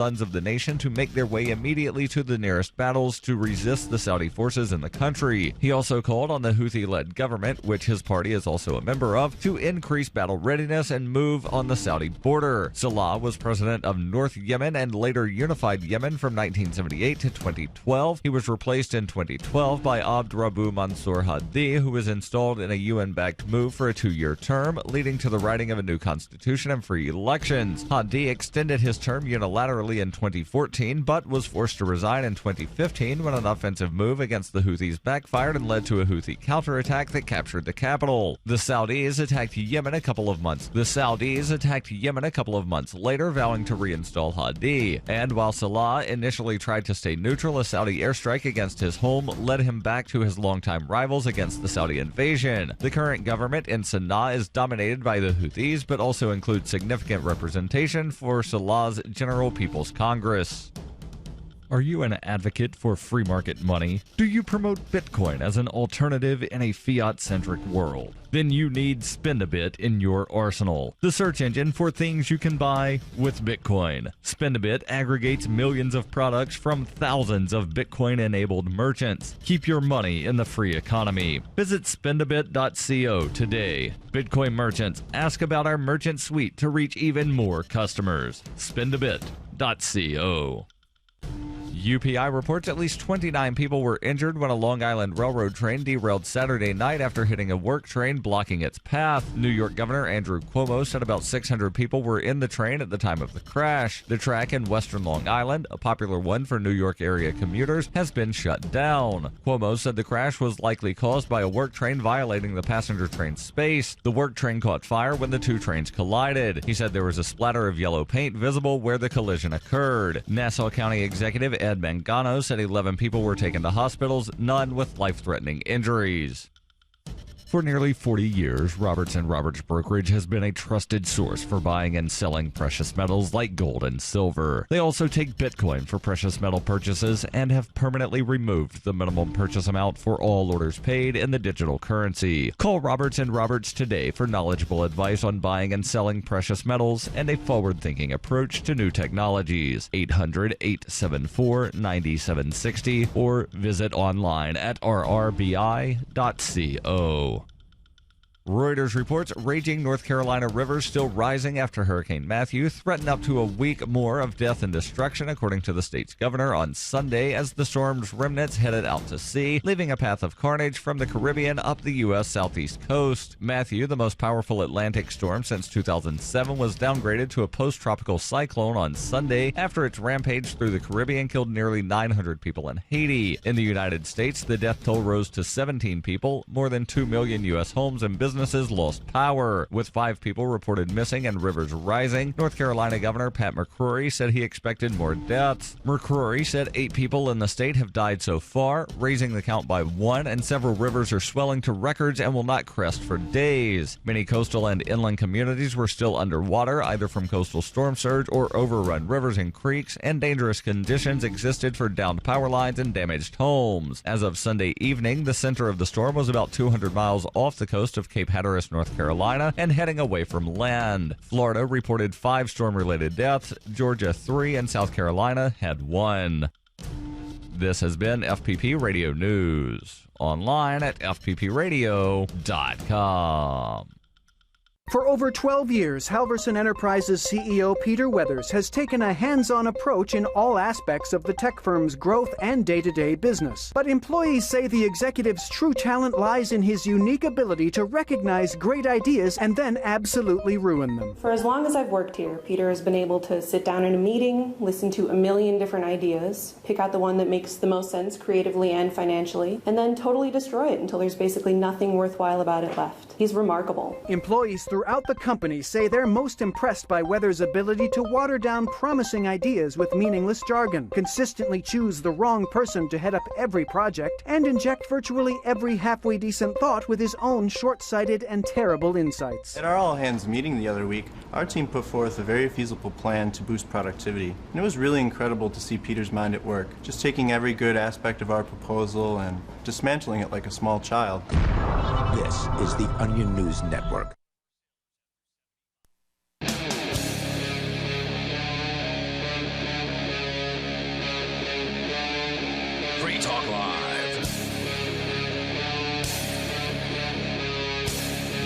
sons of the nation to make their way immediately to the nearest battles to resist the Saudi forces in the country. He also called on the Houthi-led government, which his party is also a member of, to increase battle readiness and move on the Saudi border. Salah was president of North Yemen and later unified Yemen from 1978 to 2012. He was replaced in 2012 by Abd Rabbu Mansour Hadi, who was installed in a UN-backed move for a 2-year term, leading to the writing of a new constitution and free elections. Hadi extended his term unilaterally in 2014, but was forced to resign in 2015 when an offensive move against the Houthis backfired and led to a Houthi counterattack that captured the capital. The Saudis attacked Yemen a couple of months later, vowing to reinstall Hadi. And while Salah initially tried to stay neutral, a Saudi airstrike against his home led him back to his longtime rivals against the Saudi invasion. The current government in Sana'a is dominated by the Houthis, but also includes significant representation for Salah's General People's Congress. Are you an advocate for free market money? Do you promote Bitcoin as an alternative in a fiat-centric world? Then you need Spendabit in your arsenal, the search engine for things you can buy with Bitcoin. Spendabit aggregates millions of products from thousands of Bitcoin-enabled merchants. Keep your money in the free economy. Visit spendabit.co today. Bitcoin merchants, ask about our merchant suite to reach even more customers. Spendabit.co. UPI reports at least 29 people were injured when a Long Island Railroad train derailed Saturday night after hitting a work train blocking its path. New York Governor Andrew Cuomo said about 600 people were in the train at the time of the crash. The track in western Long Island, a popular one for New York area commuters, has been shut down. Cuomo said the crash was likely caused by a work train violating the passenger train space. The work train caught fire when the two trains collided. He said there was a splatter of yellow paint visible where the collision occurred. Nassau County Executive Ed Mangano said 11 people were taken to hospitals, none with life-threatening injuries. For nearly 40 years, Roberts & Roberts Brokerage has been a trusted source for buying and selling precious metals like gold and silver. They also take Bitcoin for precious metal purchases and have permanently removed the minimum purchase amount for all orders paid in the digital currency. Call Roberts & Roberts today for knowledgeable advice on buying and selling precious metals and a forward-thinking approach to new technologies. 800-874-9760 or visit online at rrbi.co. Reuters reports raging North Carolina rivers still rising after Hurricane Matthew threatened up to a week more of death and destruction, according to the state's governor on Sunday, as the storm's remnants headed out to sea, leaving a path of carnage from the Caribbean up the U.S. southeast coast. Matthew, the most powerful Atlantic storm since 2007, was downgraded to a post-tropical cyclone on Sunday after its rampage through the Caribbean killed nearly 900 people in Haiti. In the United States, the death toll rose to 17 people. More than 2 million U.S. homes and businesses lost power, with 5 people reported missing and rivers rising. North Carolina Governor Pat McCrory said he expected more deaths. McCrory said 8 people in the state have died so far, raising the count by 1, and several rivers are swelling to records and will not crest for days. Many coastal and inland communities were still underwater, either from coastal storm surge or overrun rivers and creeks, and dangerous conditions existed for downed power lines and damaged homes. As of Sunday evening, the center of the storm was about 200 miles off the coast of Cape Hatteras, North Carolina, and heading away from land. Florida reported 5 storm-related deaths. Georgia 3, and South Carolina had 1. This has been FPP Radio News. Online at fppradio.com. For over 12 years, Halverson Enterprises CEO Peter Weathers has taken a hands-on approach in all aspects of the tech firm's growth and day-to-day business. But employees say the executive's true talent lies in his unique ability to recognize great ideas and then absolutely ruin them. For as long as I've worked here, Peter has been able to sit down in a meeting, listen to a million different ideas, pick out the one that makes the most sense creatively and financially, and then totally destroy it until there's basically nothing worthwhile about it left. He's remarkable. Employees throughout the company say they're most impressed by Weathers' ability to water down promising ideas with meaningless jargon, consistently choose the wrong person to head up every project, and inject virtually every halfway decent thought with his own short-sighted and terrible insights. At our all-hands meeting the other week, our team put forth a very feasible plan to boost productivity. And it was really incredible to see Peter's mind at work, just taking every good aspect of our proposal and dismantling it like a small child. This is the Onion News Network. Talk Live.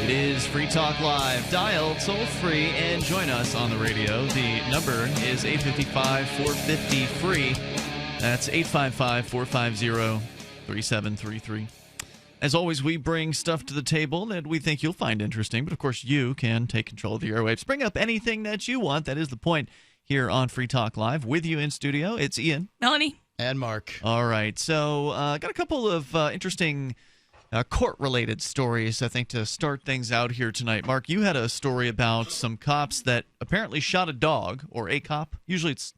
It is Free Talk Live. Dial toll-free and join us on the radio. The number is 855-450-FREE. That's 855-450-3733. As always, we bring stuff to the table that we think you'll find interesting, but of course you can take control of the airwaves. Bring up anything that you want. That is the point here on Free Talk Live. With you in studio, it's Ian. Melanie. And Mark. All right, so got a couple of interesting court-related stories, I think, to start things out here tonight. Mark, you had a story about some cops that apparently shot a dog, or a cop. Usually it's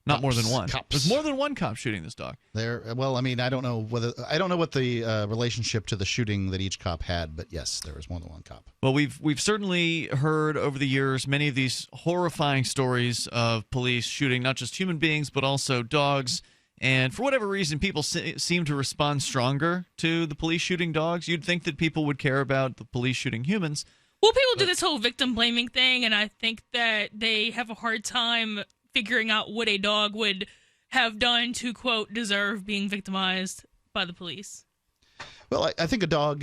not more than one. Cops. There's more than one cop shooting this dog. Well, I mean, I don't know what the relationship to the shooting that each cop had, but yes, there was more than one cop. Well, we've certainly heard over the years many of these horrifying stories of police shooting not just human beings but also dogs. And for whatever reason, people seem to respond stronger to the police shooting dogs. You'd think that people would care about the police shooting humans. Well, people do this whole victim blaming thing, and I think that they have a hard time figuring out what a dog would have done to, quote, deserve being victimized by the police. Well, I think a dog,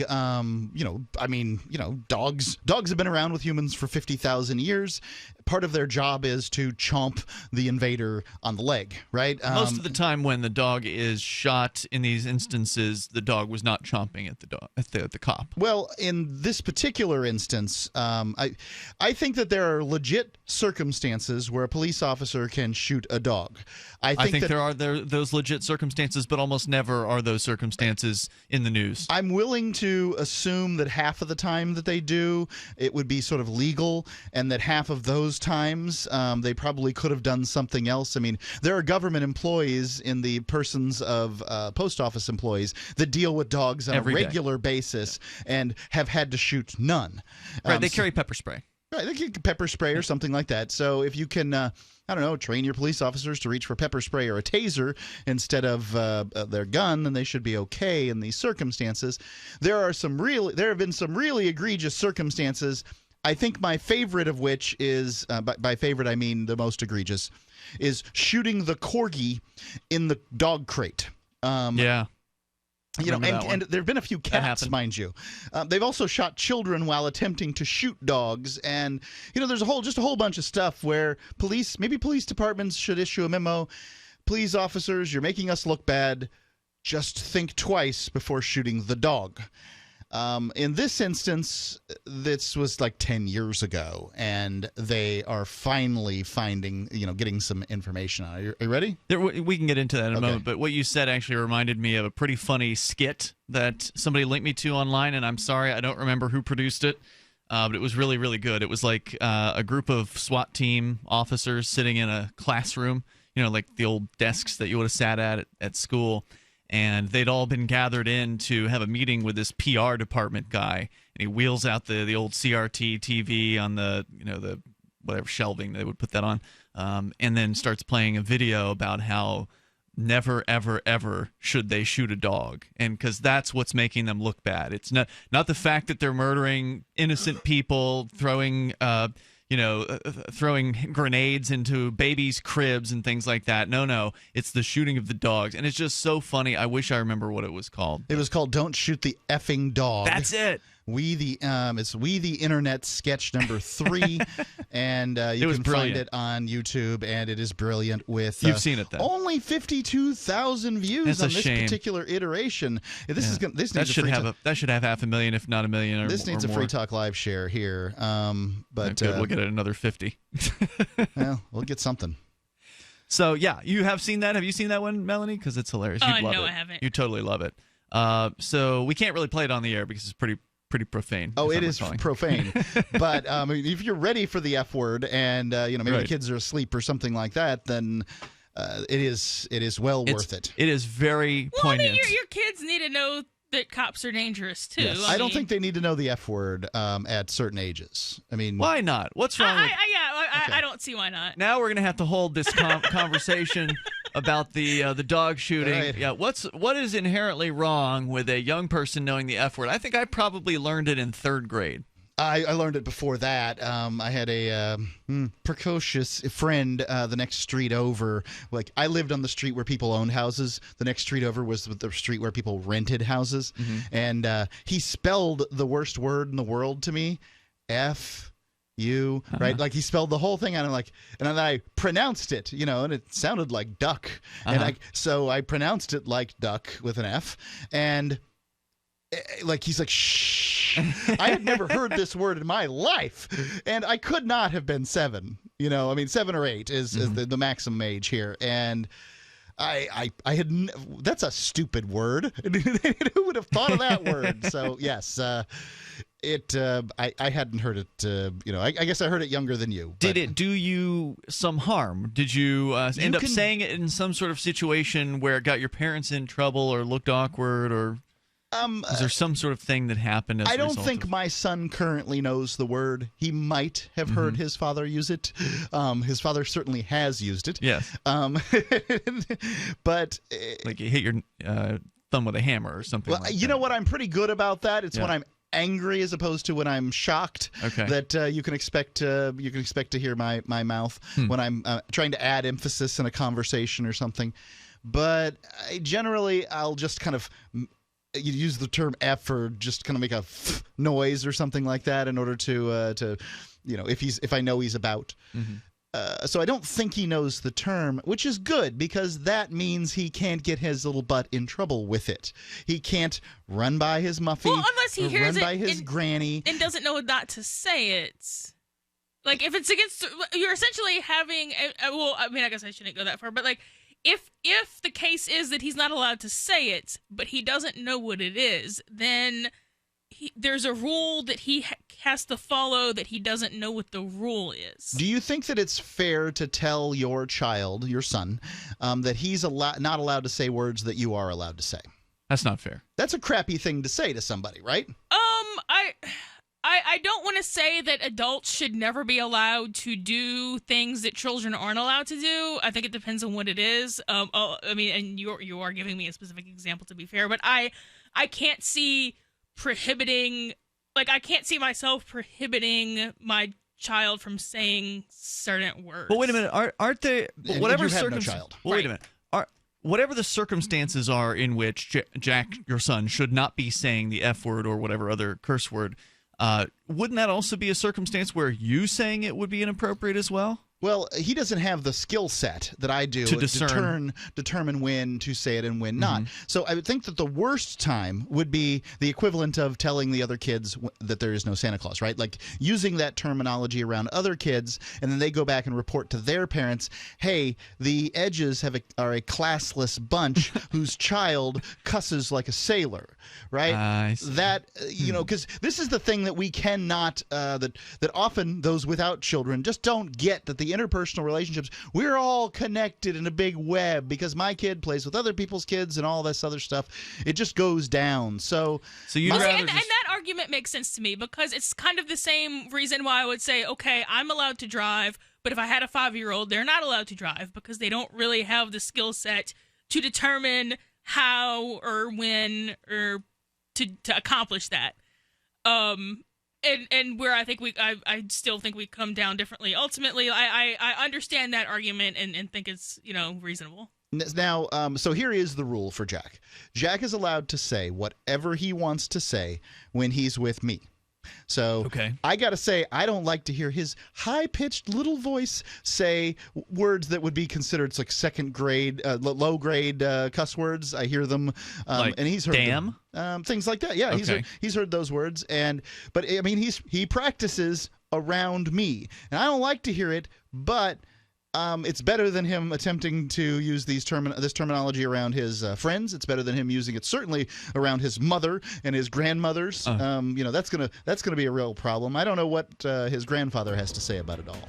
dogs have been around with humans for 50,000 years. Part of their job is to chomp the invader on the leg, right? Most of the time when the dog is shot in these instances, the dog was not chomping at the cop. Well, in this particular instance, I think that there are legit circumstances where a police officer can shoot a dog. I think there are those legit circumstances, but almost never are those circumstances in the news. I'm willing to assume that half of the time that they do, it would be sort of legal, and that half of those times they probably could have done something else. I mean, there are government employees in the persons of post office employees that deal with dogs on a regular basis and have had to shoot none. Right, they carry pepper spray. Right, they get pepper spray or something like that. So if you can, train your police officers to reach for pepper spray or a taser instead of their gun, then they should be okay in these circumstances. There have been some really egregious circumstances. I think my favorite of which is, by favorite I mean the most egregious, is shooting the corgi in the dog crate. Yeah. And there have been a few cats, mind you. They've also shot children while attempting to shoot dogs, and there's just a whole bunch of stuff where police departments should issue a memo. Please, officers, you're making us look bad. Just think twice before shooting the dog. In this instance, this was like 10 years ago, and they are finally getting some information on it. Are you ready? We can get into that in a moment, but what you said actually reminded me of a pretty funny skit that somebody linked me to online, and I'm sorry, I don't remember who produced it, but it was really, really good. It was like a group of SWAT team officers sitting in a classroom, like the old desks that you would have sat at school. And they'd all been gathered in to have a meeting with this PR department guy, and he wheels out the old CRT TV on the whatever shelving they would put that on, and then starts playing a video about how never ever ever should they shoot a dog, and because that's what's making them look bad. It's not the fact that they're murdering innocent people, throwing grenades into babies' cribs and things like that. No, it's the shooting of the dogs. And it's just so funny. I wish I remember what it was called. It was called Don't Shoot the Effing Dog. That's it. It's We the Internet sketch number 3, and you can find it on YouTube, and it is brilliant. With you've seen it then. Only 52,000 views on this particular iteration. That should have 500,000, if not 1 million. This needs a Free Talk Live share here, but we'll get another 50. Well, we'll get something. So yeah, you have seen that. Have you seen that one, Melanie? Because it's hilarious. You'd love it. No, I haven't. You totally love it. So we can't really play it on the air because it's pretty profane. Oh, it is profane. But if you're ready for the F word, and maybe the kids are asleep or something like that, then it is worth it. It is very poignant. I mean, your kids need to know that cops are dangerous too. Yes. I don't think they need to know the F word at certain ages. I mean, why not? What's wrong? I don't see why not. Now we're gonna have to hold this conversation about the dog shooting. Right. Yeah, what is inherently wrong with a young person knowing the F word? I think I probably learned it in 3rd grade. I learned it before that. I had a precocious friend the next street over. Like, I lived on the street where people owned houses. The next street over was the street where people rented houses. Mm-hmm. And he spelled the worst word in the world to me, F-U, right? Like, he spelled the whole thing out, and then I pronounced it, and it sounded like duck. And so I pronounced it like duck with an F, and he's like, shh. I had never heard this word in my life, and I could not have been 7. 7 or 8 is the maximum age here, and I had that's a stupid word. Who would have thought of that word? So yes, I hadn't heard it. I guess I heard it younger than you. Did it do you some harm? Did you end up saying it in some sort of situation where it got your parents in trouble or looked awkward, or? Is there some sort of thing that happened as a result? I don't think my son currently knows the word. He might have heard his father use it. His father certainly has used it. Yes. But like you hit your thumb with a hammer or something. Well, you know what? I'm pretty good about that. It's when I'm angry as opposed to when I'm shocked. Okay. That you can expect to hear my mouth when I'm trying to add emphasis in a conversation or something. But I'll just kind of. You use the term F or just kind of make a noise or something like that in order to if I know he's about. Mm-hmm. So I don't think he knows the term, which is good because that means he can't get his little butt in trouble with it. He can't run by his muffy, unless he hears run by it his granny, and doesn't know not to say it. Like if it's against, you're essentially having. I guess I shouldn't go that far, but like. If the case is that he's not allowed to say it, but he doesn't know what it is, then there's a rule that he has to follow that he doesn't know what the rule is. Do you think that it's fair to tell your child, your son, that he's not allowed to say words that you are allowed to say? That's not fair. That's a crappy thing to say to somebody, right? I don't want to say that adults should never be allowed to do things that children aren't allowed to do. I think it depends on what it is. And you are giving me a specific example to be fair, but I can't see prohibiting. Like I can't see myself prohibiting my child from saying certain words. But wait a minute, aren't they? Whatever no child. Well, wait a minute. Whatever the circumstances are in which Jack, your son, should not be saying the F word or whatever other curse word. Wouldn't that also be a circumstance where you saying it would be inappropriate as well? Well, he doesn't have the skill set that I do to determine when to say it and when not. So I would think that the worst time would be the equivalent of telling the other kids that there is no Santa Claus, right? Like using that terminology around other kids, and then they go back and report to their parents, hey, the Edges are a classless bunch whose child cusses like a sailor, right? That, because this is the thing that we cannot, that often those without children just don't get, that the interpersonal relationships, we're all connected in a big web because my kid plays with other people's kids and all this other stuff. It just goes down. So you'd rather and that argument makes sense to me because it's kind of the same reason why I would say, okay, I'm allowed to drive, but if I had a 5-year-old, they're not allowed to drive because they don't really have the skill set to determine how or when or to accomplish that. And where I think I still think we come down differently. Ultimately, I understand that argument and think it's reasonable. Now, so here is the rule for Jack. Jack is allowed to say whatever he wants to say when he's with me. So I got to say, I don't like to hear his high-pitched little voice say words that would be considered like second grade, low grade cuss words. I hear them, like and he's heard damn, things like that. Yeah, he's heard those words, but I mean, he practices around me, and I don't like to hear it, but. It's better than him attempting to use this terminology around his friends. It's better than him using it certainly around his mother and his grandmothers. That's gonna be a real problem. I don't know what his grandfather has to say about it all.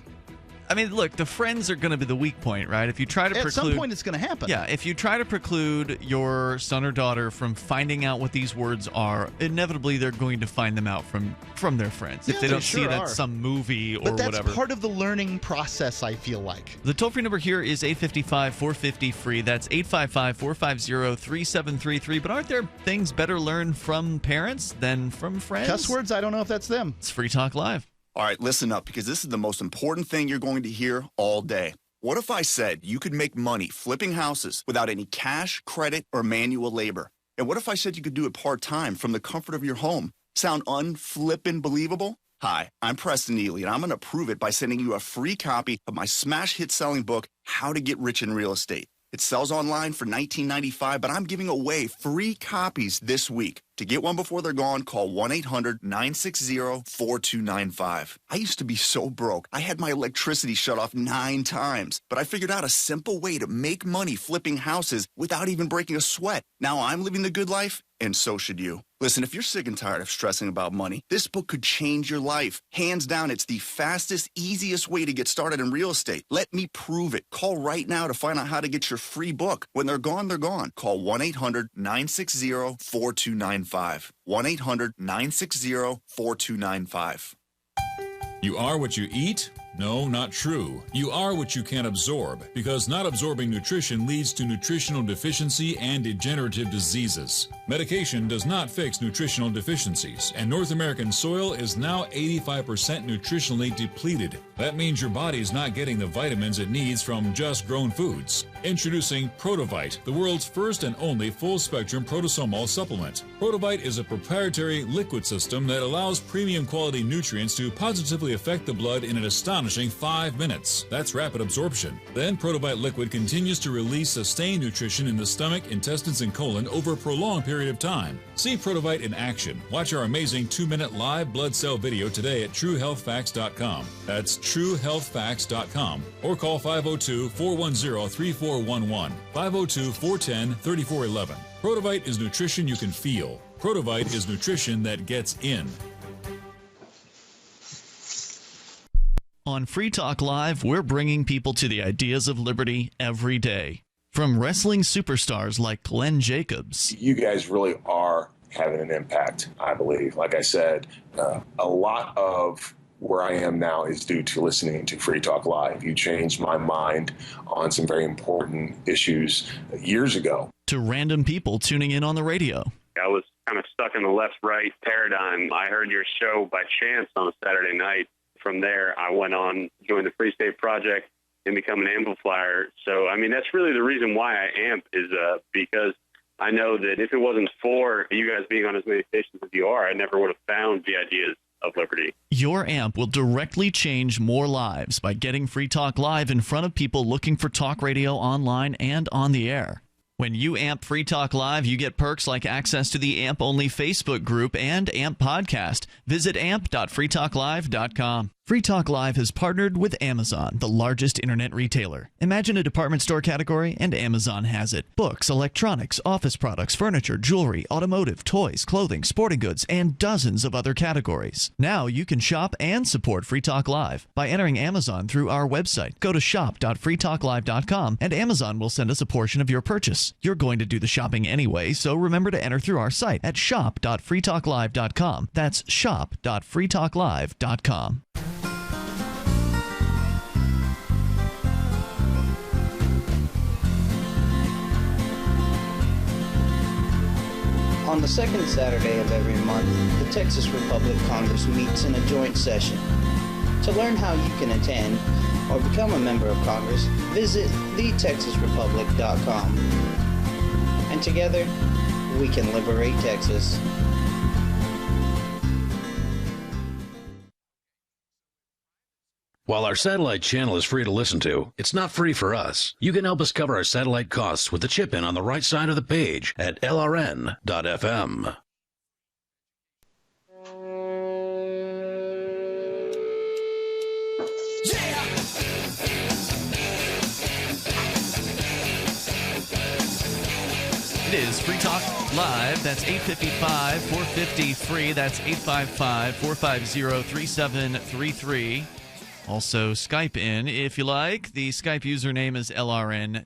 I mean, look, the friends are going to be the weak point, right? If you try to At some point, it's going to happen. Yeah, if you try to preclude your son or daughter from finding out what these words are, inevitably they're going to find them out from their friends. Yeah, if they don't sure see it are. at some movie or But that's whatever. part of the learning process, I feel like. The toll-free number here is 855-450-FREE. That's 855-450-3733. But aren't there things better learned from parents than from friends? Cuss words, I don't know if that's them. It's Free Talk Live. All right, listen up, because this is the most important thing you're going to hear all day. What if I said you could make money flipping houses without any cash, credit, or manual labor? And what if I said you could do it part-time from the comfort of your home? Sound unflippin' believable? Hi, I'm Preston Neely, and I'm going to prove it by sending you a free copy of my smash hit selling book, How to Get Rich in Real Estate. It sells online for $19.95, but I'm giving away free copies this week. To get one before they're gone, call 1-800-960-4295. I used to be so broke, I had my electricity shut off 9 times, but I figured out a simple way to make money flipping houses without even breaking a sweat. Now I'm living the good life, and so should you. Listen, if you're sick and tired of stressing about money, this book could change your life. Hands down, it's the fastest, easiest way to get started in real estate. Let me prove it. Call right now to find out how to get your free book. When they're gone, they're gone. Call 1-800-960-4295. 1-800-960-4295. You are what you eat? No, not true. You are what you can absorb, because not absorbing nutrition leads to nutritional deficiency and degenerative diseases. Medication does not fix nutritional deficiencies, and North American soil is now 85% nutritionally depleted. That means your body's not getting the vitamins it needs from just grown foods. Introducing Protovite, the world's first and only full-spectrum protosomal supplement. Protovite is a proprietary liquid system that allows premium quality nutrients to positively affect the blood in an astonishing 5 minutes. That's rapid absorption. Then Protovite liquid continues to release sustained nutrition in the stomach, intestines, and colon over a prolonged period of time. See Protovite in action. Watch our amazing 2-minute live blood cell video today at TrueHealthFacts.com. That's TrueHealthFacts.com. Or call 502-410-3411. 502-410-3411. Protovite is nutrition you can feel. Protovite is nutrition that gets in. On Free Talk Live, we're bringing people to the ideas of liberty every day. From wrestling superstars like Glenn Jacobs. You guys really are having an impact, I believe. Like I said, a lot of where I am now is due to listening to Free Talk Live. You changed my mind on some very important issues years ago. To random people tuning in on the radio. I was kind of stuck in the left-right paradigm. I heard your show by chance on a Saturday night. From there, I went on, joined the Free State Project, and become an amplifier. So, I mean, that's really the reason why I amp is because I know that if it wasn't for you guys being on as many stations as you are, I never would have found the ideas of liberty. Your amp will directly change more lives by getting Free Talk Live in front of people looking for talk radio online and on the air. When you amp Free Talk Live, you get perks like access to the AMP-only Facebook group and AMP podcast. Visit amp.freetalklive.com. Free Talk Live has partnered with Amazon, the largest internet retailer. Imagine a department store category, and Amazon has it. Books, electronics, office products, furniture, jewelry, automotive, toys, clothing, sporting goods, and dozens of other categories. Now you can shop and support Free Talk Live by entering Amazon through our website. Go to shop.freetalklive.com, and Amazon will send us a portion of your purchase. You're going to do the shopping anyway, so remember to enter through our site at shop.freetalklive.com. That's shop.freetalklive.com. On the second Saturday of every month, the Texas Republic Congress meets in a joint session. To learn how you can attend or become a member of Congress, visit thetexasrepublic.com. And together, we can liberate Texas. While our satellite channel is free to listen to, it's not free for us. You can help us cover our satellite costs with the chip-in on the right side of the page at lrn.fm. It is Free Talk Live. That's 855-450-FREE. That's 855-450-3733. Also, Skype in if you like. The Skype username is lrn.fm.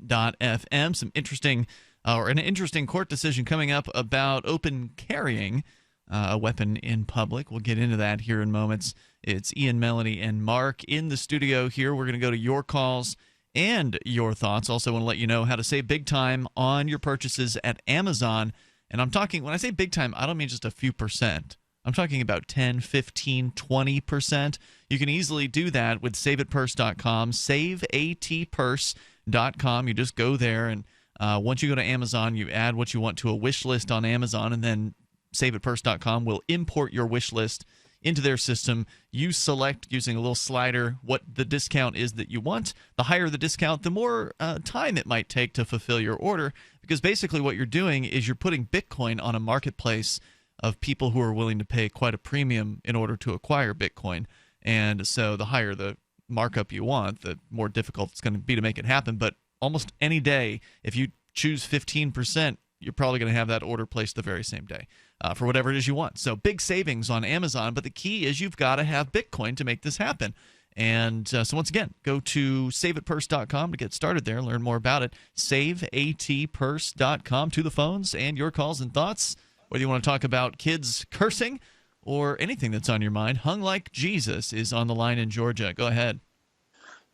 An interesting court decision coming up about open carrying a weapon in public. We'll get into that here in moments. It's Ian, Melanie, and Mark in the studio here. We're going to go to your calls and your thoughts. Also want to let you know how to save big time on your purchases at Amazon. And I'm talking, when I say big time, I don't mean just a few percent. I'm talking about 10, 15, 20%. You can easily do that with saveatpurse.com, saveatpurse.com. You just go there, and once you go to Amazon, you add what you want to a wish list on Amazon, and then saveatpurse.com will import your wish list into their system. You select, using a little slider, what the discount is that you want. The higher the discount, the more time it might take to fulfill your order, because basically what you're doing is you're putting Bitcoin on a marketplace of people who are willing to pay quite a premium in order to acquire Bitcoin. And so the higher the markup you want, the more difficult it's going to be to make it happen. But almost any day, if you choose 15%, you're probably going to have that order placed the very same day for whatever it is you want. So big savings on Amazon, but the key is you've got to have Bitcoin to make this happen. And so once again, go to saveatpurse.com to get started there, learn more about it. Saveatpurse.com. To the phones and your calls and thoughts. Whether you want to talk about kids cursing or anything that's on your mind, Hung Like Jesus is on the line in Georgia. Go ahead.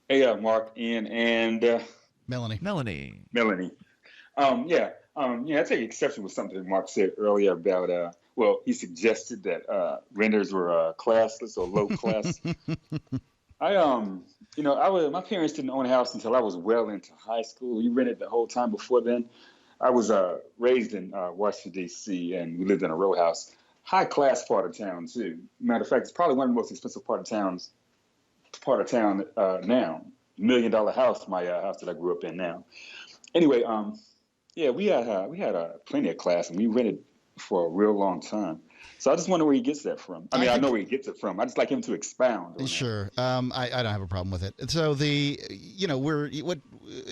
Hey, Mark, Ian, and Melanie. I take exception with something that Mark said earlier about, he suggested that renters were classless or low class. My parents didn't own a house until I was well into high school. We rented the whole time before then. I was raised in Washington, D.C., and we lived in a row house. High-class part of town, too. Matter of fact, it's probably one of the most expensive part of town now. $1 million house, my house that I grew up in now. Anyway, we had plenty of class, and we rented for a real long time. So I just wonder where he gets that from. I mean, I know where he gets it from. I just like him to expound on Sure. I don't have a problem with it. So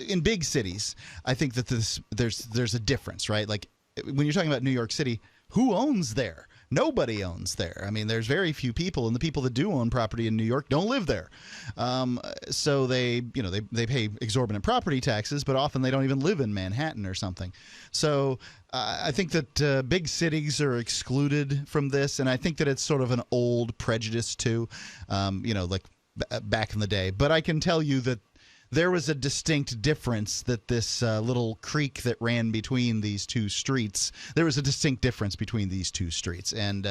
in big cities, I think that there's a difference, right? Like when you're talking about New York City, who owns there? Nobody owns there. I mean, there's very few people, and the people that do own property in New York don't live there. So they pay exorbitant property taxes, but often they don't even live in Manhattan or something. So I think that big cities are excluded from this, and I think that it's sort of an old prejudice too, like back in the day. But I can tell you that there was a distinct difference that this little creek that ran between these two streets, there was a distinct difference between these two streets. And,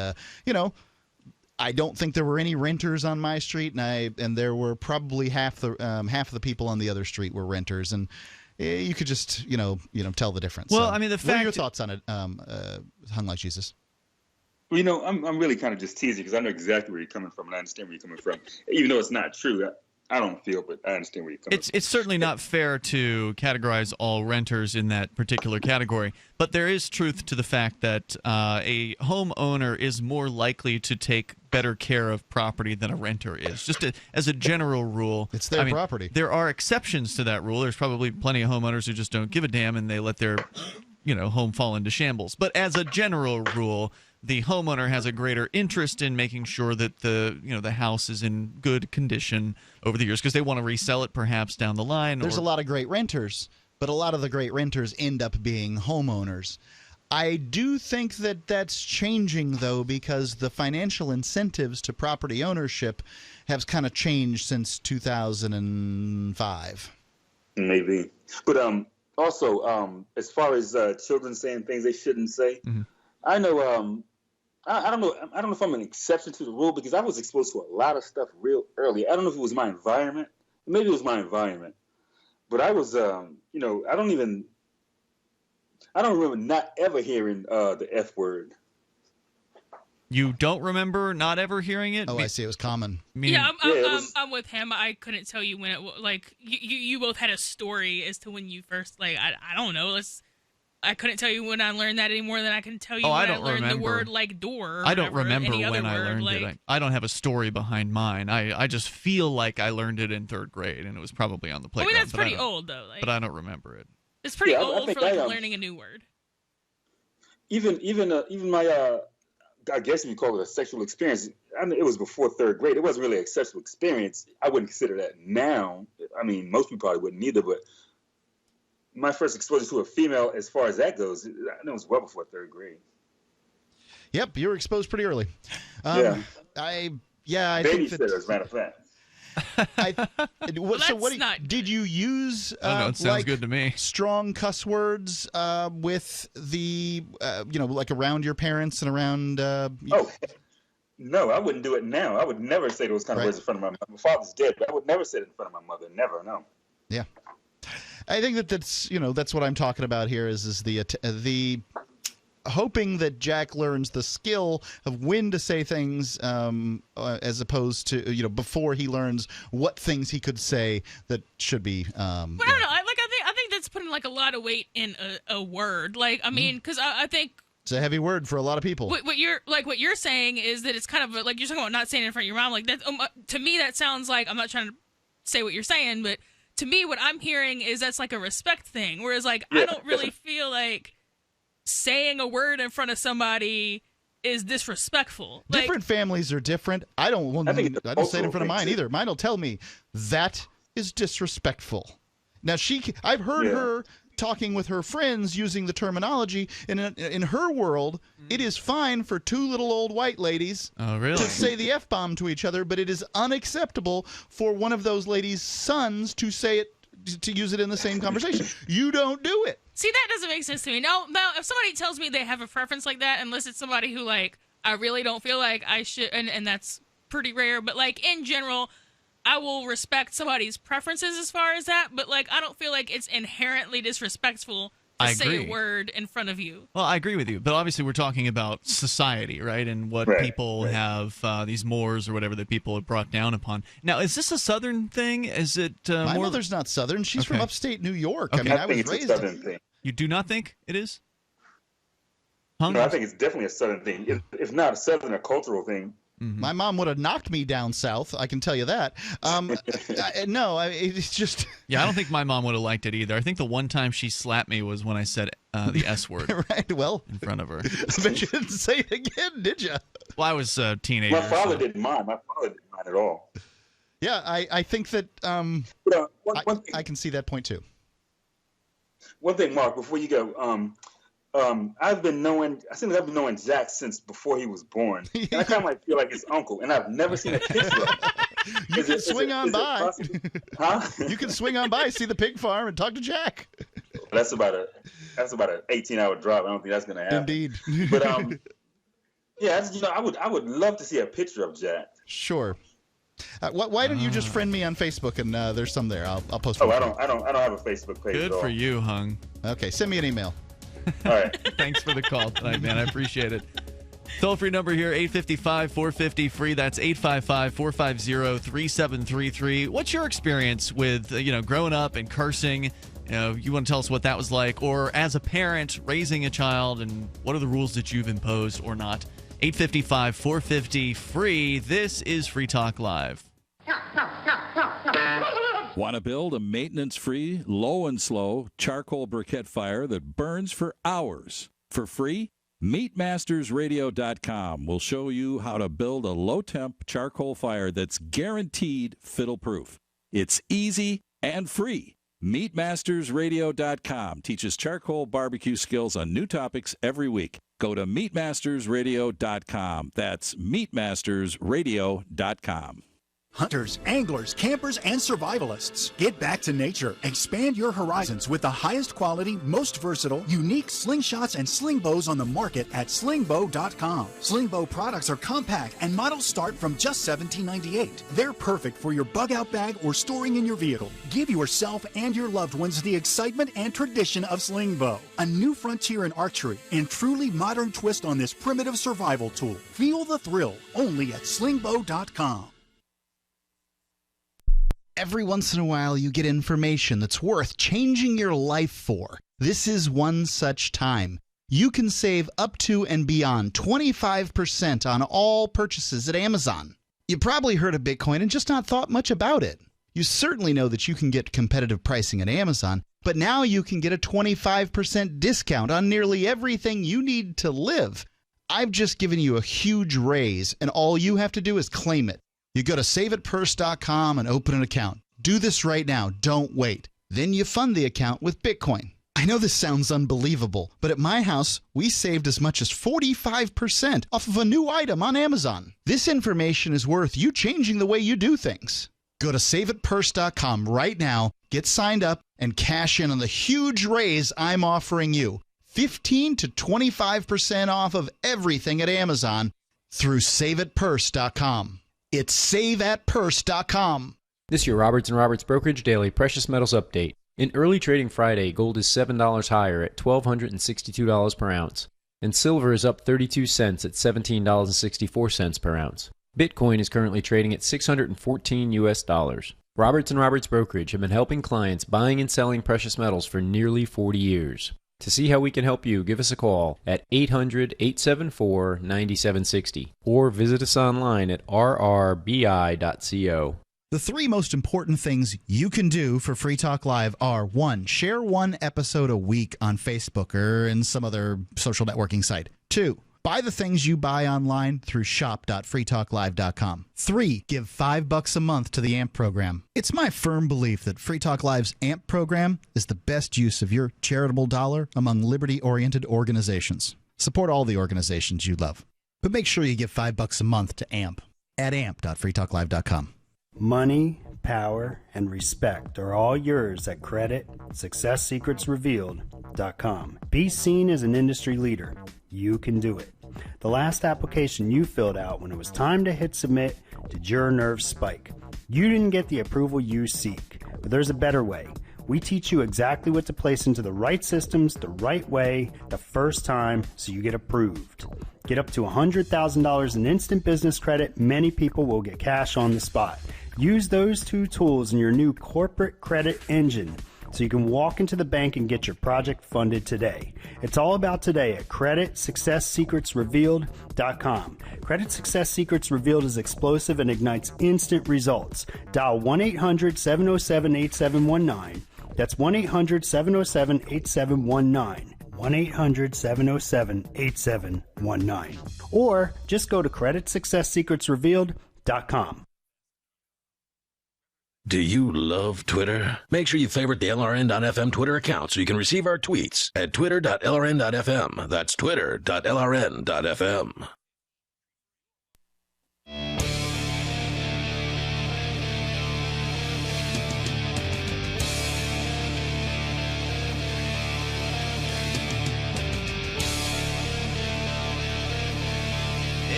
I don't think there were any renters on my street, and there were probably half of the people on the other street were renters. And you could just, tell the difference. Well, so, I mean, what are your thoughts on it, Hung Like Jesus? Well, I'm really kind of just teasing because I know exactly where you're coming from, and I understand where you're coming from. Even though it's not true, I don't feel, but I understand where you're coming from. It's certainly not fair to categorize all renters in that particular category, but there is truth to the fact that a homeowner is more likely to take better care of property than a renter is. Just as a general rule. It's their property. There are exceptions to that rule. There's probably plenty of homeowners who just don't give a damn and they let their home fall into shambles. But as a general rule, the homeowner has a greater interest in making sure that the house is in good condition over the years because they want to resell it perhaps down the line. There's a lot of great renters, but a lot of the great renters end up being homeowners. I do think that that's changing, though, because the financial incentives to property ownership have kind of changed since 2005. Maybe. But also, as far as children saying things they shouldn't say, I know I don't know if I'm an exception to the rule because I was exposed to a lot of stuff real early. I don't know if it was my environment. Maybe it was my environment. But I was, I don't remember not ever hearing the F word. You don't remember not ever hearing it? Oh, I see. It was common. I'm with him. I couldn't tell you when it you both had a story as to when you first I don't know. I couldn't tell you when I learned that any more than I can tell you when I learned the word door. I don't remember when I learned it. I don't have a story behind mine. I just feel like I learned it in third grade, and it was probably on the playground. I mean, that's pretty old, though. But I don't remember it. It's pretty old for learning a new word. Even my I guess you call it a sexual experience. I mean, it was before third grade. It wasn't really a sexual experience. I wouldn't consider that now. I mean, most people probably wouldn't either, but my first exposure to a female, as far as that goes, I know it was well before third grade. Yep, you were exposed pretty early. I think that, as a matter of fact. Did you use I don't know, it sounds good to me. strong cuss words with the like around your parents and around No, I wouldn't do it now. I would never say those kind of words in front of my mother. My father's dead, but I would never say it in front of my mother. Never, no. Yeah. I think that's what I'm talking about here is the hoping that Jack learns the skill of when to say things as opposed to before he learns what things he could say that should be I don't know. I think that's putting like a lot of weight in a word. Like, I mean, because I think it's a heavy word for a lot of people. What you're saying is that it's kind of like you're talking about not saying it in front of your mom. Like that to me, that sounds like, I'm not trying to say what you're saying, but to me, what I'm hearing is that's like a respect thing. Whereas like I don't really feel like saying a word in front of somebody is disrespectful. Different families are different. I don't say it in front of mine either. Mine will tell me that is disrespectful. Now I've heard her talking with her friends using the terminology, and in her world, it is fine for two little old white ladies to say the F-bomb to each other, but it is unacceptable for one of those ladies' sons to say it, to use it in the same conversation. You don't do it. See, that doesn't make sense to me. Now, if somebody tells me they have a preference like that, unless it's somebody who, like, I really don't feel like I should, and that's pretty rare, but, like, in general, I will respect somebody's preferences as far as that, but, like, I don't feel like it's inherently disrespectful to say a word in front of you. Well, I agree with you, but obviously we're talking about society, right, and what people have, these mores or whatever that people have brought down upon. Now, is this a Southern thing? Is it My mother's not Southern. She's from upstate New York. Okay. I mean, I was think raised it's a Southern thing. You do not think it is? No, I think it's definitely a Southern thing. If not a Southern, a cultural thing. Mm-hmm. My mom would have knocked me down south, I can tell you that. It's just... Yeah, I don't think my mom would have liked it either. I think the one time she slapped me was when I said the S word right, well, in front of her. I bet you didn't say it again, did you? Well, I was a teenager. My father didn't mind. My father didn't mind at all. Yeah, I think that I can see that point too. One thing, Mark, before you go, I've been knowing Jack since before he was born. And I kind of like feel like his uncle, and I've never seen a picture of him. You can swing on by. Huh? You can swing on by, see the pig farm, and talk to Jack. That's about an 18-hour drive. I don't think that's going to happen. Indeed. But I would love to see a picture of Jack. Sure. Why don't you just friend me on Facebook, and there's some there. I'll post. Oh, I don't have a Facebook page. Good at all. for you, Hung. Okay, send me an email. All right. Thanks for the call tonight, man. I appreciate it. Toll-free number here, 855-450-FREE. That's 855-450-3733. What's your experience with, growing up and cursing? You want to tell us what that was like, or as a parent raising a child, and what are the rules that you've imposed or not? 855-450-FREE. This is Free Talk Live. Want to build a maintenance-free, low and slow charcoal briquette fire that burns for hours for free? MeatMastersRadio.com will show you how to build a low-temp charcoal fire that's guaranteed fiddle-proof. It's easy and free. MeatMastersRadio.com teaches charcoal barbecue skills on new topics every week. Go to MeatMastersRadio.com. That's MeatMastersRadio.com. Hunters, anglers, campers, and survivalists. Get back to nature. Expand your horizons with the highest quality, most versatile, unique slingshots and sling bows on the market at slingbow.com. Slingbow products are compact and models start from just $17.98. They're perfect for your bug-out bag or storing in your vehicle. Give yourself and your loved ones the excitement and tradition of slingbow. A new frontier in archery and truly modern twist on this primitive survival tool. Feel the thrill only at slingbow.com. Every once in a while, you get information that's worth changing your life for. This is one such time. You can save up to and beyond 25% on all purchases at Amazon. You probably heard of Bitcoin and just not thought much about it. You certainly know that you can get competitive pricing at Amazon, but now you can get a 25% discount on nearly everything you need to live. I've just given you a huge raise, and all you have to do is claim it. You go to saveitpurse.com and open an account. Do this right now. Don't wait. Then you fund the account with Bitcoin. I know this sounds unbelievable, but at my house, we saved as much as 45% off of a new item on Amazon. This information is worth you changing the way you do things. Go to saveitpurse.com right now, get signed up, and cash in on the huge raise I'm offering you. 15 to 25% off of everything at Amazon through saveitpurse.com. It's saveatpurse.com. This is your Roberts & Roberts Brokerage Daily Precious Metals Update. In early trading Friday, gold is $7 higher at $1,262 per ounce, and silver is up 32 cents at $17.64 per ounce. Bitcoin is currently trading at $614 US. Roberts & Roberts Brokerage have been helping clients buying and selling precious metals for nearly 40 years. To see how we can help you, give us a call at 800-874-9760 or visit us online at rrbi.co. The three most important things you can do for Free Talk Live are: 1, share one episode a week on Facebook or in some other social networking site. 2, buy the things you buy online through shop.freetalklive.com. 3, give $5 a month to the AMP program. It's my firm belief that Free Talk Live's AMP program is the best use of your charitable dollar among liberty-oriented organizations. Support all the organizations you love, but make sure you give $5 a month to AMP at amp.freetalklive.com. Money, power, and respect are all yours at creditsuccesssecretsrevealed.com. Be seen as an industry leader. You can do it. The last application you filled out when it was time to hit submit, did your nerves spike? You didn't get the approval you seek, but there's a better way. We teach you exactly what to place into the right systems the right way the first time so you get approved. Get up to $100,000 in instant business credit. Many people will get cash on the spot. Use those two tools in your new corporate credit engine so you can walk into the bank and get your project funded today. It's all about today at creditsuccesssecretsrevealed.com. Credit Success Secrets Revealed is explosive and ignites instant results. Dial 1-800-707-8719. That's 1-800-707-8719. 1-800-707-8719. Or just go to creditsuccesssecretsrevealed.com. Do you love Twitter? Make sure you favorite the LRN.FM Twitter account so you can receive our tweets at twitter.lrn.fm. That's twitter.lrn.fm.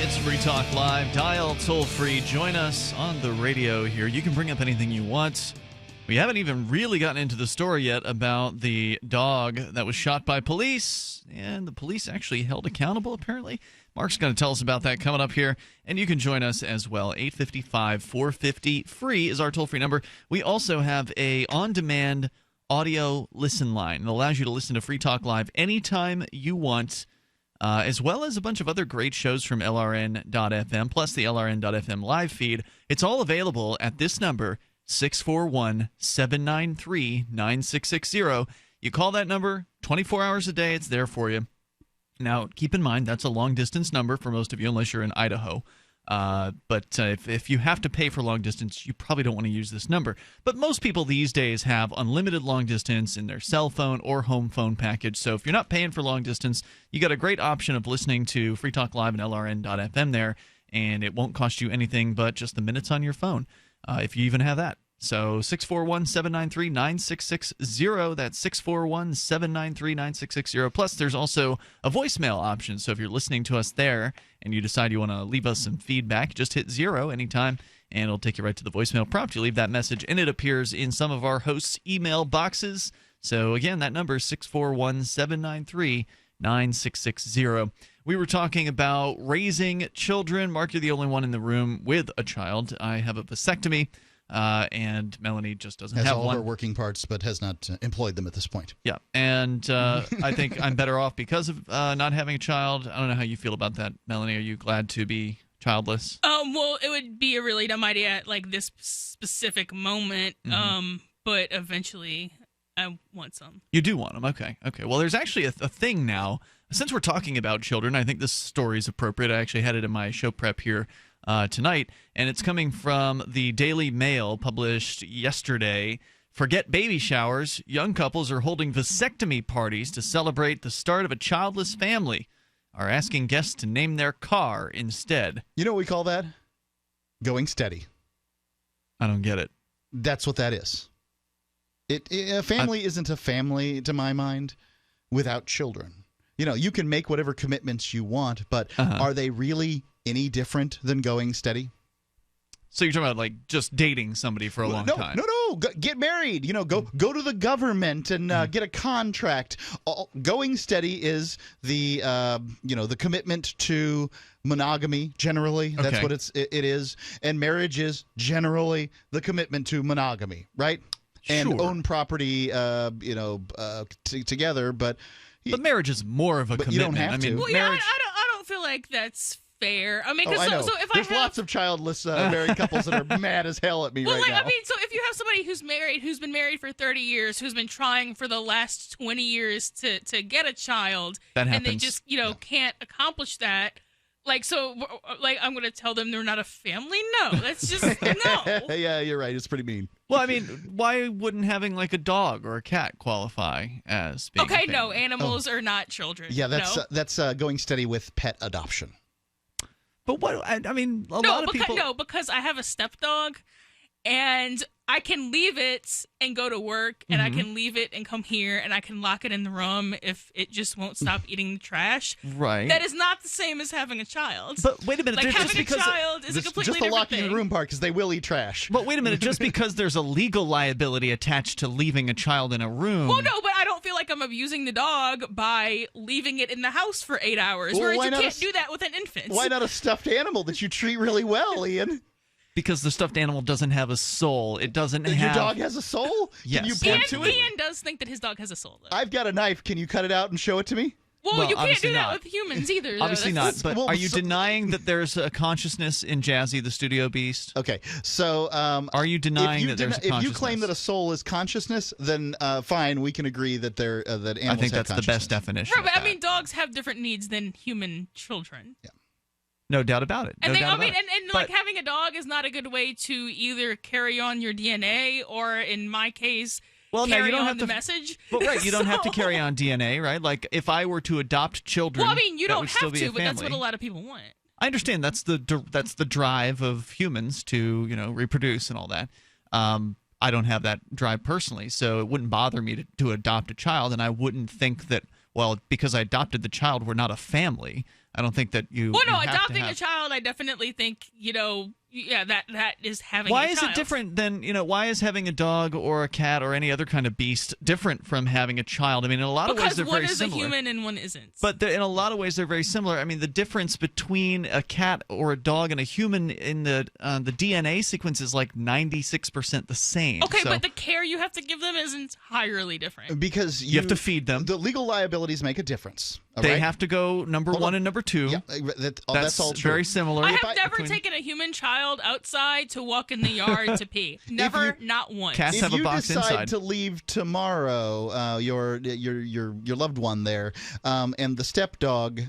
It's Free Talk Live. Dial toll free. Join us on the radio here. You can bring up anything you want. We haven't even really gotten into the story yet about the dog that was shot by police, and the police actually held accountable, apparently. Mark's going to tell us about that coming up here, and you can join us as well. 855-450-FREE is our toll-free number. We also have a on-demand audio listen line. It allows you to listen to Free Talk Live anytime you want, as well as a bunch of other great shows from LRN.FM, plus the LRN.FM live feed. It's all available at this number, 641-793-9660. You call that number 24 hours a day. It's there for you. Now, keep in mind, that's a long-distance number for most of you, unless you're in Idaho. But if you have to pay for long distance, you probably don't want to use this number. But most people these days have unlimited long distance in their cell phone or home phone package. So if you're not paying for long distance, you got a great option of listening to Free Talk Live and LRN.FM there, and it won't cost you anything but just the minutes on your phone, if you even have that. So 641-793-9660. That's 641-793-9660. Plus, there's also a voicemail option. So if you're listening to us there and you decide you want to leave us some feedback, just hit 0 anytime, and it'll take you right to the voicemail prompt. You leave that message, and it appears in some of our hosts' email boxes. So again, that number is 641-793-9660. We were talking about raising children. Mark, you're the only one in the room with a child. I have a vasectomy. And Melanie just doesn't have one. Has all her working parts, but has not employed them at this point. Yeah, and I think I'm better off because of not having a child. I don't know how you feel about that, Melanie. Are you glad to be childless? Well, it would be a really dumb idea at like this specific moment. But eventually, I want some. You do want them. Okay. Well, there's actually a thing now. Since we're talking about children, I think this story is appropriate. I actually had it in my show prep here tonight, and it's coming from the Daily Mail, published yesterday. Forget baby showers. Young couples are holding vasectomy parties to celebrate the start of a childless family. Are asking guests to name their car instead. You know what we call that? Going steady. I don't get it. That's what that is. A family isn't a family, to my mind, without children. You know, you can make whatever commitments you want, but are they really any different than going steady? So you're talking about like just dating somebody for a long time? No. Get married. You know, go to the government and get a contract. Going steady is the the commitment to monogamy. Generally, that's what it is, and marriage is generally the commitment to monogamy, right? And own property, together, but marriage is more of a commitment. You don't have to. Well, yeah, I don't feel like that's fair. I mean, I know. There's lots of childless married couples that are mad as hell at me right now. I mean, so if you have somebody who's been married for 30 years, who's been trying for the last 20 years to get a child, and they just can't accomplish that. I'm going to tell them they're not a family? No, that's just no. Yeah, you're right. It's pretty mean. Well, I mean, why wouldn't having like a dog or a cat qualify as being a family? No, animals are not children. Yeah, that's going steady with pet adoption. But what? I mean, a lot of people. No, because I have a stepdog, and I can leave it and go to work, and I can leave it and come here, and I can lock it in the room if it just won't stop eating the trash. Right. That is not the same as having a child. But wait a minute. Like having a child is a completely different thing. Just the locking in the room part, because they will eat trash. But wait a minute. Just because there's a legal liability attached to leaving a child in a room. Well, no, but I don't feel like I'm abusing the dog by leaving it in the house for 8 hours, whereas you can't do that with an infant. Why not a stuffed animal that you treat really well, Ian? Because the stuffed animal doesn't have a soul. It doesn't have... Your dog has a soul? Yes. Can you point to it? Ian does think that his dog has a soul, though. I've got a knife. Can you cut it out and show it to me? Well, you can't do that with humans either. Though. Obviously not. But are you denying that there's a consciousness in Jazzy, the studio beast? Okay, so are you denying that there's a consciousness? If you claim that a soul is consciousness, then fine, we can agree that that animals I think have that's the best definition. Right, but I mean, dogs have different needs than human children. Yeah. No doubt about it. And having a dog is not a good way to either carry on your DNA or, in my case, carry on the message. But right, you don't have to carry on DNA, right? Like if I were to adopt children, well, I mean, you don't have to, but that's what a lot of people want. I understand that's the drive of humans to reproduce and all that. I don't have that drive personally, so it wouldn't bother me to adopt a child, and I wouldn't think that because I adopted the child, we're not a family. I don't think that you. Well, no, you adopting a child, I definitely think that is having. Why a child. is it different than why is having a dog or a cat or any other kind of beast different from having a child? I mean, in a lot of ways they're very similar. Because one is a human and one isn't. But in a lot of ways they're very similar. I mean, the difference between a cat or a dog and a human in the DNA sequence is like 96% the same. Okay, but the care you have to give them is entirely different. Because you have to feed them. The legal liabilities make a difference. They have to go number one and number two. Yeah, that's all true. Very similar. I have never taken a human child outside to walk in the yard to pee. Never, not once. Cats have a box inside. If you decide to leave tomorrow, your loved one there, and the stepdog.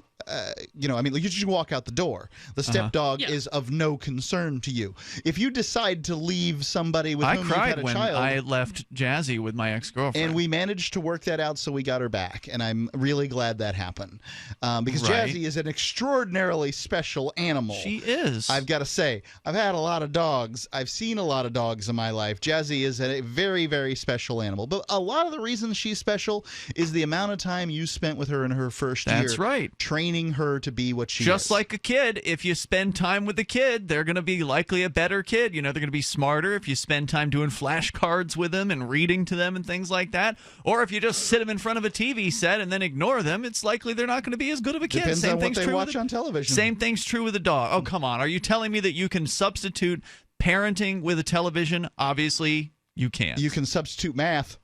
You just walk out the door. The stepdog is of no concern to you. If you decide to leave somebody with whom you've had a child, I cried when I left Jazzy with my ex-girlfriend, and we managed to work that out, so we got her back, and I'm really glad that happened because Jazzy is an extraordinarily special animal. She is. I've got to say, I've had a lot of dogs. I've seen a lot of dogs in my life. Jazzy is a very, very special animal, but a lot of the reason she's special is the amount of time you spent with her in her first year. That's right. Training her to be what she is. Just like a kid, if you spend time with a kid, they're going to be likely a better kid. They're going to be smarter if you spend time doing flashcards with them and reading to them and things like that. Or if you just sit them in front of a TV set and then ignore them, it's likely they're not going to be as good of a kid. Depends on what they watch on television. Same thing's true with a dog. Oh, come on. Are you telling me that you can substitute parenting with a television? Obviously, You can. You can substitute math.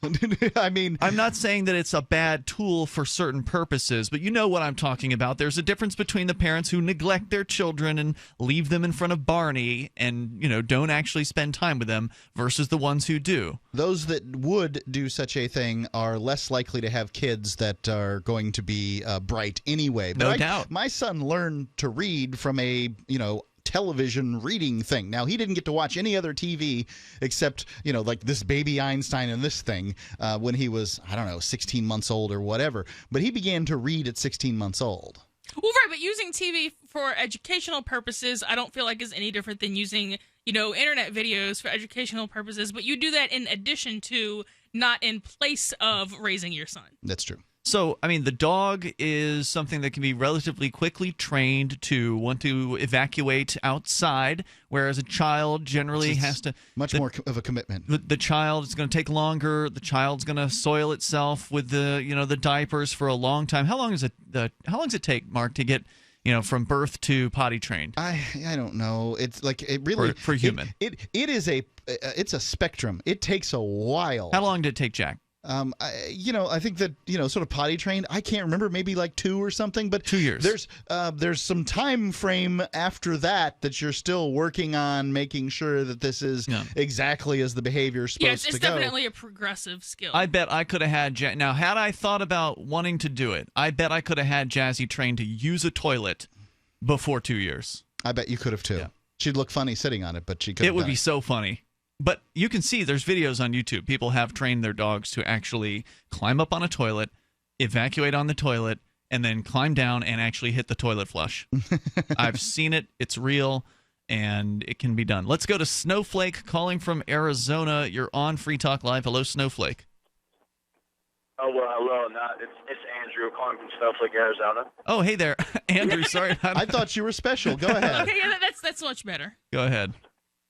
I mean, I'm not saying that it's a bad tool for certain purposes, but you know what I'm talking about. There's a difference between the parents who neglect their children and leave them in front of Barney and, don't actually spend time with them versus the ones who do. Those that would do such a thing are less likely to have kids that are going to be bright anyway. But No doubt. My son learned to read from a, television reading thing. Now, he didn't get to watch any other TV except, like this Baby Einstein and this thing when he was, 16 months old or whatever. But he began to read at 16 months old. Well, right, but using TV for educational purposes, I don't feel like is any different than using, internet videos for educational purposes. But you do that in addition to, not in place of raising your son. That's true. So, the dog is something that can be relatively quickly trained to want to evacuate outside, whereas a child generally has to... Much more of a commitment. The child is going to take longer. The child's going to soil itself with the diapers for a long time. How long does it take, Mark, to get from birth to potty trained? I don't know. It's like it really for human. It's a spectrum. It takes a while. How long did it take Jack? I think that sort of potty trained. I can't remember, maybe like 2 or something. But 2 years. There's some time frame after that you're still working on making sure that this is exactly as the behavior is supposed to go. It's definitely a progressive skill. I bet I could have had now. Had I thought about wanting to do it, I bet I could have had Jazzy trained to use a toilet before 2 years. I bet you could have too. Yeah. She'd look funny sitting on it, but she could. It would be so funny. But you can see there's videos on YouTube. People have trained their dogs to actually climb up on a toilet, evacuate on the toilet, and then climb down and actually hit the toilet flush. I've seen it. It's real, and it can be done. Let's go to Snowflake calling from Arizona. You're on Free Talk Live. Hello, Snowflake. Oh, well, hello. It's Andrew calling from Snowflake, Arizona. Oh, hey there. Andrew, sorry. I thought you were special. Go ahead. Okay, yeah, that's much better. Go ahead.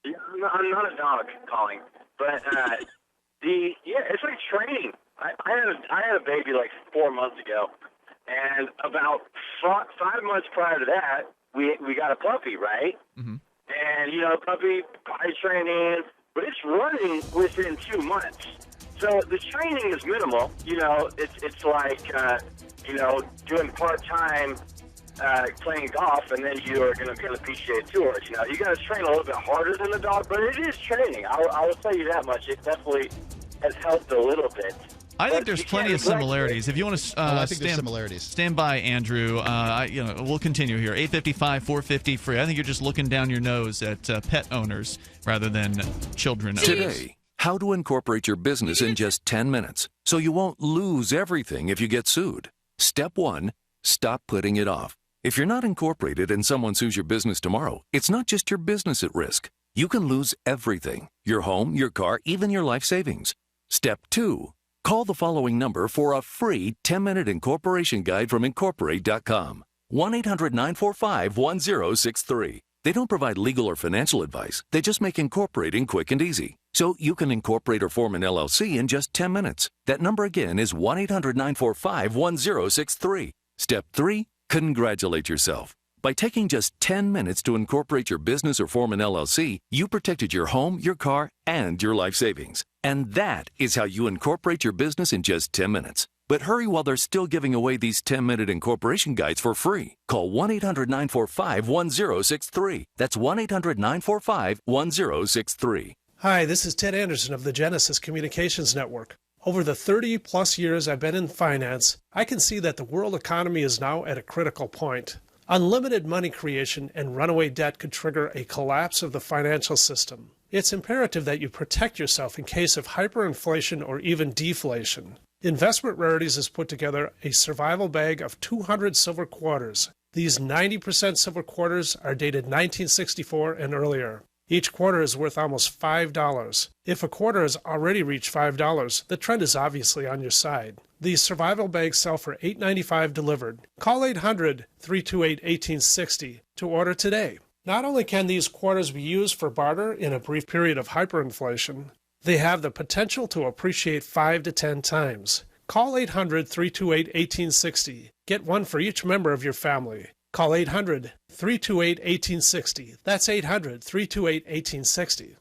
Yeah, I'm not a dog calling, but it's like training. I had a baby like 4 months ago, and about 5 months prior to that, we got a puppy, right? Mm-hmm. And puppy potty training, but it's running within 2 months. So the training is minimal. It's like doing part-time. Playing golf, and then you are going to be on the PGA Tour. You got to train a little bit harder than the dog, but it is training. I will tell you that much. It definitely has helped a little bit. I think there's plenty of similarities. If you want to I think there's similarities. Stand by, Andrew. We'll continue here. 855-450 free. I think you're just looking down your nose at pet owners rather than children owners. Today, how to incorporate your business in just 10 minutes so you won't lose everything if you get sued. Step 1, stop putting it off. If you're not incorporated and someone sues your business tomorrow, it's not just your business at risk. You can lose everything: your home, your car, even your life savings. Step 2, call the following number for a free 10-minute incorporation guide from Incorporate.com. 1-800-945-1063. They don't provide legal or financial advice. They just make incorporating quick and easy. So you can incorporate or form an LLC in just 10 minutes. That number again is 1-800-945-1063. Step 3, congratulate yourself. By taking just 10 minutes to incorporate your business or form an LLC, you protected your home, your car, and your life savings. And that is how you incorporate your business in just 10 minutes. But hurry while they're still giving away these 10-minute incorporation guides for free. Call 1-800-945-1063. That's 1-800-945-1063. Hi, this is Ted Anderson of the Genesis Communications Network. Over the 30-plus years I've been in finance, I can see that the world economy is now at a critical point. Unlimited money creation and runaway debt could trigger a collapse of the financial system. It's imperative that you protect yourself in case of hyperinflation or even deflation. Investment Rarities has put together a survival bag of 200 silver quarters. These 90% silver quarters are dated 1964 and earlier. Each quarter is worth almost $5. If a quarter has already reached $5, the trend is obviously on your side. These survival bags sell for $8.95 delivered. Call 800-328-1860 to order today. Not only can these quarters be used for barter in a brief period of hyperinflation, they have the potential to appreciate 5 to 10 times. Call 800-328-1860. Get one for each member of your family. Call 800-328-1860. That's 800-328-1860.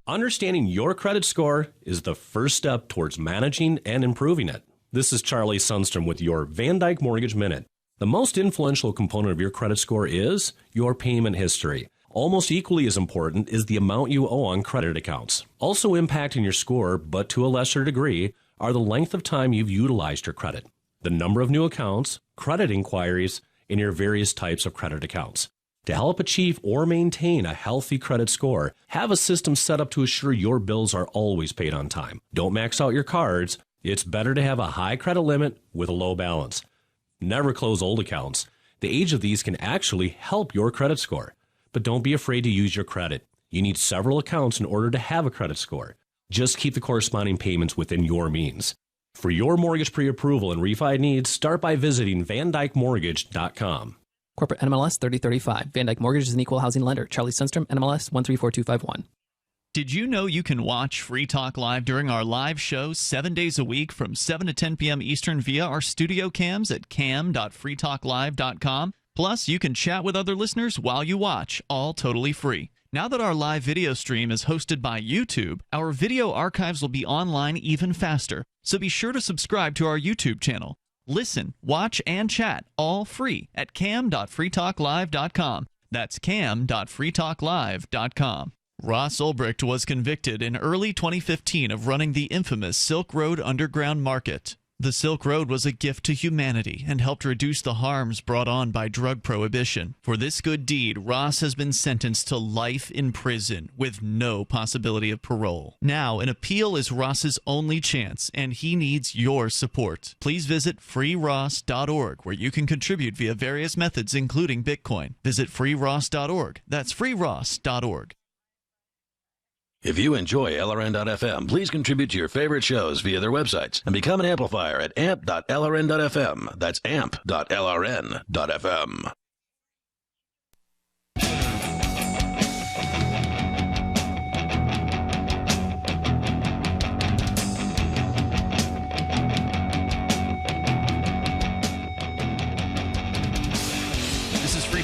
Understanding your credit score is the first step towards managing and improving it. This is Charlie Sundstrom with your Van Dyke Mortgage Minute. The most influential component of your credit score is your payment history. Almost equally as important is the amount you owe on credit accounts. Also impacting your score, but to a lesser degree, are the length of time you've utilized your credit, the number of new accounts, credit inquiries, and your various types of credit accounts. To help achieve or maintain a healthy credit score, have a system set up to assure your bills are always paid on time. Don't max out your cards. It's better to have a high credit limit with a low balance. Never close old accounts. The age of these can actually help your credit score. But don't be afraid to use your credit. You need several accounts in order to have a credit score. Just keep the corresponding payments within your means. For your mortgage pre-approval and refi needs, start by visiting VanDykeMortgage.com. Corporate NMLS 3035. Van Dyke Mortgage is an equal housing lender. Charlie Sundstrom, NMLS 134251. Did you know you can watch Free Talk Live during our live show 7 days a week from 7 to 10 p.m. Eastern via our studio cams at cam.freetalklive.com? Plus, you can chat with other listeners while you watch, all totally free. Now that our live video stream is hosted by YouTube, our video archives will be online even faster. So be sure to subscribe to our YouTube channel. Listen, watch, and chat all free at cam.freetalklive.com. That's cam.freetalklive.com. Ross Ulbricht was convicted in early 2015 of running the infamous Silk Road Underground Market. The Silk Road was a gift to humanity and helped reduce the harms brought on by drug prohibition. For this good deed, Ross has been sentenced to life in prison with no possibility of parole. Now, an appeal is Ross's only chance, and he needs your support. Please visit freeross.org, where you can contribute via various methods, including Bitcoin. Visit freeross.org. That's freeross.org. If you enjoy LRN.FM, please contribute to your favorite shows via their websites and become an amplifier at amp.lrn.fm. That's amp.lrn.fm.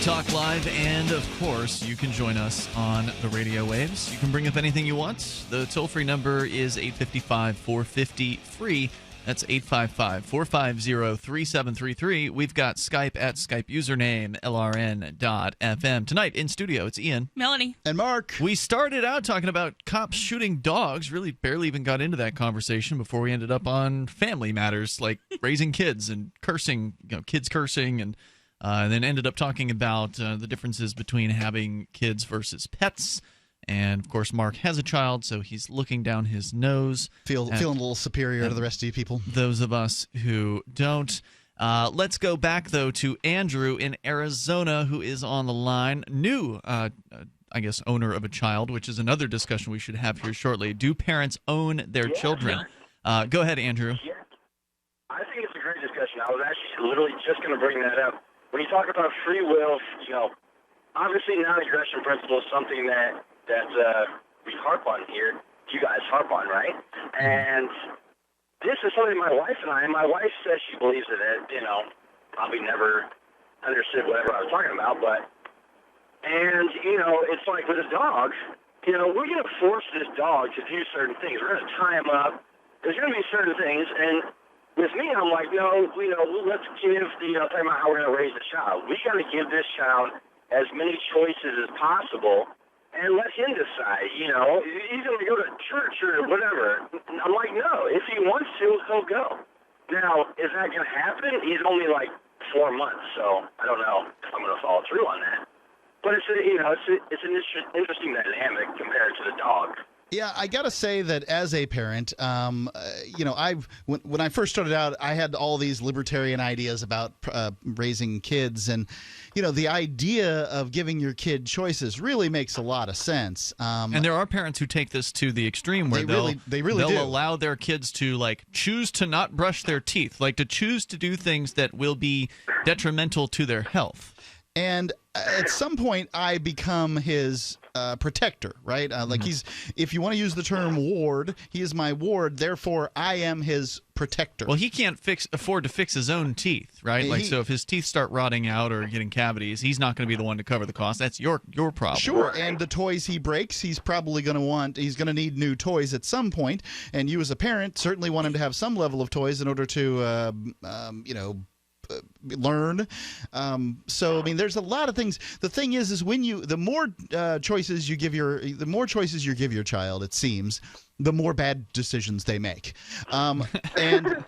Talk Live, and of course you can join us on the radio waves. You can bring up anything you want. The toll-free number is 855-450-FREE. That's 855-450-3733. We've got Skype at Skype username LRN.FM. Tonight in studio, it's Ian, Melanie, and Mark. We started out talking about cops shooting dogs. Really barely even got into that conversation before we ended up on family matters like raising kids and cursing, kids cursing, and then ended up talking about the differences between having kids versus pets. And, of course, Mark has a child, so he's looking down his nose. Feeling a little superior to the rest of you people. Those of us who don't. Let's go back, though, to Andrew in Arizona, who is on the line. New, I guess, owner of a child, which is another discussion we should have here shortly. Do parents own their children? Go ahead, Andrew. Yeah. I think it's a great discussion. I was actually literally just going to bring that up. When you talk about free will, obviously non-aggression principle is something that we harp on here. You guys harp on, right? And this is something my wife says she believes in it, probably never understood whatever I was talking about, it's like with a dog, we're going to force this dog to do certain things. We're going to tie him up. There's going to be certain things, and with me, I'm like, no, let's give talking about how we're going to raise the child. We got to give this child as many choices as possible and let him decide. He's going to go to church or whatever. I'm like, no, if he wants to, he'll go. Now, is that going to happen? He's only like 4 months, so I don't know if I'm going to follow through on that. But it's an interesting dynamic compared to the dog. Yeah, I got to say that as a parent, when I first started out, I had all these libertarian ideas about raising kids. And, the idea of giving your kid choices really makes a lot of sense. And there are parents who take this to the extreme where they'll allow their kids to, choose to not brush their teeth, to choose to do things that will be detrimental to their health. And at some point, I become his protector, right? Like if you want to use the term ward, he is my ward, therefore I am his protector. Well, he can't afford to fix his own teeth, right? So if his teeth start rotting out or getting cavities, he's not going to be the one to cover the cost. That's your problem. Sure, and the toys he breaks, he's probably going to need new toys at some point, and you as a parent certainly want him to have some level of toys in order to, learn. So I mean, there's a lot of things. The thing is when the more choices you give your child, it seems, the more bad decisions they make. And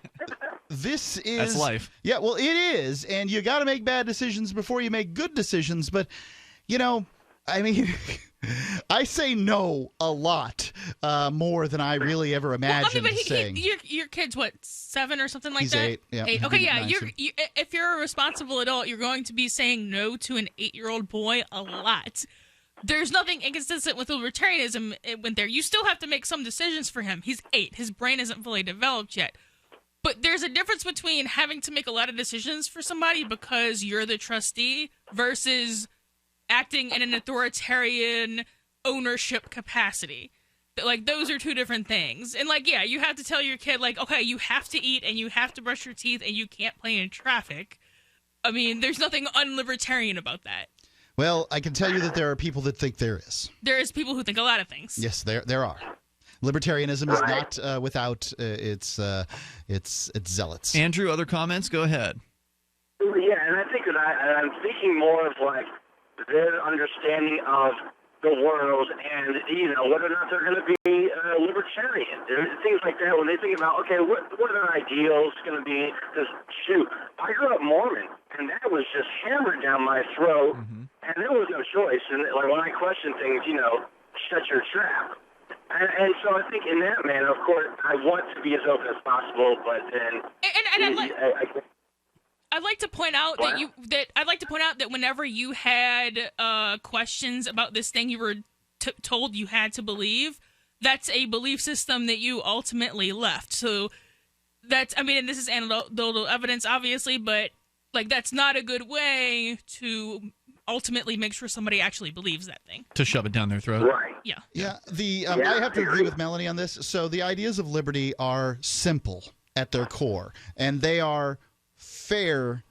this is that's life. Yeah, well, it is, and you got to make bad decisions before you make good decisions. But I mean. I say no a lot more than I really ever imagined saying. Your kid's what, 7 or something like He's that? 8. Yeah. 8. Okay, yeah. If you're a responsible adult, you're going to be saying no to an 8-year-old boy a lot. There's nothing inconsistent with libertarianism when there. You still have to make some decisions for him. He's 8. His brain isn't fully developed yet. But there's a difference between having to make a lot of decisions for somebody because you're the trustee versus acting in an authoritarian ownership capacity. Like, those are two different things. And, like, yeah, you have to tell your kid, like, okay, you have to eat and you have to brush your teeth and you can't play in traffic. I mean, there's nothing unlibertarian about that. Well, I can tell you that there are people that think there is. There is people who think a lot of things. Yes, there are. Libertarianism is not without its zealots. Andrew, other comments? Go ahead. Yeah, and I think that I'm thinking more of, like, their understanding of the world and, whether or not they're going to be libertarian. Things like that when they think about, okay, what are their ideals going to be? Because, shoot, I grew up Mormon, and that was just hammered down my throat, and there was no choice. And, like, when I question things, shut your trap. And so I think in that manner, of course, I want to be as open as possible, but then... I'd like to point out that whenever you had questions about this thing you were told you had to believe, that's a belief system that you ultimately left. So and this is anecdotal evidence, obviously, but like that's not a good way to ultimately make sure somebody actually believes that thing. To shove it down their throat. Right. Yeah. Yeah. I have to agree with Melanie on this. So the ideas of liberty are simple at their core, and they are fair.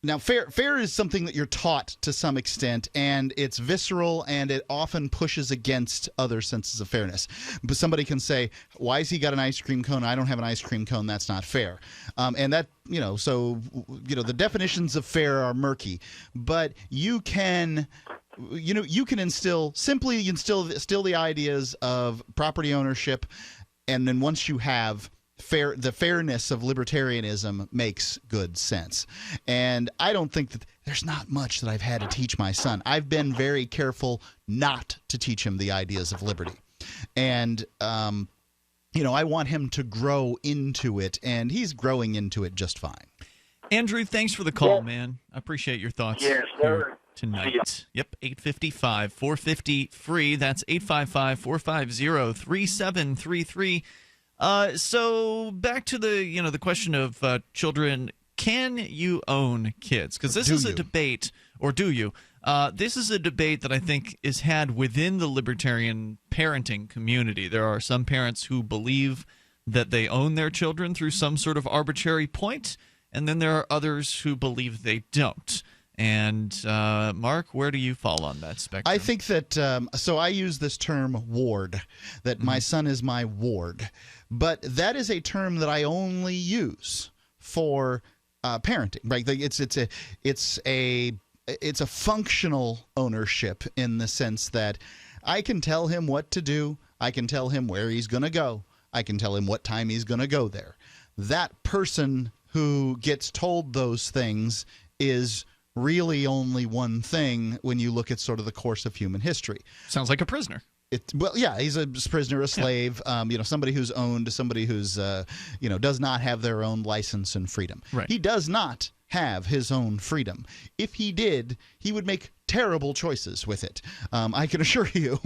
Now, fair is something that you're taught to some extent, and it's visceral, and it often pushes against other senses of fairness. But somebody can say, why has he got an ice cream cone? I don't have an ice cream cone. That's not fair. And that, the definitions of fair are murky. But you can instill the ideas of property ownership, and then once you have the fairness of libertarianism makes good sense. And I don't think that there's not much that I've had to teach my son. I've been very careful not to teach him the ideas of liberty. And, I want him to grow into it, and he's growing into it just fine. Andrew, thanks for the call, man. I appreciate your thoughts. Yes, sir. Tonight. Yep, 855-450-FREE. That's 855-450-3733. So back to the question of children. Can you own kids? Because this is a debate, or do you? This is a debate that I think is had within the libertarian parenting community. There are some parents who believe that they own their children through some sort of arbitrary point, and then there are others who believe they don't. And Mark, where do you fall on that spectrum? I think that so I use this term ward, that my son is my ward. But that is a term that I only use for parenting, right? It's a functional ownership in the sense that I can tell him what to do. I can tell him where he's going to go. I can tell him what time he's going to go there. That person who gets told those things is really only one thing when you look at sort of the course of human history. Sounds like a prisoner. He's a prisoner, a slave, somebody who's owned, somebody who's, does not have their own license and freedom. Right. He does not have his own freedom. If he did, he would make terrible choices with it. I can assure you.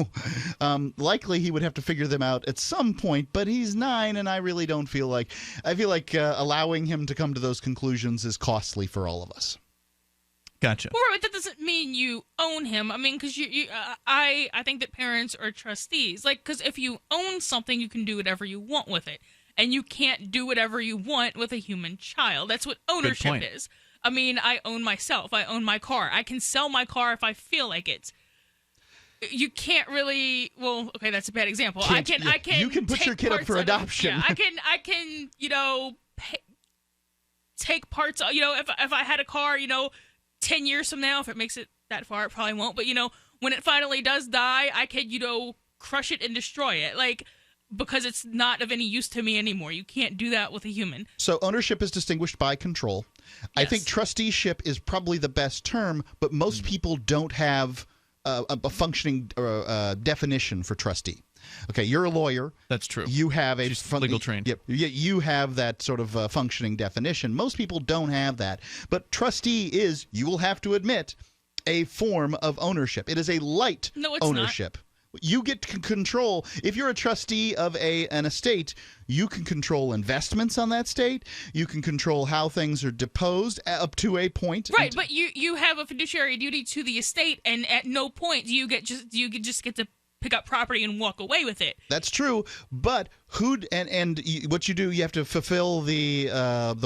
Likely he would have to figure them out at some point, but he's 9, and I really don't feel like allowing him to come to those conclusions is costly for all of us. Gotcha. Well, right, but that doesn't mean you own him. I mean, because I think that parents are trustees. Like, because if you own something, you can do whatever you want with it. And you can't do whatever you want with a human child. That's what ownership is. I mean, I own myself. I own my car. I can sell my car if I feel like it. You can't really. Well, okay, that's a bad example. I can. You can put your kid up for adoption. Yeah, I can. Take parts. If I had a car, 10 years from now, if it makes it that far, it probably won't. But when it finally does die, I could crush it and destroy it. Like, because it's not of any use to me anymore. You can't do that with a human. So ownership is distinguished by control. Yes. I think trusteeship is probably the best term, but most people don't have a functioning definition for trustee. Okay, you're a lawyer. That's true. You have legal trained. Yep. You have that sort of functioning definition. Most people don't have that. But trustee is, you will have to admit, a form of ownership. It is a light ownership. You get control. If you're a trustee of an estate, you can control investments on that estate. You can control how things are disposed up to a point. Right, but you have a fiduciary duty to the estate, and at no point do you just get to pick up property and walk away with it. That's true, but what you do, you have to fulfill the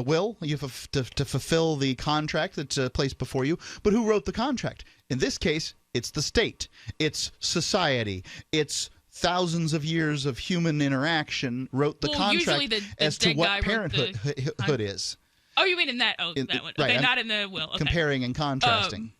will. You have to fulfill the contract that's placed before you. But who wrote the contract? In this case, it's the state. It's society. It's thousands of years of human interaction wrote the contract as to what parenthood is. Oh, you mean in that? Oh, that one. Okay, not in the will. Okay. Comparing and contrasting.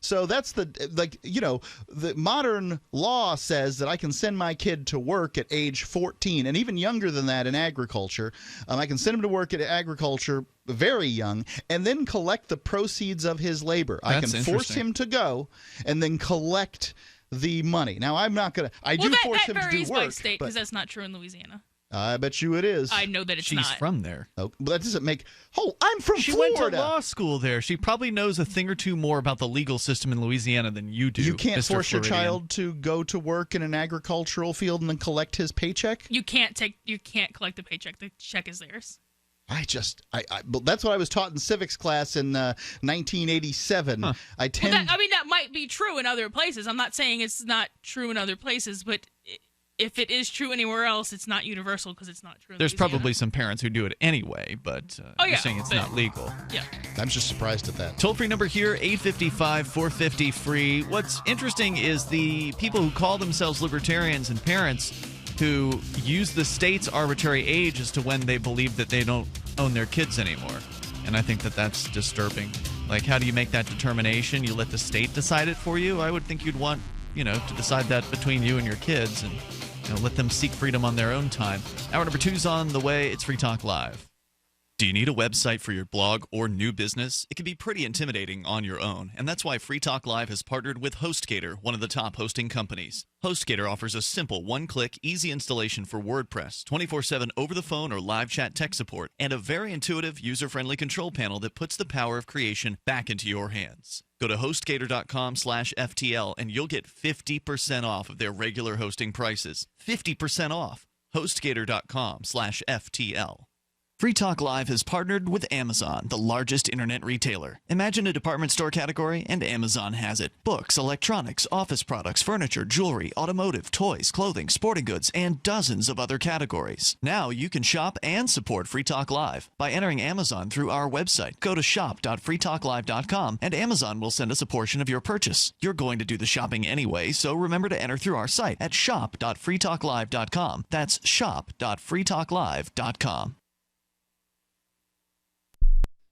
So that's the modern law says that I can send my kid to work at age 14, and even younger than that in agriculture. I can send him to work at agriculture very young, and then collect the proceeds of his labor. I can force him to go, and then collect the money. Now, I'm not going to. I do force him to do work. That varies by state, because that's not true in Louisiana. I bet you it is. I know that it's not. She's from there. Oh, but that doesn't make. Oh, I'm from Florida. She went to law school there. She probably knows a thing or two more about the legal system in Louisiana than you do. You can't Mr. force Floridian. your child to go to work in an agricultural field and then collect his paycheck. You can't collect the paycheck. The check is theirs. That's what I was taught in civics class in 1987. Huh. That might be true in other places. I'm not saying it's not true in other places, but if it is true anywhere else, it's not universal because it's not true. There's probably some parents who do it anyway, but you're saying it's not legal. Yeah. I'm just surprised at that. Toll-free number here, 855-450-FREE. What's interesting is the people who call themselves libertarians and parents who use the state's arbitrary age as to when they believe that they don't own their kids anymore. And I think that that's disturbing. Like, how do you make that determination? You let the state decide it for you? I would think you'd want, to decide that between you and your kids and let them seek freedom on their own time. Hour number 2's on the way. It's Free Talk Live. Do you need a website for your blog or new business? It can be pretty intimidating on your own, and that's why Free Talk Live has partnered with HostGator, one of the top hosting companies. HostGator offers a simple one-click, easy installation for WordPress, 24/7 over-the-phone or live chat tech support, and a very intuitive, user-friendly control panel that puts the power of creation back into your hands. Go to HostGator.com/FTL, and you'll get 50% off of their regular hosting prices. 50% off. HostGator.com/FTL. Free Talk Live has partnered with Amazon, the largest internet retailer. Imagine a department store category, and Amazon has it. Books, electronics, office products, furniture, jewelry, automotive, toys, clothing, sporting goods, and dozens of other categories. Now you can shop and support Free Talk Live by entering Amazon through our website. Go to shop.freetalklive.com, and Amazon will send us a portion of your purchase. You're going to do the shopping anyway, so remember to enter through our site at shop.freetalklive.com. That's shop.freetalklive.com.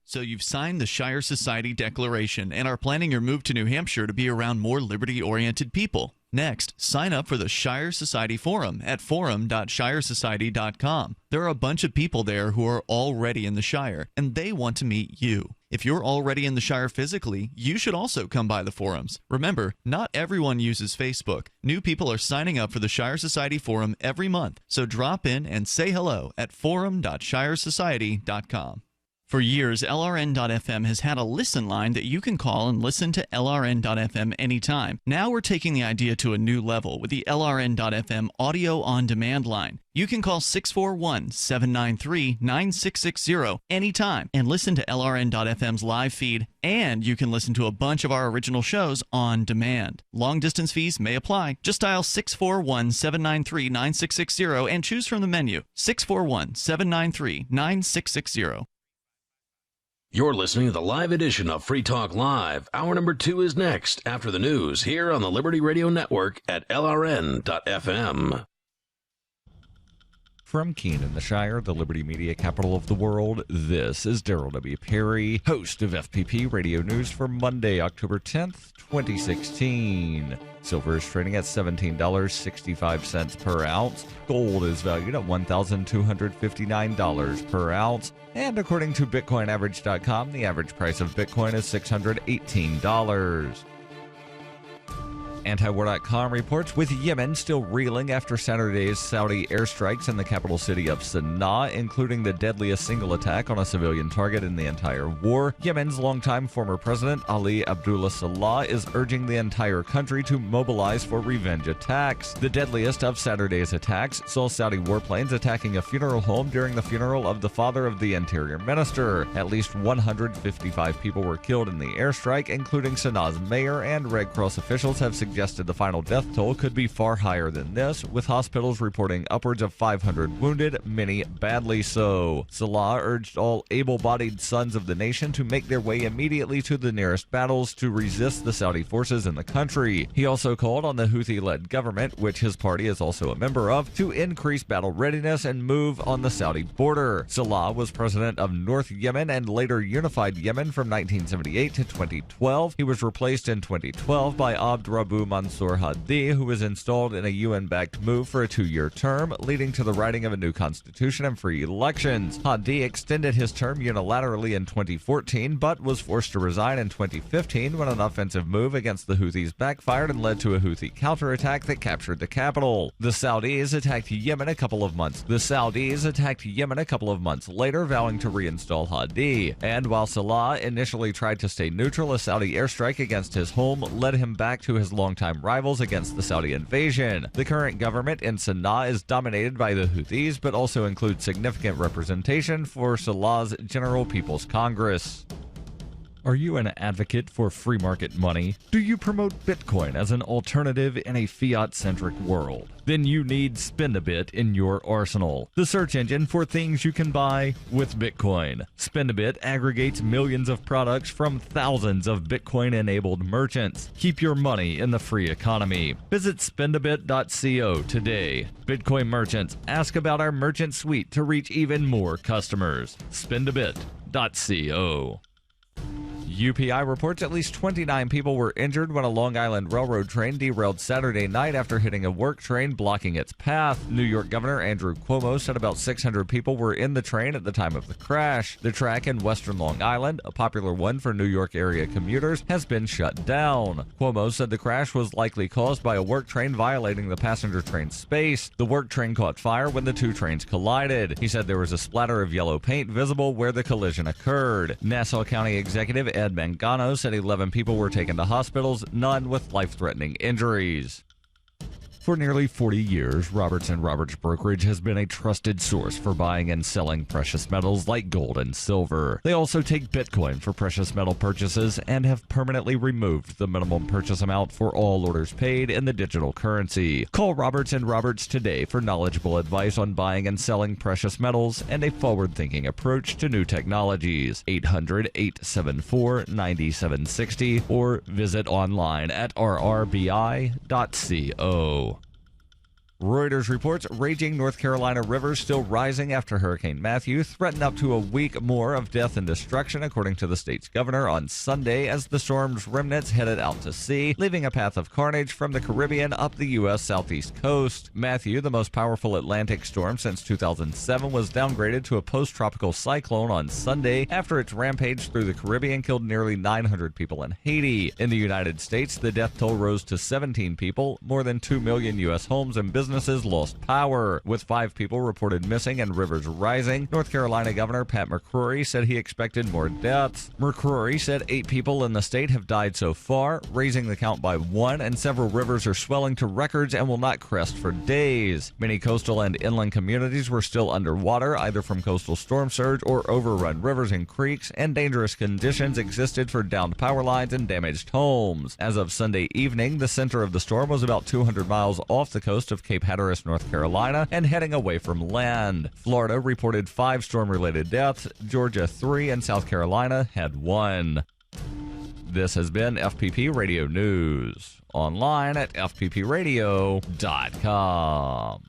So you've signed the Shire Society Declaration and are planning your move to New Hampshire to be around more liberty-oriented people. Next, sign up for the Shire Society Forum at forum.shiresociety.com. There are a bunch of people there who are already in the Shire, and they want to meet you. If you're already in the Shire physically, you should also come by the forums. Remember, not everyone uses Facebook. New people are signing up for the Shire Society Forum every month, so drop in and say hello at forum.shiresociety.com. For years, LRN.FM has had a listen line that you can call and listen to LRN.FM anytime. Now we're taking the idea to a new level with the LRN.FM audio on demand line. You can call 641-793-9660 anytime and listen to LRN.FM's live feed, and you can listen to a bunch of our original shows on demand. Long distance fees may apply. Just dial 641-793-9660 and choose from the menu. 641-793-9660. You're listening to the live edition of Free Talk Live. Hour number 2 is next after the news here on the Liberty Radio Network at LRN.FM. From Keene, the Shire, the Liberty Media capital of the world, this is Daryl W. Perry, host of FPP Radio News for Monday, October 10th, 2016. Silver is trading at $17.65 per ounce. Gold is valued at $1,259 per ounce. And according to BitcoinAverage.com, the average price of Bitcoin is $618. Antiwar.com reports with Yemen still reeling after Saturday's Saudi airstrikes in the capital city of Sana'a, including the deadliest single attack on a civilian target in the entire war. Yemen's longtime former president Ali Abdullah Saleh is urging the entire country to mobilize for revenge attacks. The deadliest of Saturday's attacks saw Saudi warplanes attacking a funeral home during the funeral of the father of the interior minister. At least 155 people were killed in the airstrike, including Sana'a's mayor, and Red Cross officials have suggested the final death toll could be far higher than this, with hospitals reporting upwards of 500 wounded, many badly so. Salah urged all able-bodied sons of the nation to make their way immediately to the nearest battles to resist the Saudi forces in the country. He also called on the Houthi-led government, which his party is also a member of, to increase battle readiness and move on the Saudi border. Salah was president of North Yemen and later unified Yemen from 1978 to 2012. He was replaced in 2012 by Abd Rabbu Mansour Hadi, who was installed in a UN-backed move for a 2-year term, leading to the writing of a new constitution and free elections. Hadi extended his term unilaterally in 2014, but was forced to resign in 2015 when an offensive move against the Houthis backfired and led to a Houthi counterattack that captured the capital. The Saudis attacked Yemen a couple of months later, vowing to reinstall Hadi. And while Salah initially tried to stay neutral, a Saudi airstrike against his home led him back to his longtime rivals against the Saudi invasion. The current government in Sana'a is dominated by the Houthis, but also includes significant representation for Salah's General People's Congress. Are you an advocate for free market money? Do you promote Bitcoin as an alternative in a fiat-centric world? Then you need Spend a Bit in your arsenal, the search engine for things you can buy with Bitcoin. Spend a Bit aggregates millions of products from thousands of Bitcoin-enabled merchants. Keep your money in the free economy. Visit spendabit.co today. Bitcoin merchants, ask about our merchant suite to reach even more customers. Spendabit.co. UPI reports at least 29 people were injured when a Long Island Railroad train derailed Saturday night after hitting a work train blocking its path. New York Governor Andrew Cuomo said about 600 people were in the train at the time of the crash. The track in western Long Island, a popular one for New York area commuters, has been shut down. Cuomo said the crash was likely caused by a work train violating the passenger train space. The work train caught fire when the two trains collided. He said there was a splatter of yellow paint visible where the collision occurred. Nassau County Executive Ed Mangano said 11 people were taken to hospitals, none with life-threatening injuries. For nearly 40 years, Roberts & Roberts Brokerage has been a trusted source for buying and selling precious metals like gold and silver. They also take Bitcoin for precious metal purchases and have permanently removed the minimum purchase amount for all orders paid in the digital currency. Call Roberts & Roberts today for knowledgeable advice on buying and selling precious metals and a forward-thinking approach to new technologies. 800-874-9760 or visit online at rrbi.co. Reuters reports raging North Carolina rivers still rising after Hurricane Matthew threatened up to a week more of death and destruction, according to the state's governor, on Sunday as the storm's remnants headed out to sea, leaving a path of carnage from the Caribbean up the U.S. southeast coast. Matthew, the most powerful Atlantic storm since 2007, was downgraded to a post-tropical cyclone on Sunday after its rampage through the Caribbean killed nearly 900 people in Haiti. In the United States, the death toll rose to 17 people, more than 2 million U.S. homes and businesses businesses lost power, with 5 people reported missing and rivers rising. North Carolina Governor Pat McCrory said he expected more deaths. McCrory said 8 people in the state have died so far, raising the count by 1, and several rivers are swelling to records and will not crest for days. Many coastal and inland communities were still underwater, either from coastal storm surge or overrun rivers and creeks, and dangerous conditions existed for downed power lines and damaged homes. As of Sunday evening, the center of the storm was about 200 miles off the coast of Cape Hatteras, North Carolina, and heading away from land. Florida reported 5 storm-related deaths, Georgia 3, and South Carolina had 1. This has been FPP Radio News. Online at fppradio.com.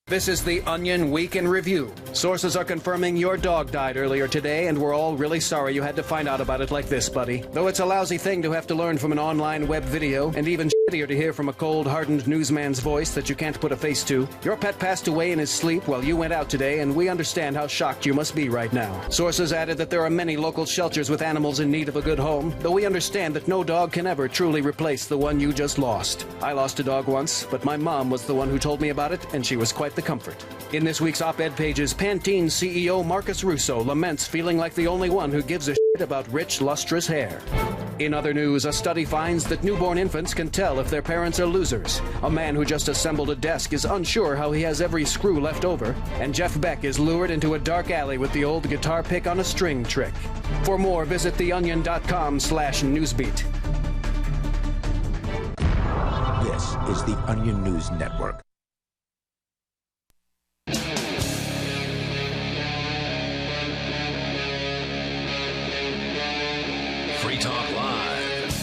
This is the Onion Week in Review. Sources are confirming your dog died earlier today, and we're all really sorry you had to find out about it like this, buddy. Though it's a lousy thing to have to learn from an online web video, and even shittier to hear from a cold, hardened newsman's voice that you can't put a face to. Your pet passed away in his sleep while you went out today, and we understand how shocked you must be right now. Sources added that there are many local shelters with animals in need of a good home, though we understand that no dog can ever truly replace the one you just lost. I lost a dog once, but my mom was the one who told me about it, and she was quite the comfort. In this week's op-ed pages, Pantene CEO Marcus Russo laments feeling like the only one who gives a shit about rich, lustrous hair. In other news, a study finds that newborn infants can tell if their parents are losers. A man who just assembled a desk is unsure how he has every screw left over. And Jeff Beck is lured into a dark alley with the old guitar pick on a string trick. For more, visit theonion.com/newsbeat. This is the Onion News Network. Free Talk Live.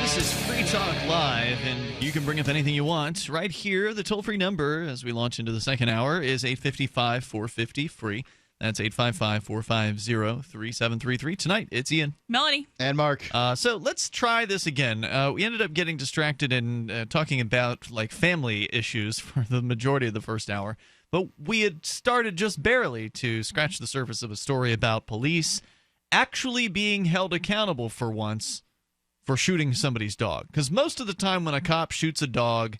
This is Free Talk Live, and you can bring up anything you want right here. The toll-free number as we launch into the second hour is 855-450-FREE. That's 855-450-3733. Tonight, it's Ian, Melanie, and Mark. So let's try this again. We ended up getting distracted and talking about like family issues for the majority of the first hour. But we had started just barely to scratch the surface of a story about police actually being held accountable for once for shooting somebody's dog. Because most of the time when a cop shoots a dog,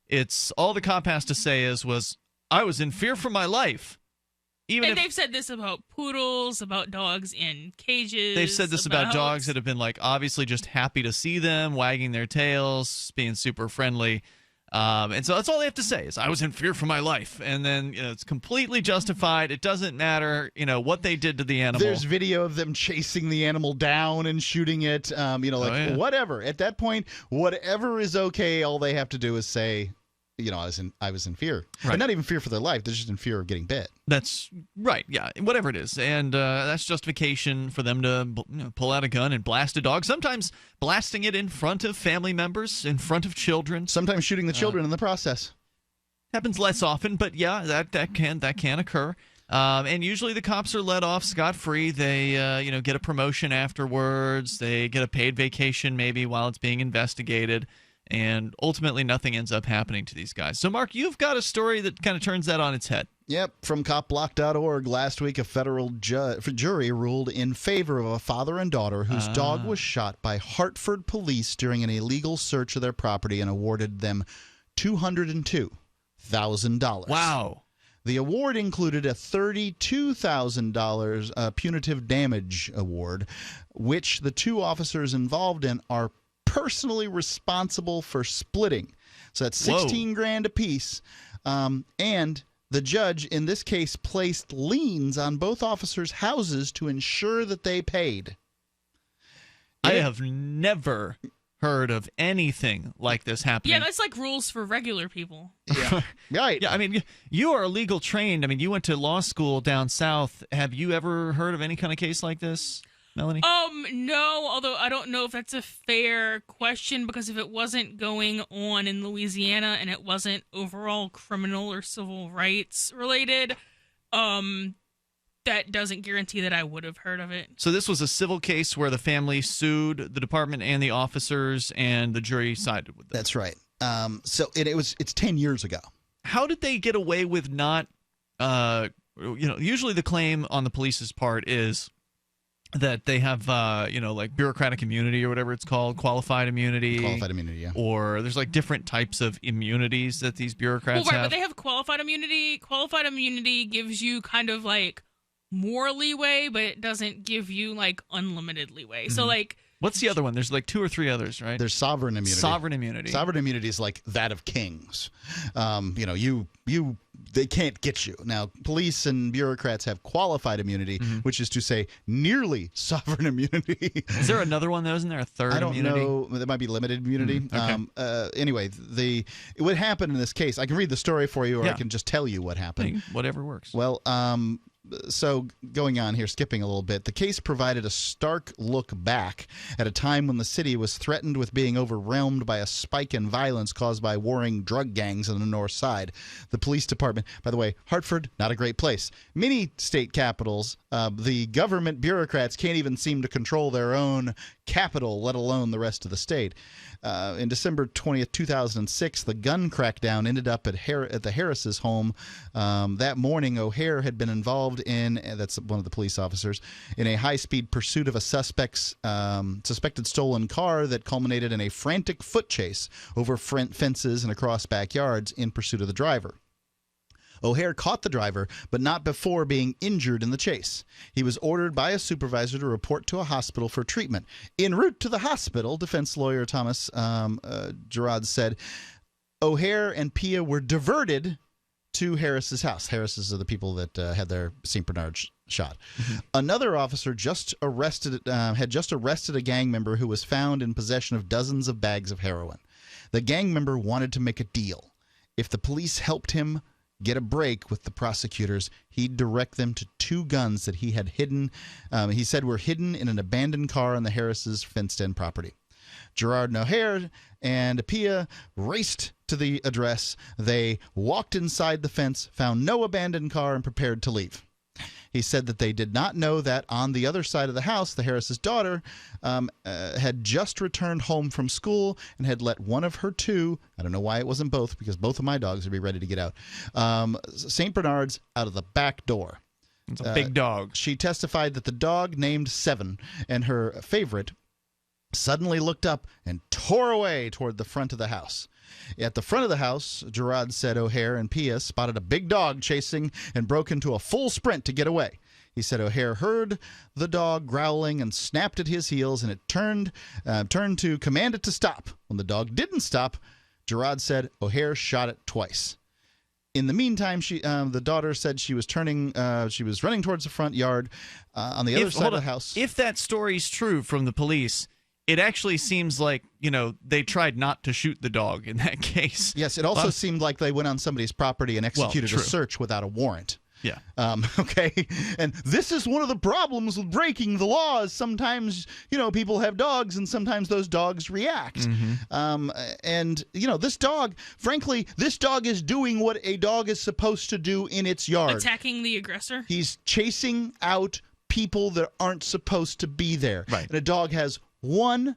it's all the cop has to say was, I was in fear for my life. They've said this about poodles, about dogs in cages. They've said this about dogs that have been like obviously just happy to see them, wagging their tails, being super friendly. And so that's all they have to say is, I was in fear for my life. And then it's completely justified. It doesn't matter, what they did to the animal. There's video of them chasing the animal down and shooting it, whatever. At that point, whatever is okay, all they have to do is say, I was in fear. Right. And not even fear for their life. They're just in fear of getting bit. That's right. Yeah, whatever it is. And that's justification for them to pull out a gun and blast a dog. Sometimes blasting it in front of family members, in front of children. Sometimes shooting the children in the process. Happens less often, but yeah, that can occur. And usually the cops are let off scot-free. They get a promotion afterwards. They get a paid vacation maybe while it's being investigated. And ultimately, nothing ends up happening to these guys. So, Mark, you've got a story that kind of turns that on its head. Yep. From copblock.org, last week a federal jury ruled in favor of a father and daughter whose dog was shot by Hartford police during an illegal search of their property and awarded them $202,000. Wow. The award included a $32,000 punitive damage award, which the 2 officers involved in are personally responsible for splitting. So that's 16 grand apiece. And the judge in this case placed liens on both officers' houses to ensure that they paid. I have never heard of anything like this happening. Yeah, that's like rules for regular people. Yeah. Right. Yeah, I mean, you are legal trained. I mean, you went to law school down south. Have you ever heard of any kind of case like this, Melanie? No, although I don't know if that's a fair question, because if it wasn't going on in Louisiana and it wasn't overall criminal or civil rights related, that doesn't guarantee that I would have heard of it. So this was a civil case where the family sued the department and the officers, and the jury sided with them. That's right. It's 10 years ago. How did they get away with not, usually the claim on the police's part is, that they have, like bureaucratic immunity or whatever it's called, qualified immunity. Qualified immunity, yeah. Or there's like different types of immunities that these bureaucrats have. But they have qualified immunity. Qualified immunity gives you kind of like more leeway, but it doesn't give you like unlimited leeway. So like, what's the other one? There's like 2 or 3 others, right? There's sovereign immunity. Sovereign immunity. Sovereign immunity is like that of kings. They can't get you. Now, police and bureaucrats have qualified immunity, which is to say nearly sovereign immunity. Is there another one though? Isn't there a third immunity? I don't know. There might be limited immunity. Anyway, what happened in this case, I can read the story for you, or I can just tell you what happened. Whatever works. Well, so going on here, skipping a little bit, the case provided a stark look back at a time when the city was threatened with being overwhelmed by a spike in violence caused by warring drug gangs on the north side. The police department, by the way, Hartford, not a great place. Many state capitals, the government bureaucrats can't even seem to control their own capital, let alone the rest of the state. In December 20th, 2006, the gun crackdown ended up at the Harris's home. That morning, O'Hare had been involved in, that's one of the police officers, in a high-speed pursuit of a suspected stolen car that culminated in a frantic foot chase over fences and across backyards in pursuit of the driver. O'Hare caught the driver, but not before being injured in the chase. He was ordered by a supervisor to report to a hospital for treatment. En route to the hospital, defense lawyer Thomas Gerard said, O'Hare and Pia were diverted to Harris's house. Harris's are the people that had their St. Bernard shot. Another officer had just arrested a gang member who was found in possession of dozens of bags of heroin. The gang member wanted to make a deal. If the police helped him get a break with the prosecutors, he'd direct them to 2 guns that he had hidden. He said were hidden in an abandoned car on the Harris's fenced-in property. Gerard and O'Hare and Pia raced to the address. They walked inside the fence, found no abandoned car, and prepared to leave. He said that they did not know that on the other side of the house, the Harris's daughter had just returned home from school and had let one of her 2, I don't know why it wasn't both, because both of my dogs would be ready to get out, St. Bernards out of the back door. It's a big dog. She testified that the dog named Seven and her favorite suddenly looked up and tore away toward the front of the house. At the front of the house, Gerard said O'Hare and Pia spotted a big dog chasing and broke into a full sprint to get away. He said O'Hare heard the dog growling and snapped at his heels, and it turned to command it to stop. When the dog didn't stop, Gerard said O'Hare shot it twice. In the meantime, the daughter said she was running towards the front yard on the other side of the house. If that story's true from the police, it actually seems like, they tried not to shoot the dog in that case. Yes, it also seemed like they went on somebody's property and executed a search without a warrant. Yeah. Okay. And this is one of the problems with breaking the law is sometimes, people have dogs and sometimes those dogs react. And, this dog, frankly, this dog is doing what a dog is supposed to do in its yard. Attacking the aggressor? He's chasing out people that aren't supposed to be there. Right. And a dog has one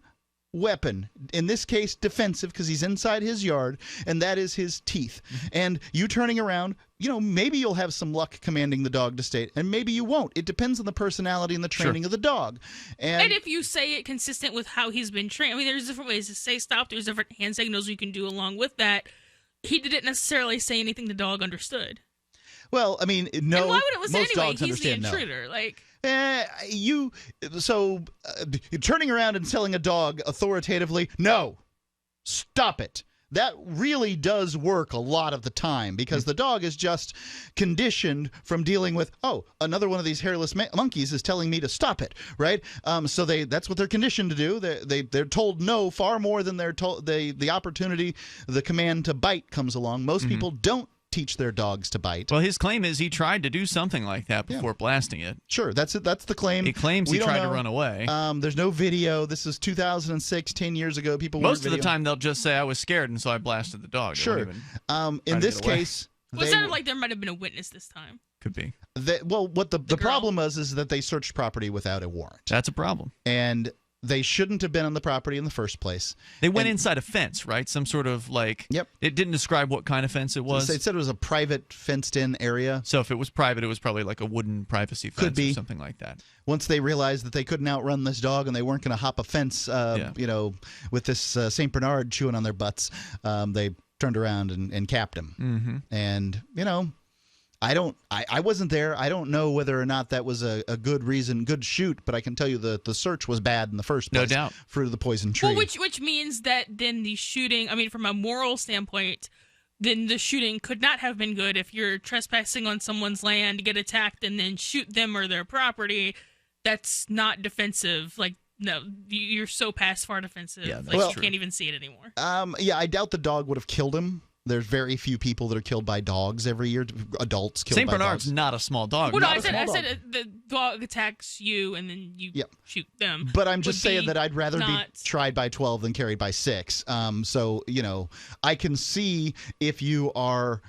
weapon, in this case defensive because he's inside his yard, and that is his teeth. And you turning around, maybe you'll have some luck commanding the dog to stay, and maybe you won't. It depends on the personality and the training of the dog. And if you say it consistent with how he's been trained, there's different ways to say stop. There's different hand signals you can do along with that. He didn't necessarily say anything the dog understood. Well, no. And why would it listen most anyway? dogs He's the understand intruder. Turning around and telling a dog authoritatively, no, stop it. That really does work a lot of the time because the dog is just conditioned from dealing with, another one of these hairless monkeys is telling me to stop it, right? So that's what they're conditioned to do. They're told no far more than they're told. The opportunity, the command to bite comes along. Most people don't teach their dogs to bite. Well, his claim is he tried to do something like that before blasting it. Sure, that's it. That's the claim. He claims he tried to run away. There's no video. This is 2006, 10 years ago. Most of the time they'll just say I was scared and so I blasted the dog. Sure. In this case, it sounded like there might have been a witness this time. Could be. What the problem is that they searched property without a warrant. That's a problem. And They shouldn't have been on the property in the first place. They went inside a fence, right? Some sort of Yep. It didn't describe what kind of fence it was. They said it was a private fenced-in area. So if it was private, it was probably like a wooden privacy fence Could be. or something like that. Once they realized that they couldn't outrun this dog and they weren't going to hop a fence, with this St. Bernard chewing on their butts, they turned around and capped him. Mm-hmm. And, I wasn't there. I don't know whether or not that was a good reason, good shoot, but I can tell you the search was bad in the first place. No doubt. For the poison tree. Well, which means that then the shooting, from a moral standpoint, then the shooting could not have been good if you're trespassing on someone's land, get attacked, and then shoot them or their property. That's not defensive. No, you're so past far defensive. Yeah, you can't even see it anymore. I doubt the dog would have killed him. There's very few people that are killed by dogs every year. Adults killed by dogs. St. Bernard's not a small dog. Well, no, I said the dog attacks you and then you shoot them. But I'm just saying that I'd rather be tried by 12 than carried by 6. So, I can see if you are,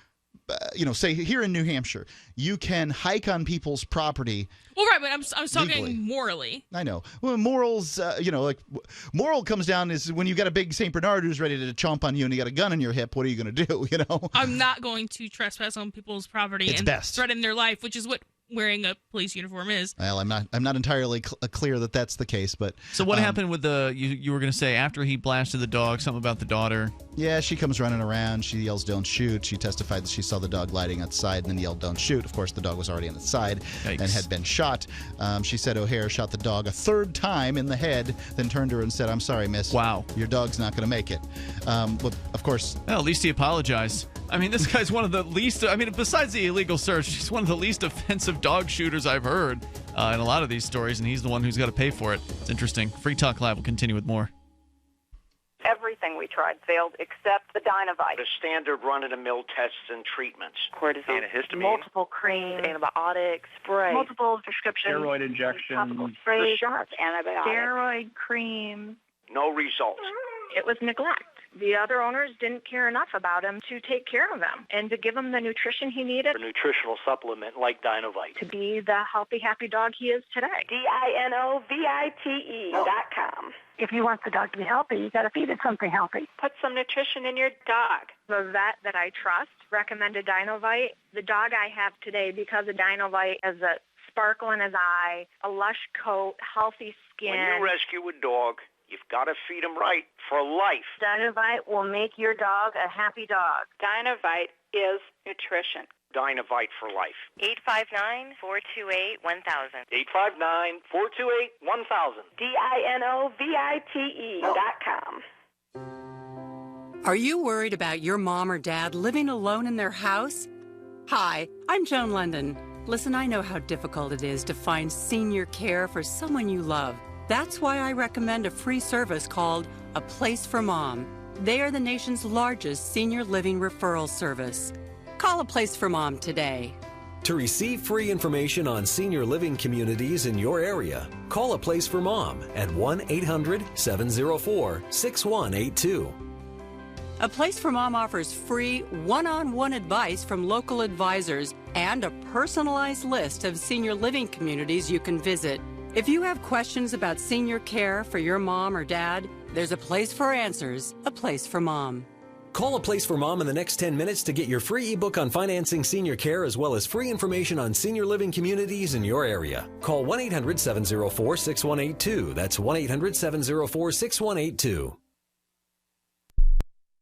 say here in New Hampshire, you can hike on people's property. Well, right, but I'm talking legally. morally. I know. Well, morals, moral comes down is when you got a big St. Bernard who's ready to chomp on you and you got a gun in your hip, what are you going to do, I'm not going to trespass on people's property threaten their life, which is what wearing a police uniform is. Well, I'm not entirely clear that that's the case, but so what happened with you were going to say after he blasted the dog, something about the daughter? Yeah, she comes running around. She yells, "Don't shoot." She testified that she saw the dog gliding outside and then yelled, "Don't shoot." Of course, the dog was already on its side and had been shot. She said O'Hare shot the dog a third time in the head, then turned to her and said, "I'm sorry, miss. Wow. Your dog's not going to make it." But of course. Well, at least he apologized. This guy's one of the least, besides the illegal search, he's one of the least offensive dog shooters I've heard in a lot of these stories, and he's the one who's got to pay for it. It's interesting. Free Talk Live will continue with more. Everything we tried failed except the Dynovite. The standard run-of-the-mill tests and treatments. Cortisone. Antihistamine. Multiple creams. Antibiotics. Spray. Multiple prescriptions. Steroid injections. Spray. Shots. Antibiotics. Steroid creams. No results. It was neglect. The other owners didn't care enough about him to take care of him and to give him the nutrition he needed. A nutritional supplement like Dynovite. To be the healthy, happy dog he is today. DINOVITE.com. If you want the dog to be healthy, you got to feed it something healthy. Put some nutrition in your dog. The vet that I trust recommended Dynovite. The dog I have today, because of Dynovite, has a sparkle in his eye, a lush coat, healthy skin. When you rescue a dog, you've got to feed him right for life. Dynovite will make your dog a happy dog. Dynovite is nutrition. Dynovite for life. 859-428-1000. 859-428-1000. DINOVITE.com. Are you worried about your mom or dad living alone in their house? Hi, I'm Joan London. Listen, I know how difficult it is to find senior care for someone you love. That's why I recommend a free service called A Place for Mom. They are the nation's largest senior living referral service. Call A Place for Mom today. To receive free information on senior living communities in your area, call A Place for Mom at 1-800-704-6182. A Place for Mom offers free one-on-one advice from local advisors and a personalized list of senior living communities you can visit. If you have questions about senior care for your mom or dad, there's a place for answers, A Place for Mom. Call A Place for Mom in the next 10 minutes to get your free ebook on financing senior care as well as free information on senior living communities in your area. Call 1-800-704-6182. That's 1-800-704-6182.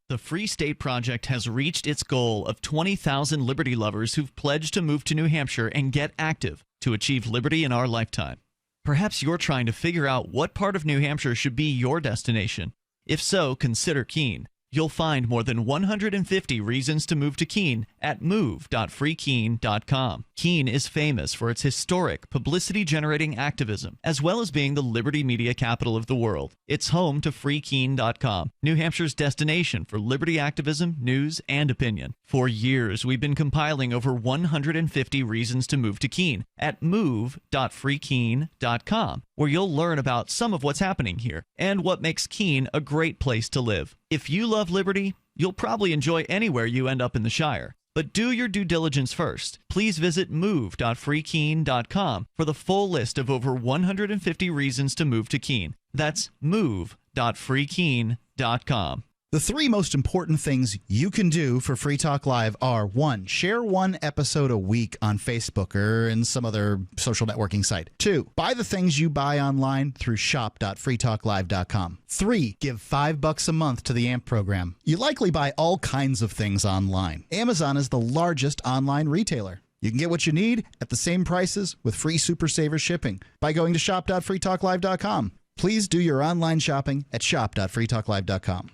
The Free State Project has reached its goal of 20,000 liberty lovers who've pledged to move to New Hampshire and get active to achieve liberty in our lifetime. Perhaps you're trying to figure out what part of New Hampshire should be your destination. If so, consider Keene. You'll find more than 150 reasons to move to Keene at move.freekeene.com. Keene is famous for its historic, publicity-generating activism, as well as being the liberty media capital of the world. It's home to freekeene.com, New Hampshire's destination for liberty activism, news, and opinion. For years, we've been compiling over 150 reasons to move to Keene at move.freekeene.com, where you'll learn about some of what's happening here and what makes Keene a great place to live. If you love liberty, you'll probably enjoy anywhere you end up in the Shire. But do your due diligence first. Please visit move.freekeen.com for the full list of over 150 reasons to move to Keene. That's move.freekeen.com. The three most important things you can do for Free Talk Live are: 1, share one episode a week on Facebook or in some other social networking site. 2, buy the things you buy online through shop.freetalklive.com. 3, give $5 a month to the AMP program. You likely buy all kinds of things online. Amazon is the largest online retailer. You can get what you need at the same prices with free Super Saver shipping by going to shop.freetalklive.com. Please do your online shopping at shop.freetalklive.com.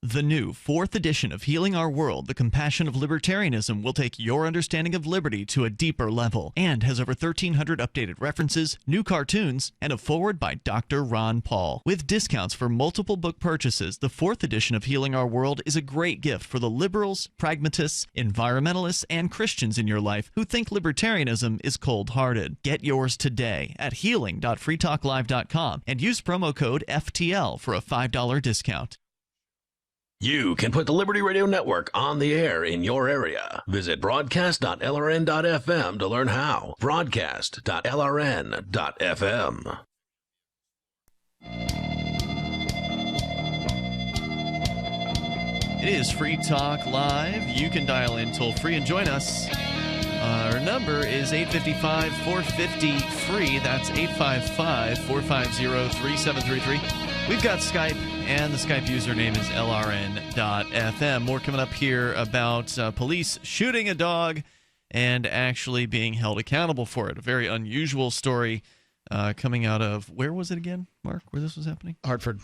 The new 4th edition of Healing Our World, The Compassion of Libertarianism, will take your understanding of liberty to a deeper level and has over 1,300 updated references, new cartoons, and a foreword by Dr. Ron Paul. With discounts for multiple book purchases, the 4th edition of Healing Our World is a great gift for the liberals, pragmatists, environmentalists, and Christians in your life who think libertarianism is cold-hearted. Get yours today at healing.freetalklive.com and use promo code FTL for a $5 discount. You can put the Liberty Radio Network on the air in your area. Visit broadcast.lrn.fm to learn how. Broadcast.lrn.fm. It is Free Talk Live. You can dial in toll-free and join us. Our number is 855-450-FREE. That's 855-450-3733. We've got Skype, and the Skype username is lrn.fm. More coming up here about police shooting a dog and actually being held accountable for it. A very unusual story coming out of, where was it again, Mark, where this was happening? Hartford,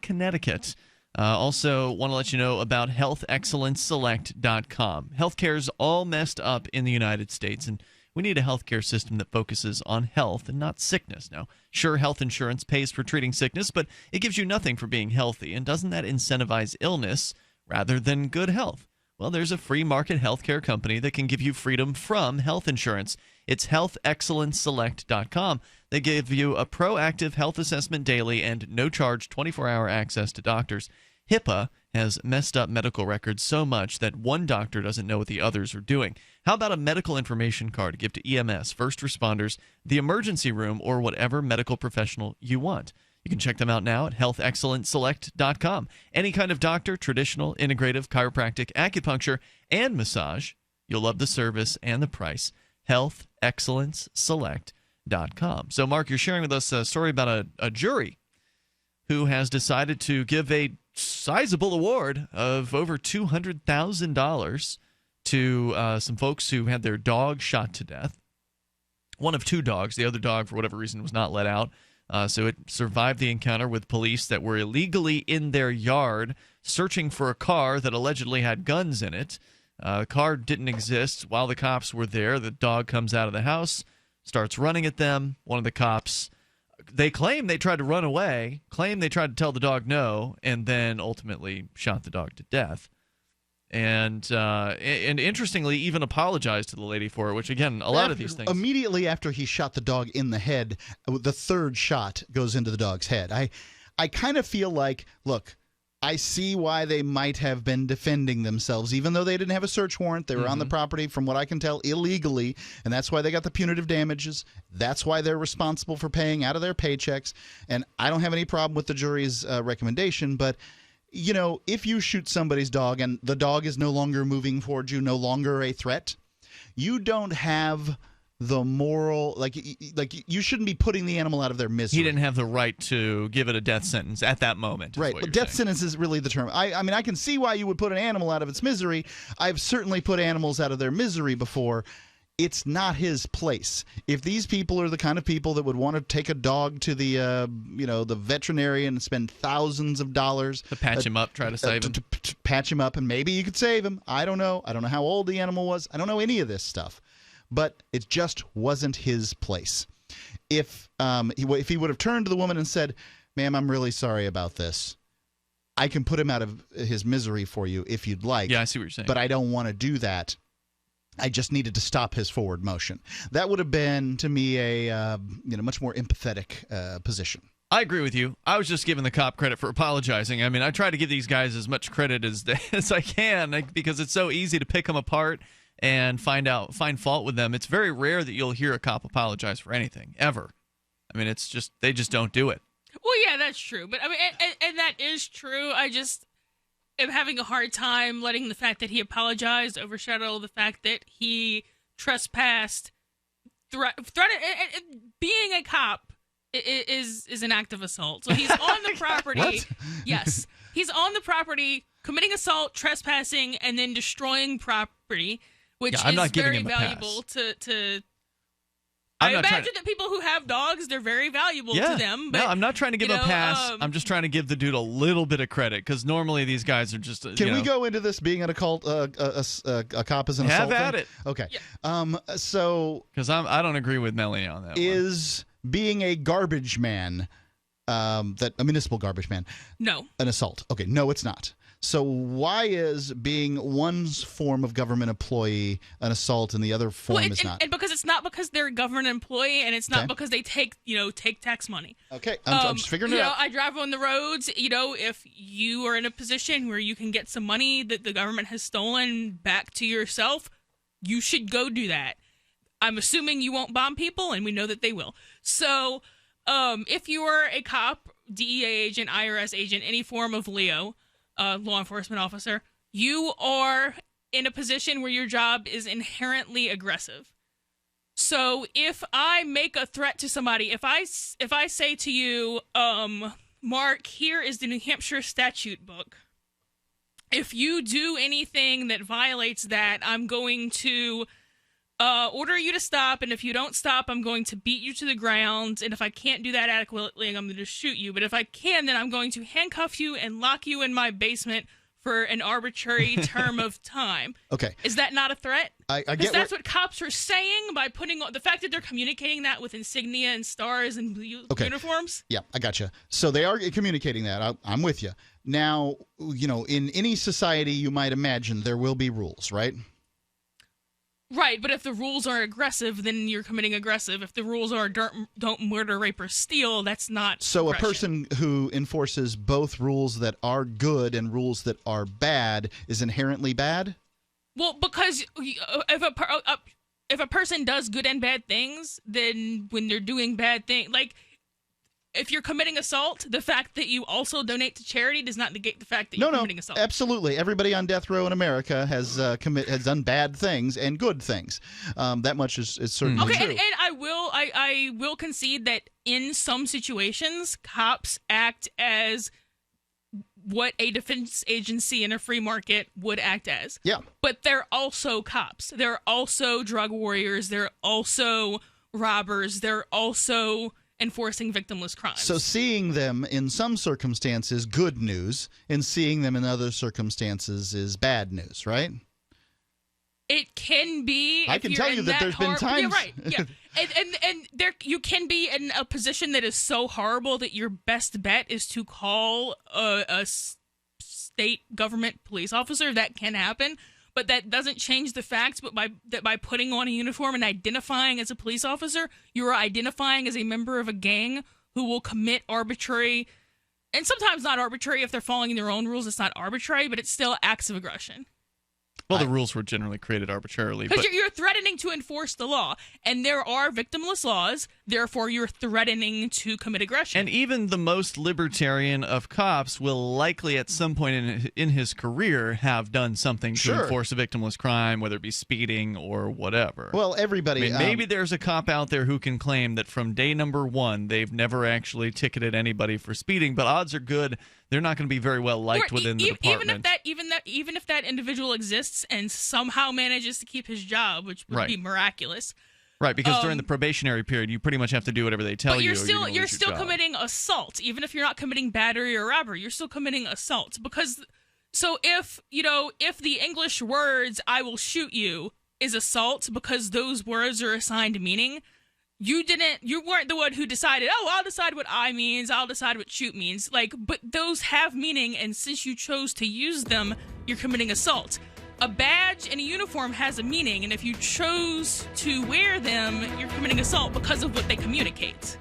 Connecticut. Also want to let you know about healthexcellenceselect.com. Healthcare's all messed up in the United States, and we need a healthcare system that focuses on health and not sickness. Now, sure, health insurance pays for treating sickness, but it gives you nothing for being healthy. And doesn't that incentivize illness rather than good health? Well, there's a free market healthcare company that can give you freedom from health insurance. It's healthexcellenceselect.com. They give you a proactive health assessment daily and no-charge 24-hour access to doctors. HIPAA has messed up medical records so much that one doctor doesn't know what the others are doing. How about a medical information card to give to EMS, first responders, the emergency room, or whatever medical professional you want? You can check them out now at healthexcellenceselect.com. Any kind of doctor, traditional, integrative, chiropractic, acupuncture, and massage. You'll love the service and the price. healthexcellenceselect.com. So, Mark, you're sharing with us a story about a jury who has decided to give a sizable award of over $200,000 to some folks who had their dog shot to death. One of two dogs. The other dog, for whatever reason, was not let out. So it survived the encounter with police that were illegally in their yard searching for a car that allegedly had guns in it. The car didn't exist. While the cops were there, the dog comes out of the house, starts running at them. One of the cops, they claim they tried to run away, claim they tried to tell the dog no, and then ultimately shot the dog to death. And interestingly, even apologized to the lady for it, which, again, a lot of these things. Immediately after he shot the dog in the head, the third shot goes into the dog's head. I kind of feel like, look, I see why they might have been defending themselves, even though they didn't have a search warrant. They were on the property, from what I can tell, illegally, and that's why they got the punitive damages. That's why they're responsible for paying out of their paychecks. And I don't have any problem with the jury's recommendation, but you know, if you shoot somebody's dog and the dog is no longer moving towards you, no longer a threat, you don't have the moral, like you shouldn't be putting the animal out of their misery. He didn't have the right to give it a death sentence at that moment. Right. But death sentence is really the term. I mean, I can see why you would put an animal out of its misery. I've certainly put animals out of their misery before. It's not his place. If these people are the kind of people that would want to take a dog to the, the veterinarian and spend thousands of dollars to patch him up, try to save him, to patch him up, and maybe you could save him. I don't know. I don't know how old the animal was. I don't know any of this stuff, but it just wasn't his place. If he would have turned to the woman and said, "Ma'am, I'm really sorry about this. I can put him out of his misery for you if you'd like." Yeah, I see what you're saying. But I don't want to do that. I just needed to stop his forward motion. That would have been, to me, a much more empathetic position. I agree with you. I was just giving the cop credit for apologizing. I mean, I try to give these guys as much credit as I can because it's so easy to pick them apart and find fault with them. It's very rare that you'll hear a cop apologize for anything, ever. I mean, it's just, they just don't do it. Well, yeah, that's true. But I mean, and that is true. I just am having a hard time letting the fact that he apologized overshadow the fact that he trespassed, threatened. Being a cop is an act of assault. So he's on the property. What? Yes, he's on the property, committing assault, trespassing, and then destroying property, which I'm is not giving very him a valuable pass. to. I imagine that people who have dogs, they're very valuable to them. But, no, I'm not trying to give him a pass. I'm just trying to give the dude a little bit of credit because normally these guys are just. Can we go into this being an occult, a cop as an assault? Have at thing? it. Okay. Yeah. So. Because I don't agree with Melanie on that. Is being a garbage man, a municipal garbage man, an assault? Okay. No, it's not. So why is being one form of government employee an assault and the other form is not? And because it's not because they're a government employee, and it's not because they take tax money. Okay, I'm just figuring it out. I drive on the roads. If you are in a position where you can get some money that the government has stolen back to yourself, you should go do that. I'm assuming you won't bomb people, and we know that they will. So, if you are a cop, DEA agent, IRS agent, any form of LEO. Law enforcement officer, you are in a position where your job is inherently aggressive. So if I make a threat to somebody, if I say to you, Mark, here is the New Hampshire statute book. If you do anything that violates that, I'm going to order you to stop, and if you don't stop, I'm going to beat you to the ground, and if I can't do that adequately, I'm going to shoot you. But if I can, then I'm going to handcuff you and lock you in my basement for an arbitrary term of time. Okay. Is that not a threat? I get because that's what cops are saying by putting on the fact that they're communicating that with insignia and stars and uniforms. Yeah, I gotcha. So they are communicating that. I'm with you. Now, in any society, you might imagine there will be rules, right? Right, but if the rules are aggressive, then you're committing aggressive. If the rules are don't murder, rape, or steal, that's not So aggression. A person who enforces both rules that are good and rules that are bad is inherently bad? Well, because if a person does good and bad things, then when they're doing bad things, like if you're committing assault, the fact that you also donate to charity does not negate the fact that you're committing assault. Absolutely. Everybody on death row in America has done bad things and good things. That much is certainly true. And I will concede that in some situations, cops act as what a defense agency in a free market would act as. Yeah. But they're also cops. They're also drug warriors. They're also robbers. They're also enforcing victimless crimes. So seeing them in some circumstances good news, and seeing them in other circumstances is bad news, right? It can be. I can tell you that there's been times. Yeah, right. Yeah, and there you can be in a position that is so horrible that your best bet is to call a state government police officer. That can happen. But that doesn't change the facts. But by putting on a uniform and identifying as a police officer, you are identifying as a member of a gang who will commit arbitrary, and sometimes not arbitrary if they're following their own rules. It's not arbitrary, but it's still acts of aggression. Well, the rules were generally created arbitrarily. Because you're threatening to enforce the law, and there are victimless laws, therefore you're threatening to commit aggression. And even the most libertarian of cops will likely at some point in his career have done something to enforce a victimless crime, whether it be speeding or whatever. Well, everybody... I mean, maybe there's a cop out there who can claim that from day number one, they've never actually ticketed anybody for speeding, but odds are good they're not going to be very well liked within the department. Even if that individual exists and somehow manages to keep his job, which would be miraculous. Right, because during the probationary period, you pretty much have to do whatever they tell you. But you're still committing assault, even if you're not committing battery or robbery. You're still committing assault because. So if the English words "I will shoot you" is assault because those words are assigned meaning. You weren't the one who decided, I'll decide what I means, I'll decide what shoot means. But those have meaning, and since you chose to use them, you're committing assault. A badge and a uniform has a meaning, and if you chose to wear them, you're committing assault because of what they communicate.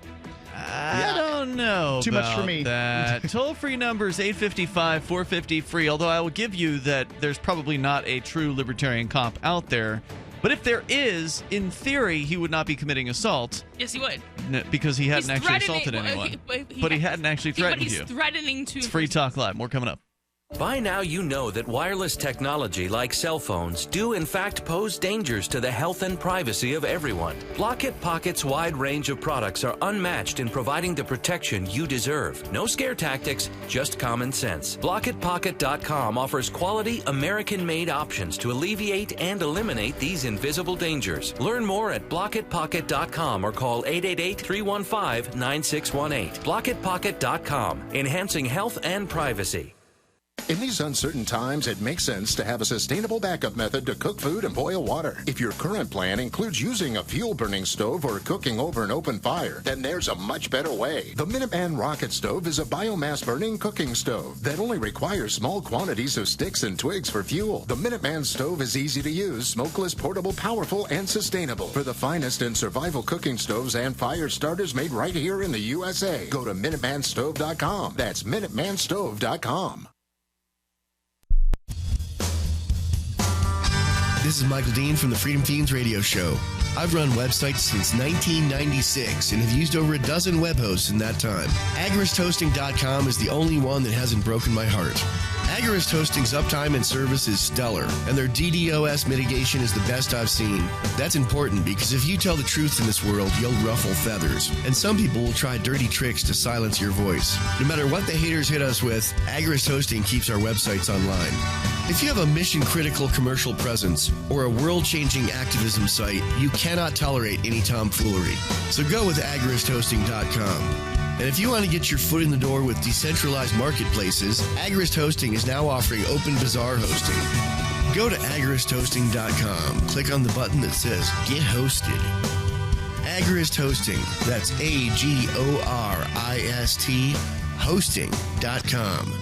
I don't know. Too much for me. That toll-free number is 855-450-FREE. Although I will give you that there's probably not a true libertarian cop out there. But if there is, in theory, he would not be committing assault. Yes, he would. Because he hadn't actually assaulted anyone. But he hadn't actually threatened you. But he's threatening to. It's Free Talk Live. More coming up. By now you know that wireless technology like cell phones do in fact pose dangers to the health and privacy of everyone. Block-It Pocket's wide range of products are unmatched in providing the protection you deserve. No scare tactics, just common sense. BlockItPocket.com offers quality American-made options to alleviate and eliminate these invisible dangers. Learn more at BlockItPocket.com or call 888-315-9618. BlockItPocket.com, enhancing health and privacy. In these uncertain times, it makes sense to have a sustainable backup method to cook food and boil water. If your current plan includes using a fuel-burning stove or cooking over an open fire, then there's a much better way. The Minuteman Rocket Stove is a biomass-burning cooking stove that only requires small quantities of sticks and twigs for fuel. The Minuteman Stove is easy to use, smokeless, portable, powerful, and sustainable. For the finest in survival cooking stoves and fire starters made right here in the USA, go to MinutemanStove.com. That's MinutemanStove.com. This is Michael Dean from the Freedom Fiends radio show. I've run websites since 1996 and have used over a dozen web hosts in that time. AgoristHosting.com is the only one that hasn't broken my heart. Agorist Hosting's uptime and service is stellar, and their DDoS mitigation is the best I've seen. That's important because if you tell the truth in this world, you'll ruffle feathers. And some people will try dirty tricks to silence your voice. No matter what the haters hit us with, Agorist Hosting keeps our websites online. If you have a mission-critical commercial presence or a world-changing activism site, you cannot tolerate any tomfoolery. So go with AgoristHosting.com. And if you want to get your foot in the door with decentralized marketplaces, Agorist Hosting is now offering Open Bazaar hosting. Go to AgoristHosting.com. Click on the button that says Get Hosted. Agorist Hosting. That's AGORIST hosting.com.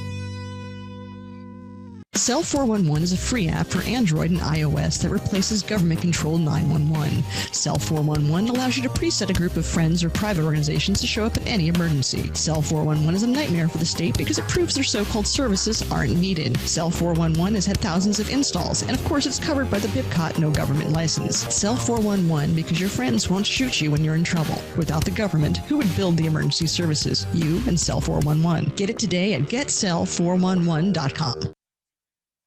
Self-411 is a free app for Android and iOS that replaces government-controlled 911. Self-411 allows you to preset a group of friends or private organizations to show up at any emergency. Self-411 is a nightmare for the state because it proves their so-called services aren't needed. Self-411 has had thousands of installs, and of course it's covered by the BIPCOT no government license. Self-411 because your friends won't shoot you when you're in trouble. Without the government, who would build the emergency services? You and Self-411. Get it today at GetSelf411.com.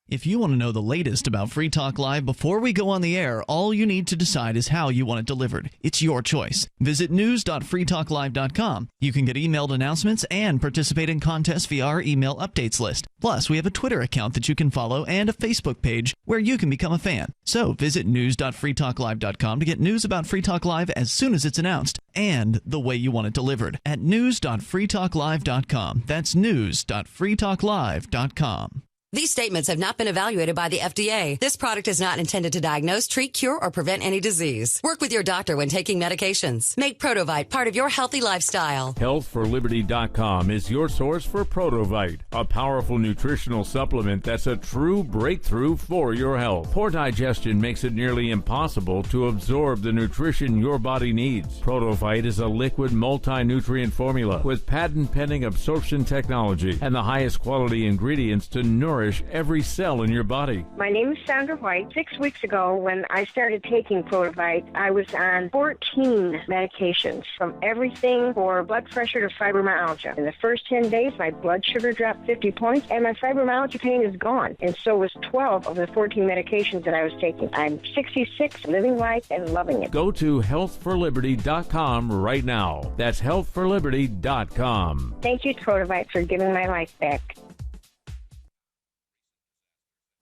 If you want to know the latest about Free Talk Live before we go on the air, all you need to decide is how you want it delivered. It's your choice. Visit news.freetalklive.com. You can get emailed announcements and participate in contests via our email updates list. Plus, we have a Twitter account that you can follow and a Facebook page where you can become a fan. So visit news.freetalklive.com to get news about Free Talk Live as soon as it's announced and the way you want it delivered at news.freetalklive.com. That's news.freetalklive.com. These statements have not been evaluated by the FDA. This product is not intended to diagnose, treat, cure, or prevent any disease. Work with your doctor when taking medications. Make Protovite part of your healthy lifestyle. HealthForLiberty.com is your source for Protovite, a powerful nutritional supplement that's a true breakthrough for your health. Poor digestion makes it nearly impossible to absorb the nutrition your body needs. Protovite is a liquid multi-nutrient formula with patent-pending absorption technology and the highest quality ingredients to nourish every cell in your body. My name is Sandra White. 6 weeks ago, when I started taking Protovite, I was on 14 medications, from everything for blood pressure to fibromyalgia. In the first 10 days, my blood sugar dropped 50 points, and my fibromyalgia pain is gone. And so was 12 of the 14 medications that I was taking. I'm 66, living life and loving it. Go to healthforliberty.com right now. That's healthforliberty.com. Thank you, Protovite, for giving my life back.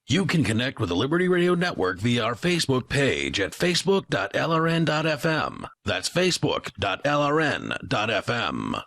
You can connect with the Liberty Radio Network via our Facebook page at facebook.lrn.fm. That's facebook.lrn.fm.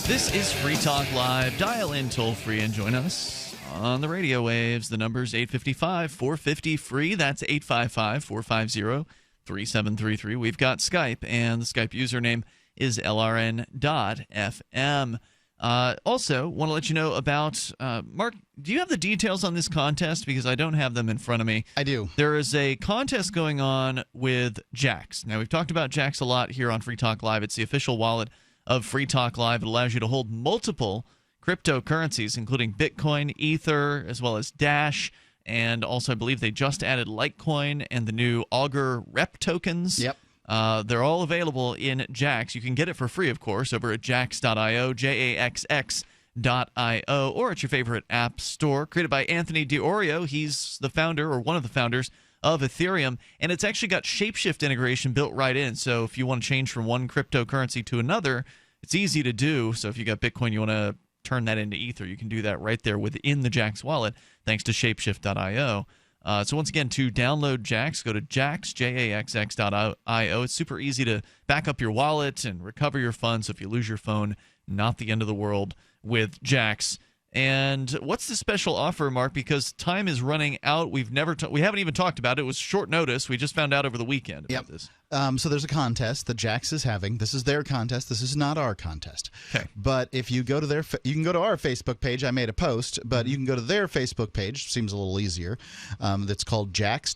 This is Free Talk Live. Dial in toll free and join us on the radio waves. The number's 855-450-FREE. That's 855-450-3733. We've got Skype, and the Skype username is LRN.FM. Also, want to let you know about, Mark, do you have the details on this contest? Because I don't have them in front of me. I do. There is a contest going on with Jaxx. Now, we've talked about Jaxx a lot here on Free Talk Live. It's the official wallet of Free Talk Live. It allows you to hold multiple cryptocurrencies, including Bitcoin, Ether, as well as Dash. And also, I believe they just added Litecoin and the new Augur Rep tokens. Yep. They're all available in Jaxx. You can get it for free, of course, over at jaxx.io, jaxx.io, or at your favorite app store. Created by Anthony DiOrio. He's the founder, or one of the founders, of Ethereum, and it's actually got shapeshift integration built right in. So if you want to change from one cryptocurrency to another, it's easy to do. So if you got Bitcoin, you want to turn that into Ether, you can do that right there within the Jaxx wallet, thanks to shapeshift.io. So once again, to download Jaxx, go to jaxx.io. It's super easy to back up your wallet and recover your funds. So if you lose your phone, not the end of the world with Jaxx. And what's the special offer, Mark? Because time is running out. We haven't even talked about it. It was short notice. We just found out over the weekend about this. So there's a contest that Jaxx is having. This is their contest. This is not our contest. Okay. But if you go to you can go to our Facebook page. I made a post, but you can go to their Facebook page. Seems a little easier. That's called Jaxx,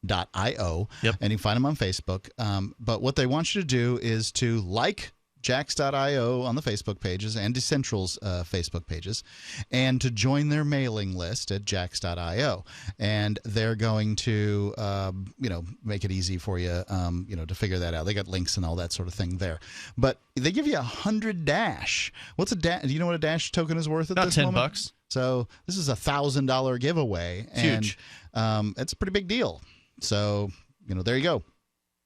JAXX.io. Yep. And you can find them on Facebook. But what they want you to do is to like Jaxx.io on the Facebook pages and Decentral's Facebook pages, and to join their mailing list at Jaxx.io. And they're going to, make it easy for you, to figure that out. They got links and all that sort of thing there. But they give you 100 Dash. What's a Dash? Do you know what a Dash token is worth at this moment? About $10. So this is a $1,000 giveaway. Huge. And it's a pretty big deal. So, there you go.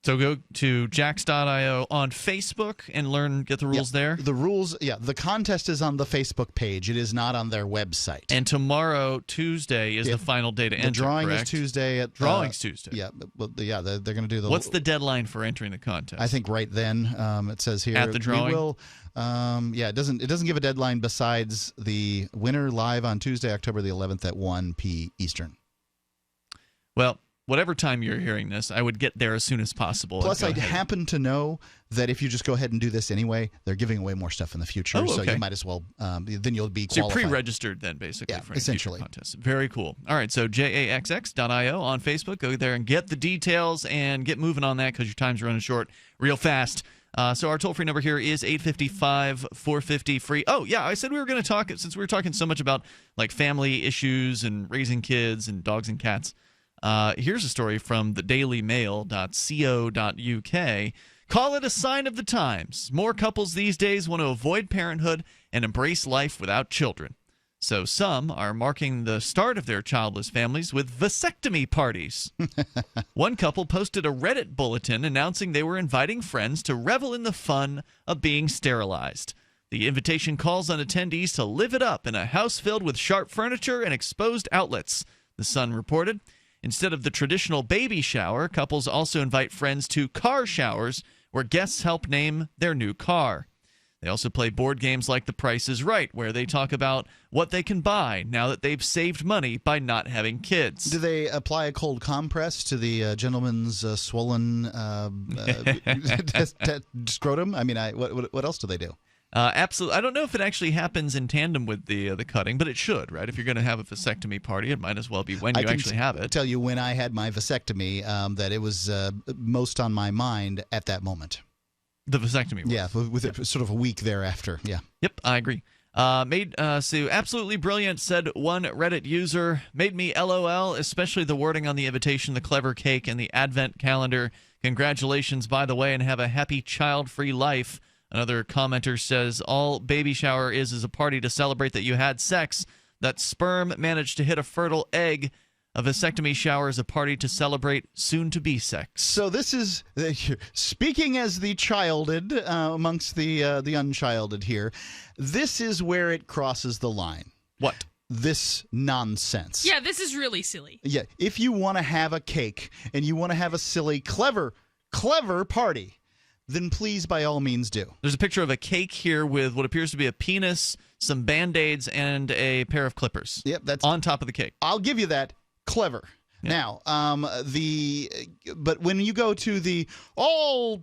So go to jaxx.io on Facebook and get the rules there? The rules, the contest is on the Facebook page. It is not on their website. And tomorrow, Tuesday, is the final day to enter, The drawing correct? is Tuesday. Drawing's Tuesday. Yeah, they're going to do the... What's the deadline for entering the contest? I think right then. It says here... At the drawing? We will, it doesn't give a deadline besides the winner live on Tuesday, October the 11th at 1 p. Eastern. Well... Whatever time you're hearing this, I would get there as soon as possible. Plus, I happen to know that if you just go ahead and do this anyway, they're giving away more stuff in the future. Oh, okay. So you might as well, then you'll be qualified. So you're pre-registered then, basically, for any future contests. Very cool. All right, so jaxx.io on Facebook. Go there and get the details and get moving on that because your time's running short real fast. So our toll-free number here is 855-450-FREE. Oh, yeah, I said we were going to talk, since we were talking so much about like family issues and raising kids and dogs and cats. Here's a story from thedailymail.co.uk. Call it a sign of the times. More couples these days want to avoid parenthood and embrace life without children. So some are marking the start of their childless families with vasectomy parties. One couple posted a Reddit bulletin announcing they were inviting friends to revel in the fun of being sterilized. The invitation calls on attendees to live it up in a house filled with sharp furniture and exposed outlets, the Sun reported. Instead of the traditional baby shower, couples also invite friends to car showers where guests help name their new car. They also play board games like The Price is Right, where they talk about what they can buy now that they've saved money by not having kids. Do they apply a cold compress to the gentleman's swollen scrotum? I mean, what else do they do? Absolutely. I don't know if it actually happens in tandem with the cutting, but it should, right? If you're going to have a vasectomy party, it might as well be when you actually have it. I can tell you when I had my vasectomy that it was most on my mind at that moment. The vasectomy was. Yeah, with sort of a week thereafter. Yeah. Yep, I agree. Sue, absolutely brilliant, said one Reddit user. Made me LOL, especially the wording on the invitation, the clever cake, and the advent calendar. Congratulations, by the way, and have a happy child-free life. Another commenter says, all baby shower is a party to celebrate that you had sex, that sperm managed to hit a fertile egg. A vasectomy shower is a party to celebrate soon-to-be sex. So this is, speaking as the childed amongst the unchilded here, this is where it crosses the line. What? This nonsense. Yeah, this is really silly. Yeah, if you want to have a cake and you want to have a silly, clever party, then please, by all means, do. There's a picture of a cake here with what appears to be a penis, some Band-Aids, and a pair of clippers. Yep, that's on top of the cake. I'll give you that. Clever. Now, but when you go to the all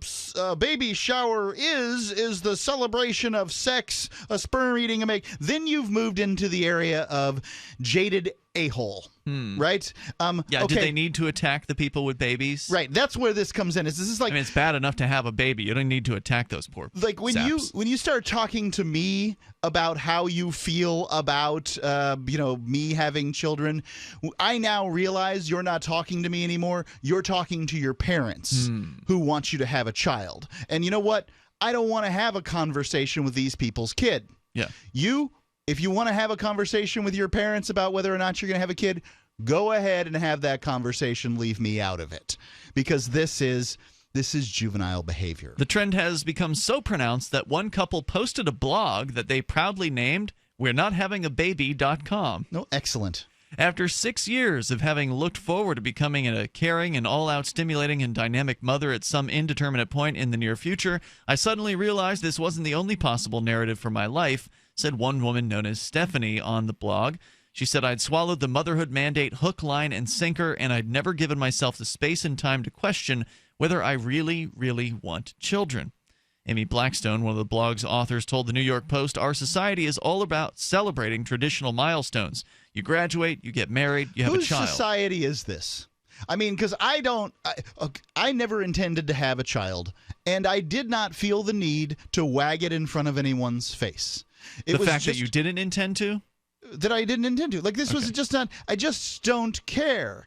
baby shower is the celebration of sex, a sperm eating, then you've moved into the area of jaded a-hole, right? Do they need to attack the people with babies? Right, that's where this comes in. This is like, it's bad enough to have a baby. You don't need to attack those poor when you start talking to me about how you feel about me having children, I now realize you're not talking to me anymore. You're talking to your parents who want you to have a child. And you know what? I don't want to have a conversation with these people's kid. Yeah. If you want to have a conversation with your parents about whether or not you're going to have a kid, go ahead and have that conversation. Leave me out of it, because this is juvenile behavior. The trend has become so pronounced that one couple posted a blog that they proudly named we'reNotHavingABaby.com. No, excellent. After 6 years of having looked forward to becoming a caring and all-out stimulating and dynamic mother at some indeterminate point in the near future, I suddenly realized this wasn't the only possible narrative for my life, said one woman known as Stephanie on the blog. She said, I'd swallowed the motherhood mandate hook, line, and sinker, and I'd never given myself the space and time to question whether I really, really want children. Amy Blackstone, one of the blog's authors, told the New York Post, our society is all about celebrating traditional milestones. You graduate, you get married, you have a child. Whose society is this? Because I never intended to have a child, and I did not feel the need to wag it in front of anyone's face. The fact that you didn't intend to? That I didn't intend to. This was just not, I just don't care.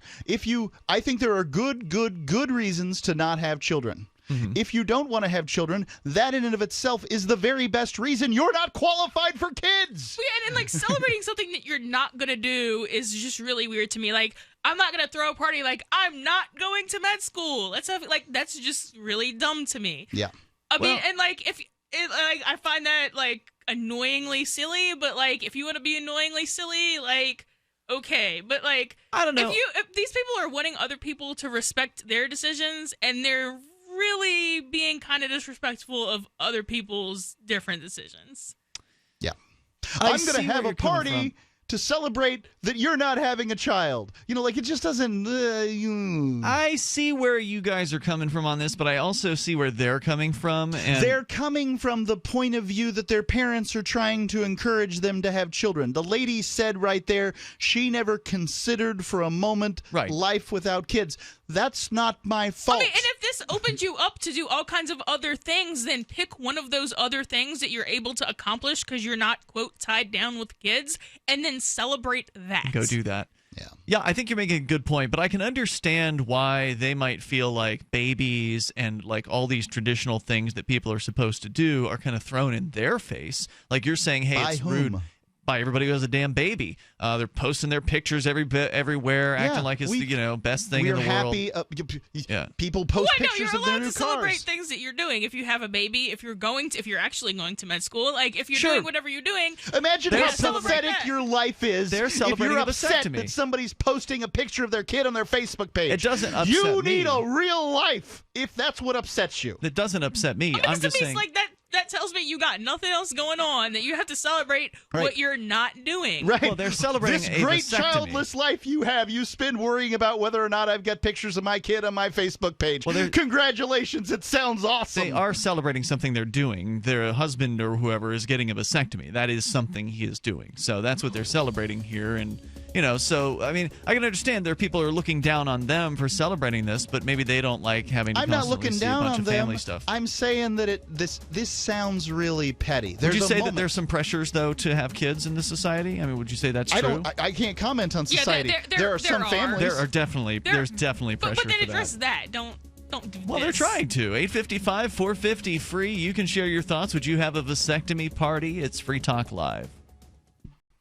I think there are good reasons to not have children. Mm-hmm. If you don't want to have children, that in and of itself is the very best reason you're not qualified for kids. Yeah, and celebrating something that you're not going to do is just really weird to me. I'm not going to throw a party I'm not going to med school. That's just really dumb to me. Yeah. I find that annoyingly silly, but if you want to be annoyingly silly, okay, but I don't know. If these people are wanting other people to respect their decisions, and they're really being kind of disrespectful of other people's different decisions. Yeah. I'm going to have a party to celebrate that you're not having a child. It just doesn't... I see where you guys are coming from on this, but I also see where they're coming from. And they're coming from the point of view that their parents are trying to encourage them to have children. The lady said right there, she never considered for a moment life without kids. That's not my fault. And if this opens you up to do all kinds of other things, then pick one of those other things that you're able to accomplish because you're not, quote, tied down with kids, and then celebrate that. Go do that. Yeah, I think you're making a good point, but I can understand why they might feel like babies and all these traditional things that people are supposed to do are kind of thrown in their face. You're saying, hey, it's rude. By everybody who has a damn baby. They're posting their pictures everywhere, acting like it's the best thing in the world. We're happy. People post pictures of their new cars. You're allowed to celebrate things that you're doing. If you have a baby, if you're actually going to med school, if you're doing whatever you're doing. Imagine how pathetic your life is. They're celebrating if you're upset that somebody's posting a picture of their kid on their Facebook page. It doesn't upset me. You need a real life if that's what upsets you. It doesn't upset me. I'm just saying. That tells me you got nothing else going on, that you have to celebrate what you're not doing. Right. Well, they're celebrating this great childless life you have. You spend worrying about whether or not I've got pictures of my kid on my Facebook page. Well, congratulations. It sounds awesome. They are celebrating something they're doing. Their husband or whoever is getting a vasectomy. That is something he is doing. So that's what they're celebrating here. And, I can understand there are people who are looking down on them for celebrating this, but maybe they don't like having to I'm not looking see down a bunch on of them. family stuff. I'm saying that this sounds really petty. Would you say that there's some pressures, though, to have kids in this society? Would you say that's true? I can't comment on society. There are some families. There's definitely pressure but then for address that. Don't do Well, they're trying to. 855-450 free. You can share your thoughts. Would you have a vasectomy party? It's Free Talk Live.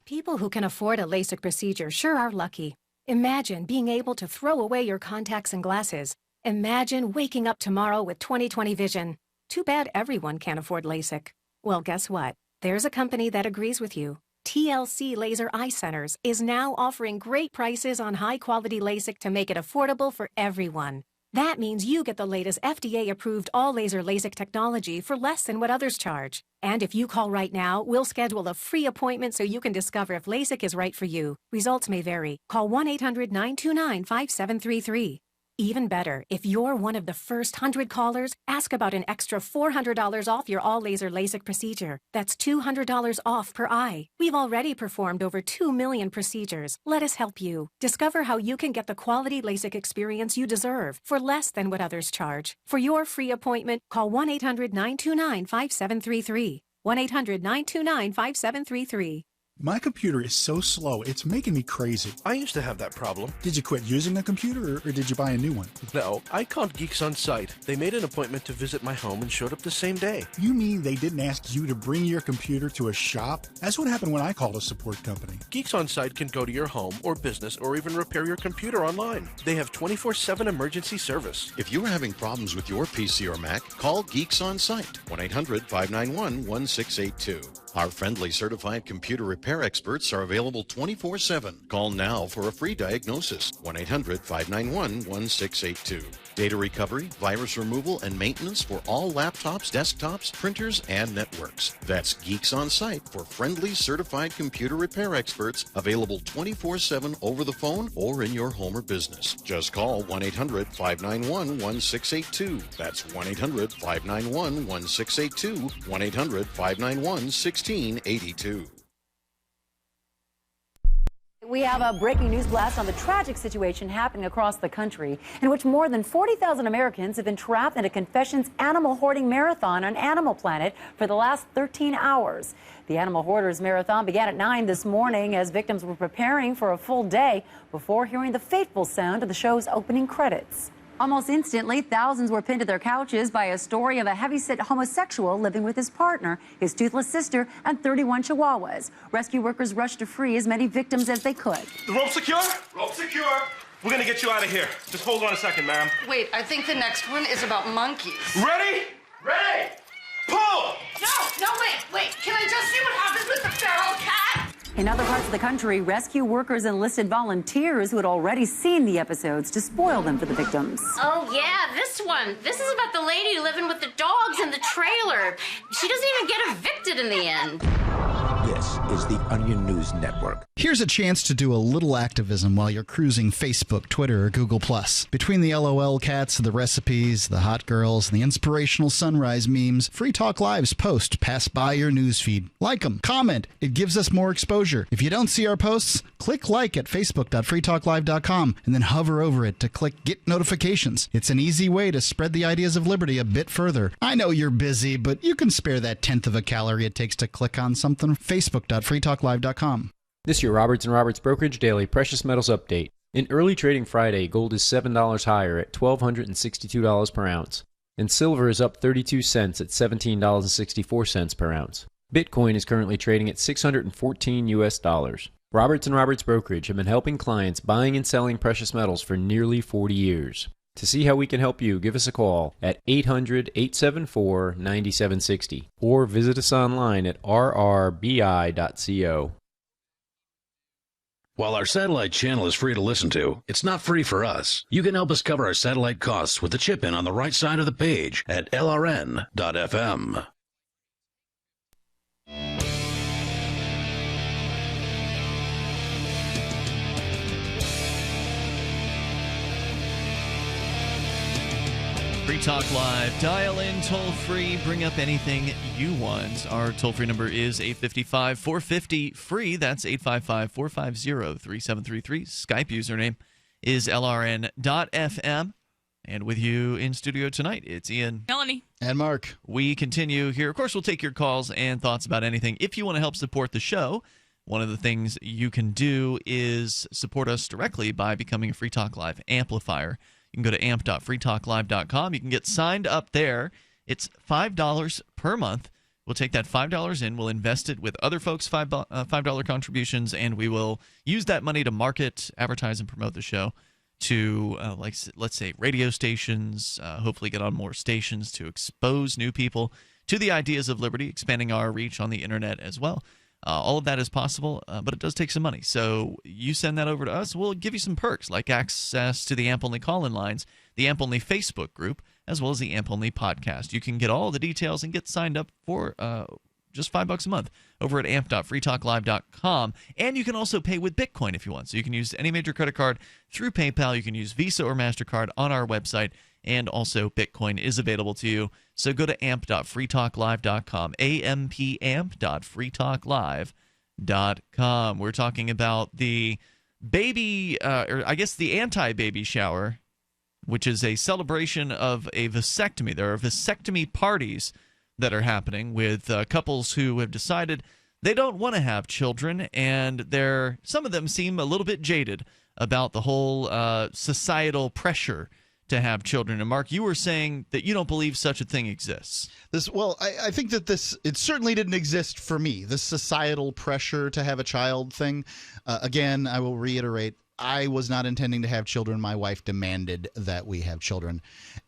People who can afford a LASIK procedure sure are lucky. Imagine being able to throw away your contacts and glasses. Imagine waking up tomorrow with 20/20 vision. Too bad everyone can't afford LASIK. Well, guess what? There's a company that agrees with you. TLC Laser Eye Centers is now offering great prices on high-quality LASIK to make it affordable for everyone. That means you get the latest FDA-approved all-laser LASIK technology for less than what others charge. And if you call right now, we'll schedule a free appointment so you can discover if LASIK is right for you. Results may vary. Call 1-800-929-5733. Even better, if you're one of the first 100 callers, ask about an extra $400 off your all-laser LASIK procedure. That's $200 off per eye. We've already performed over 2 million procedures. Let us help you. Discover how you can get the quality LASIK experience you deserve for less than what others charge. For your free appointment, call 1-800-929-5733. 1-800-929-5733. My computer is so slow, it's making me crazy. I used to have that problem. Did you quit using the computer, or did you buy a new one? No, I called Geeks On Site. They made an appointment to visit my home and showed up the same day. You mean they didn't ask you to bring your computer to a shop? That's what happened when I called a support company. Geeks On Site can go to your home or business or even repair your computer online. They have 24/7 emergency service. If you're having problems with your PC or Mac, call Geeks On Site, 1-800-591-1682. Our friendly certified computer repair experts are available 24/7. Call now for a free diagnosis, 1-800-591-1682. Data recovery, virus removal, and maintenance for all laptops, desktops, printers, and networks. That's Geeks On Site for friendly certified computer repair experts, available 24/7 over the phone or in your home or business. Just call 1-800-591-1682. That's 1-800-591-1682, 1-800-591-1682. We have a breaking news blast on the tragic situation happening across the country, in which more than 40,000 Americans have been trapped in a Confessions animal hoarding marathon on Animal Planet for the last 13 hours. The Animal Hoarders Marathon began at 9 this morning as victims were preparing for a full day before hearing the fateful sound of the show's opening credits. Almost instantly, thousands were pinned to their couches by a story of a heavyset homosexual living with his partner, his toothless sister, and 31 chihuahuas. Rescue workers rushed to free as many victims as they could. The rope secure? Rope secure. We're gonna get you out of here. Just hold on a second, ma'am. Wait, I think the next one is about monkeys. Ready? Ready! Pull! No, wait. Can I just see what happens with the feral cat? In other parts of the country, rescue workers enlisted volunteers who had already seen the episodes to spoil them for the victims. Oh, yeah, this one. This is about the lady living with the dogs in the trailer. She doesn't even get evicted in the end. This is the Onion News Network. Here's a chance to do a little activism while you're cruising Facebook, Twitter, or Google+. Between the LOL cats, the recipes, the hot girls, and the inspirational sunrise memes, Free Talk Live's post pass by your newsfeed. Like them, comment. It gives us more exposure. If you don't see our posts, click like at facebook.freetalklive.com and then hover over it to click Get Notifications. It's an easy way to spread the ideas of liberty a bit further. I know you're busy, but you can spare that 1/10 of a calorie it takes to click on something. Facebook.freetalklive.com. This is your Roberts & Roberts Brokerage Daily Precious Metals Update. In early trading Friday, gold is $7 higher at $1,262 per ounce, and silver is up 32 cents at $17.64 per ounce. Bitcoin is currently trading at $614 US. Roberts & Roberts Brokerage have been helping clients buying and selling precious metals for nearly 40 years. To see how we can help you, give us a call at 800-874-9760 or visit us online at rrbi.co. While our satellite channel is free to listen to, it's not free for us. You can help us cover our satellite costs with the chip-in on the right side of the page at lrn.fm. Free Talk Live. Dial in toll free. Bring up anything you want. Our toll free number is 855-450-FREE. That's 855-450-3733. Skype username is lrn.fm. And with you in studio tonight, it's Ian, Melanie, and Mark. We continue here. Of course, we'll take your calls and thoughts about anything. If you want to help support the show, one of the things you can do is support us directly by becoming a Free Talk Live amplifier. You can go to amp.freetalklive.com. You can get signed up there. It's $5 per month. We'll take that $5 in. We'll invest it with other folks' $5 contributions, and we will use that money to market, advertise, and promote the show to, let's say, radio stations, hopefully get on more stations to expose new people to the ideas of liberty, expanding our reach on the internet as well. All of that is possible, but it does take some money. So you send that over to us. We'll give you some perks like access to the AMP-only call-in lines, the AMP-only Facebook group, as well as the AMP-only podcast. You can get all the details and get signed up for just $5 a month over at amp.freetalklive.com. And you can also pay with Bitcoin if you want. So you can use any major credit card through PayPal. You can use Visa or MasterCard on our website. And also Bitcoin is available to you. So go to amp.freetalklive.com, amp.freetalklive.com. We're talking about the baby, or I guess the anti-baby shower, which is a celebration of a vasectomy. There are vasectomy parties that are happening with couples who have decided they don't want to have children, and some of them seem a little bit jaded about the whole societal pressure to have children. And Mark, you were saying that you don't believe such a thing exists. I think that it certainly didn't exist for me, the societal pressure to have a child thing. Again, I will reiterate, I was not intending to have children. My wife demanded that we have children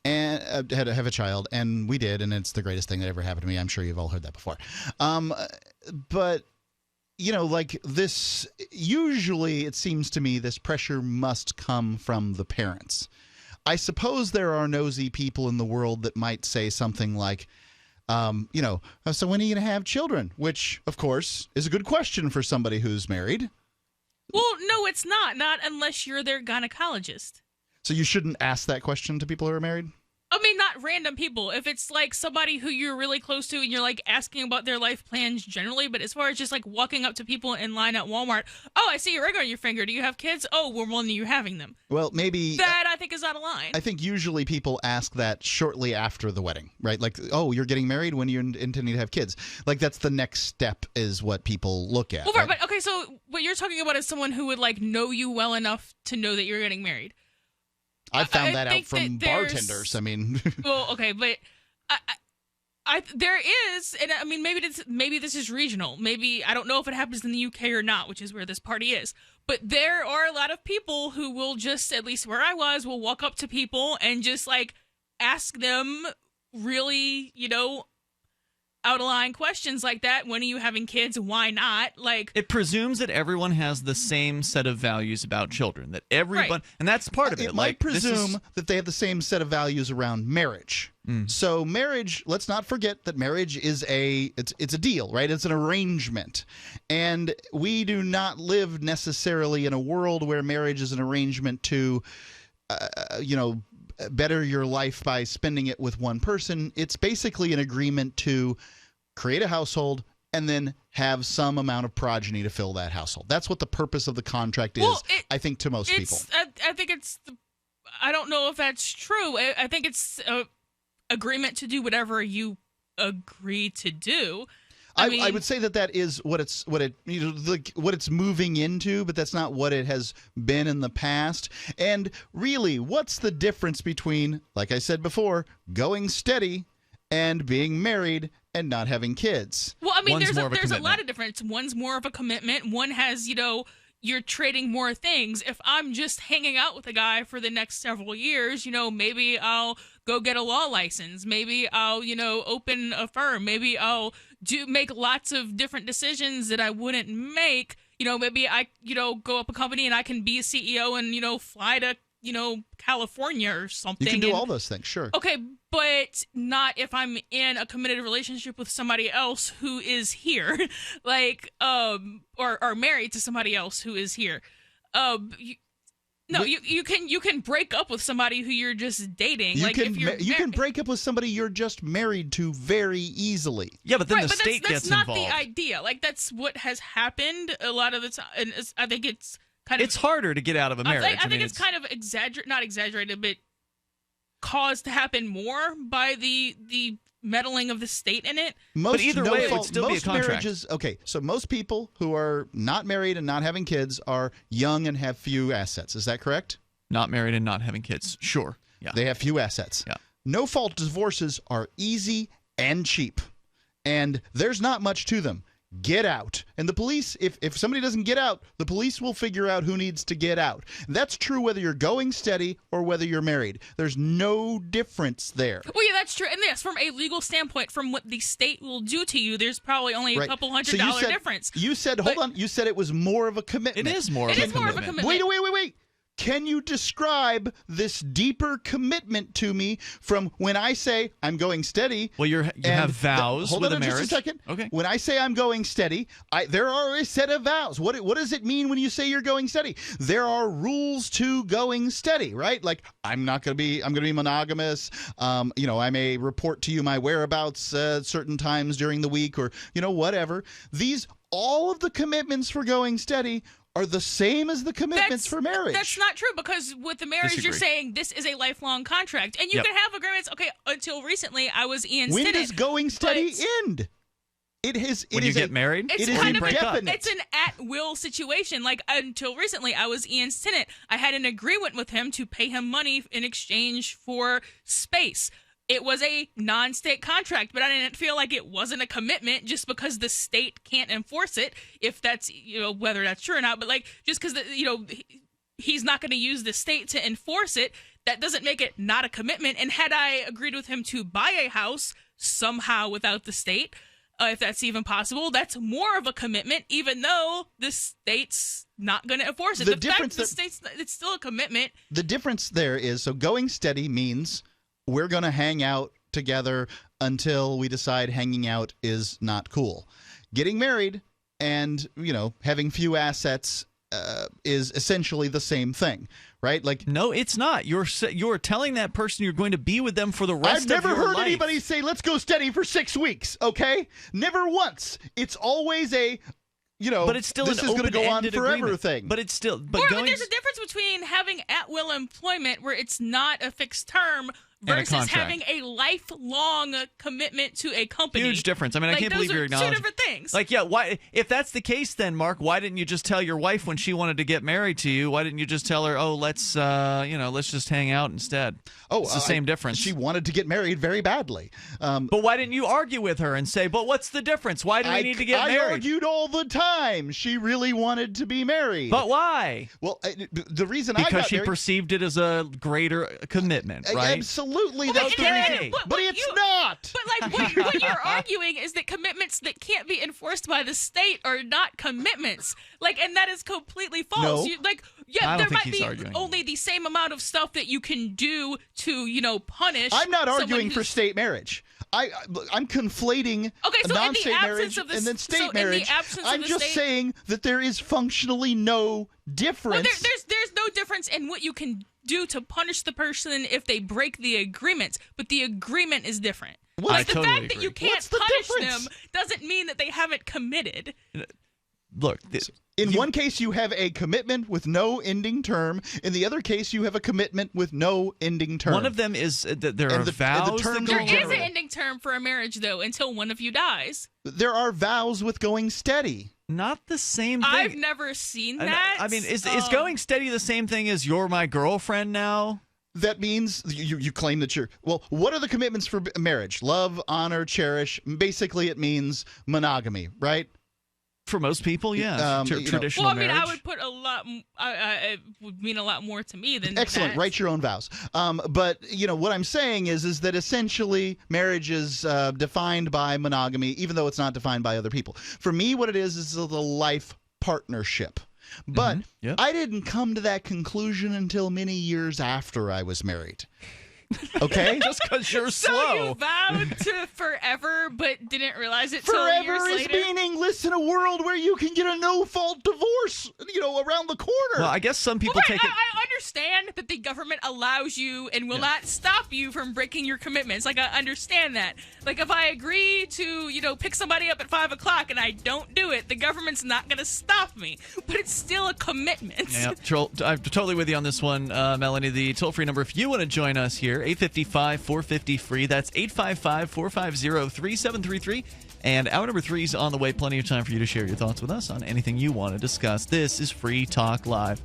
and had to have a child, and we did, and it's the greatest thing that ever happened to me. I'm sure you've all heard that before. But like this, usually it seems to me this pressure must come from the parents. I suppose there are nosy people in the world that might say something like, so when are you going to have children? Which, of course, is a good question for somebody who's married. Well, no, it's not. Not unless you're their gynecologist. So you shouldn't ask that question to people who are married? I mean, not random people. If it's like somebody who you're really close to and you're like asking about their life plans generally, but as far as just like walking up to people in line at Walmart, oh, I see a ring on your finger. Do you have kids? Oh, when are you having them? Well, maybe that I think is out of line. I think usually people ask that shortly after the wedding, right? Like, oh, you're getting married, when you're intending to have kids. Like that's the next step is what people look at. Well, right? But okay, so what you're talking about is someone who would like know you well enough to know that you're getting married. I found that out from bartenders. I mean, well, okay, but there is, and I mean, maybe this is regional. Maybe I don't know if it happens in the UK or not, which is where this party is. But there are a lot of people who will just, at least where I was, will walk up to people and just like ask them really, out of line questions like that. When are you having kids? Why not? Like, it presumes that everyone has the same set of values about children. That everyone, right. And that's part of it. It might presume that they have the same set of values around marriage. So marriage, let's not forget that marriage is it's a deal, right? It's an arrangement, and we do not live necessarily in a world where marriage is an arrangement to, better your life by spending it with one person. It's basically an agreement to create a household and then have some amount of progeny to fill that household. That's what the purpose of the contract is, I think, to most people. I think I don't know if that's true. I think it's an agreement to do whatever you agree to do. I would say that is what it's moving into, but that's not what it has been in the past. And really, what's the difference between, like I said before, going steady and being married and not having kids? Well, I mean, there's a lot of difference. One's more of a commitment. One has, you're trading more things. If I'm just hanging out with a guy for the next several years, maybe I'll go get a law license. Maybe I'll, open a firm. Maybe I'll make lots of different decisions that I wouldn't make. Maybe I, go up a company and I can be a CEO and, fly to, California or something. You can do all those things, sure. Okay, but not if I'm in a committed relationship with somebody else who is here, like, or married to somebody else who is here. You can break up with somebody who you're just dating. You can break up with somebody you're just married to very easily. Yeah, but then the state gets involved. That's not the idea. Like, that's what has happened a lot of the time, and I think it's kind of. It's harder to get out of a marriage. I think it's kind of not exaggerated, but caused to happen more by the meddling of the state in it. But either way, it would still be a contract. Marriages, okay, so most people who are not married and not having kids are young and have few assets. Is that correct? Not married and not having kids. Sure. Yeah. They have few assets. Yeah. No-fault divorces are easy and cheap, and there's not much to them. get out. And the police, if somebody doesn't get out, the police will figure out who needs to get out. That's true whether you're going steady or whether you're married. There's no difference there. Well, yeah, that's true. And yes, from a legal standpoint, from what the state will do to you, there's probably only a couple $100 difference. You said, hold on, you said it was more of a commitment. It is more of a commitment. Wait. Can you describe this deeper commitment to me from when I say I'm going steady? Well, you have vows with a marriage. Just a second. Okay. When I say I'm going steady, there are a set of vows. What does it mean when you say you're going steady? There are rules to going steady, right? Like I'm going to be monogamous. I may report to you my whereabouts at certain times during the week, or whatever. All of the commitments for going steady are the same as the commitments for marriage. That's not true, because with the marriage, you're saying this is a lifelong contract. And you can have agreements. Okay, until recently, I was Ian's When tenant. does going steady end? When you get married? It's it kind is of indefinite. It's an at-will situation. Like, until recently, I was Ian's tenant. I had an agreement with him to pay him money in exchange for space. It was a non-state contract, but I didn't feel like it wasn't a commitment just because the state can't enforce it, if that's, whether that's true or not. But, like, just because, he's not going to use the state to enforce it, that doesn't make it not a commitment. And had I agreed with him to buy a house somehow without the state, if that's even possible, that's more of a commitment, even though the state's not going to enforce it. It's still a commitment. The difference there is, so going steady means we're going to hang out together until we decide hanging out is not cool. Getting married and, having few assets is essentially the same thing, right? Like, no, it's not. You're telling that person you're going to be with them for the rest of your life. I've never heard anybody say, let's go steady for 6 weeks, okay? Never once. It's always but it's still this is going to go on forever thing. But it's still. But there's a difference between having at-will employment where it's not a fixed term versus having a lifelong commitment to a company. Huge difference. I mean, I can't believe you're acknowledging. Two different things. Like, why? If that's the case, then Mark, why didn't you just tell your wife when she wanted to get married to you? Why didn't you just tell her, let's just hang out instead? It's the same difference. She wanted to get married very badly. But why didn't you argue with her and say, but what's the difference? Why do we need to get married? I argued all the time. She really wanted to be married. But why? Well, the reason because she perceived it as a greater commitment, right? Absolutely, that's the reason. But it's not. But what you're arguing is that commitments that can't be enforced by the state are not commitments. And that is completely false. No. There might be only the same amount of stuff that you can do to, punish. I'm not arguing for state marriage. I'm conflating non-state marriage and then state marriage. I'm just saying that there is functionally no difference. Well, there's no difference in what you can do to punish the person if they break the agreement, but the agreement is different. The fact that you can't punish them doesn't mean that they haven't committed. Look, in one case you have a commitment with no ending term. In the other case you have a commitment with no ending term. One of them is that there are vows. There is an ending term for a marriage, though, until one of you dies. There are vows with going steady. Not the same thing. I've never seen that. I mean, is going steady the same thing as you're my girlfriend now? That means you claim that you're... Well, what are the commitments for marriage? Love, honor, cherish. Basically, it means monogamy, right? For most people, yeah. Traditional marriage. I would put a lot... it would mean a lot more to me than Excellent. that. Write your own vows. But, what I'm saying is that essentially marriage is defined by monogamy, even though it's not defined by other people. For me, what it is the life partnership. But I didn't come to that conclusion until many years after I was married. Okay? Just because you're slow. So you vowed to forever, but didn't realize it till years Forever is later? meaningless in a world where you can get a no-fault divorce, around the corner. Well, I guess some people take it... I understand that the government allows you and will not stop you from breaking your commitments. I understand that. If I agree to, pick somebody up at 5 o'clock and I don't do it, the government's not going to stop me. But it's still a commitment. Yeah, I'm totally with you on this one, Melanie. The toll-free number, if you want to join us here, 855-450-FREE. That's 855-450-3733. And hour number 3 is on the way. Plenty of time for you to share your thoughts with us on anything you want to discuss. This is Free Talk Live.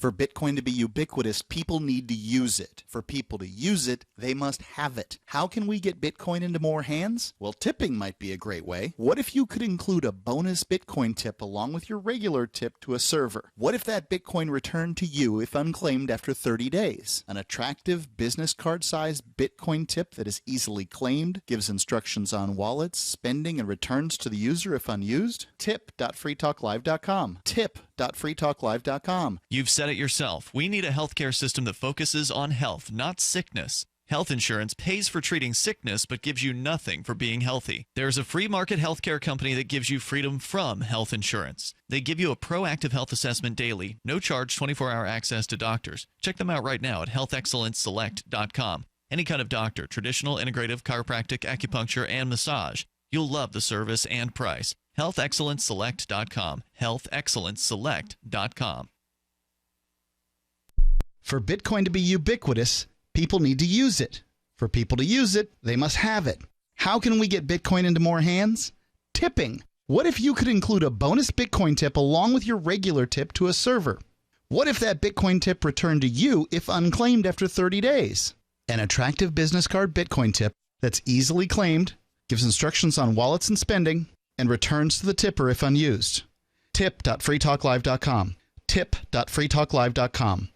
For Bitcoin to be ubiquitous, people need to use it. For people to use it, they must have it. How can we get Bitcoin into more hands? Well, tipping might be a great way. What if you could include a bonus Bitcoin tip along with your regular tip to a server? What if that Bitcoin returned to you if unclaimed after 30 days? An attractive business card-sized Bitcoin tip that is easily claimed, gives instructions on wallets, spending, and returns to the user if unused? Tip.freetalklive.com. Tip.freetalklive.com. You've said it yourself. We need a healthcare system that focuses on health, not sickness. Health insurance pays for treating sickness but gives you nothing for being healthy. There's a free market healthcare company that gives you freedom from health insurance. They give you a proactive health assessment daily, no charge 24-hour access to doctors. Check them out right now at healthexcellenceselect.com. Any kind of doctor, traditional, integrative, chiropractic, acupuncture, and massage. You'll love the service and price. healthexcellenceselect.com. healthexcellenceselect.com. For Bitcoin to be ubiquitous, people need to use it. For people to use it, they must have it. How can we get Bitcoin into more hands? Tipping. What if you could include a bonus Bitcoin tip along with your regular tip to a server? What if that Bitcoin tip returned to you if unclaimed after 30 days? An attractive business card Bitcoin tip that's easily claimed, gives instructions on wallets and spending, and returns to the tipper if unused. Tip.freetalklive.com. Tip.freetalklive.com.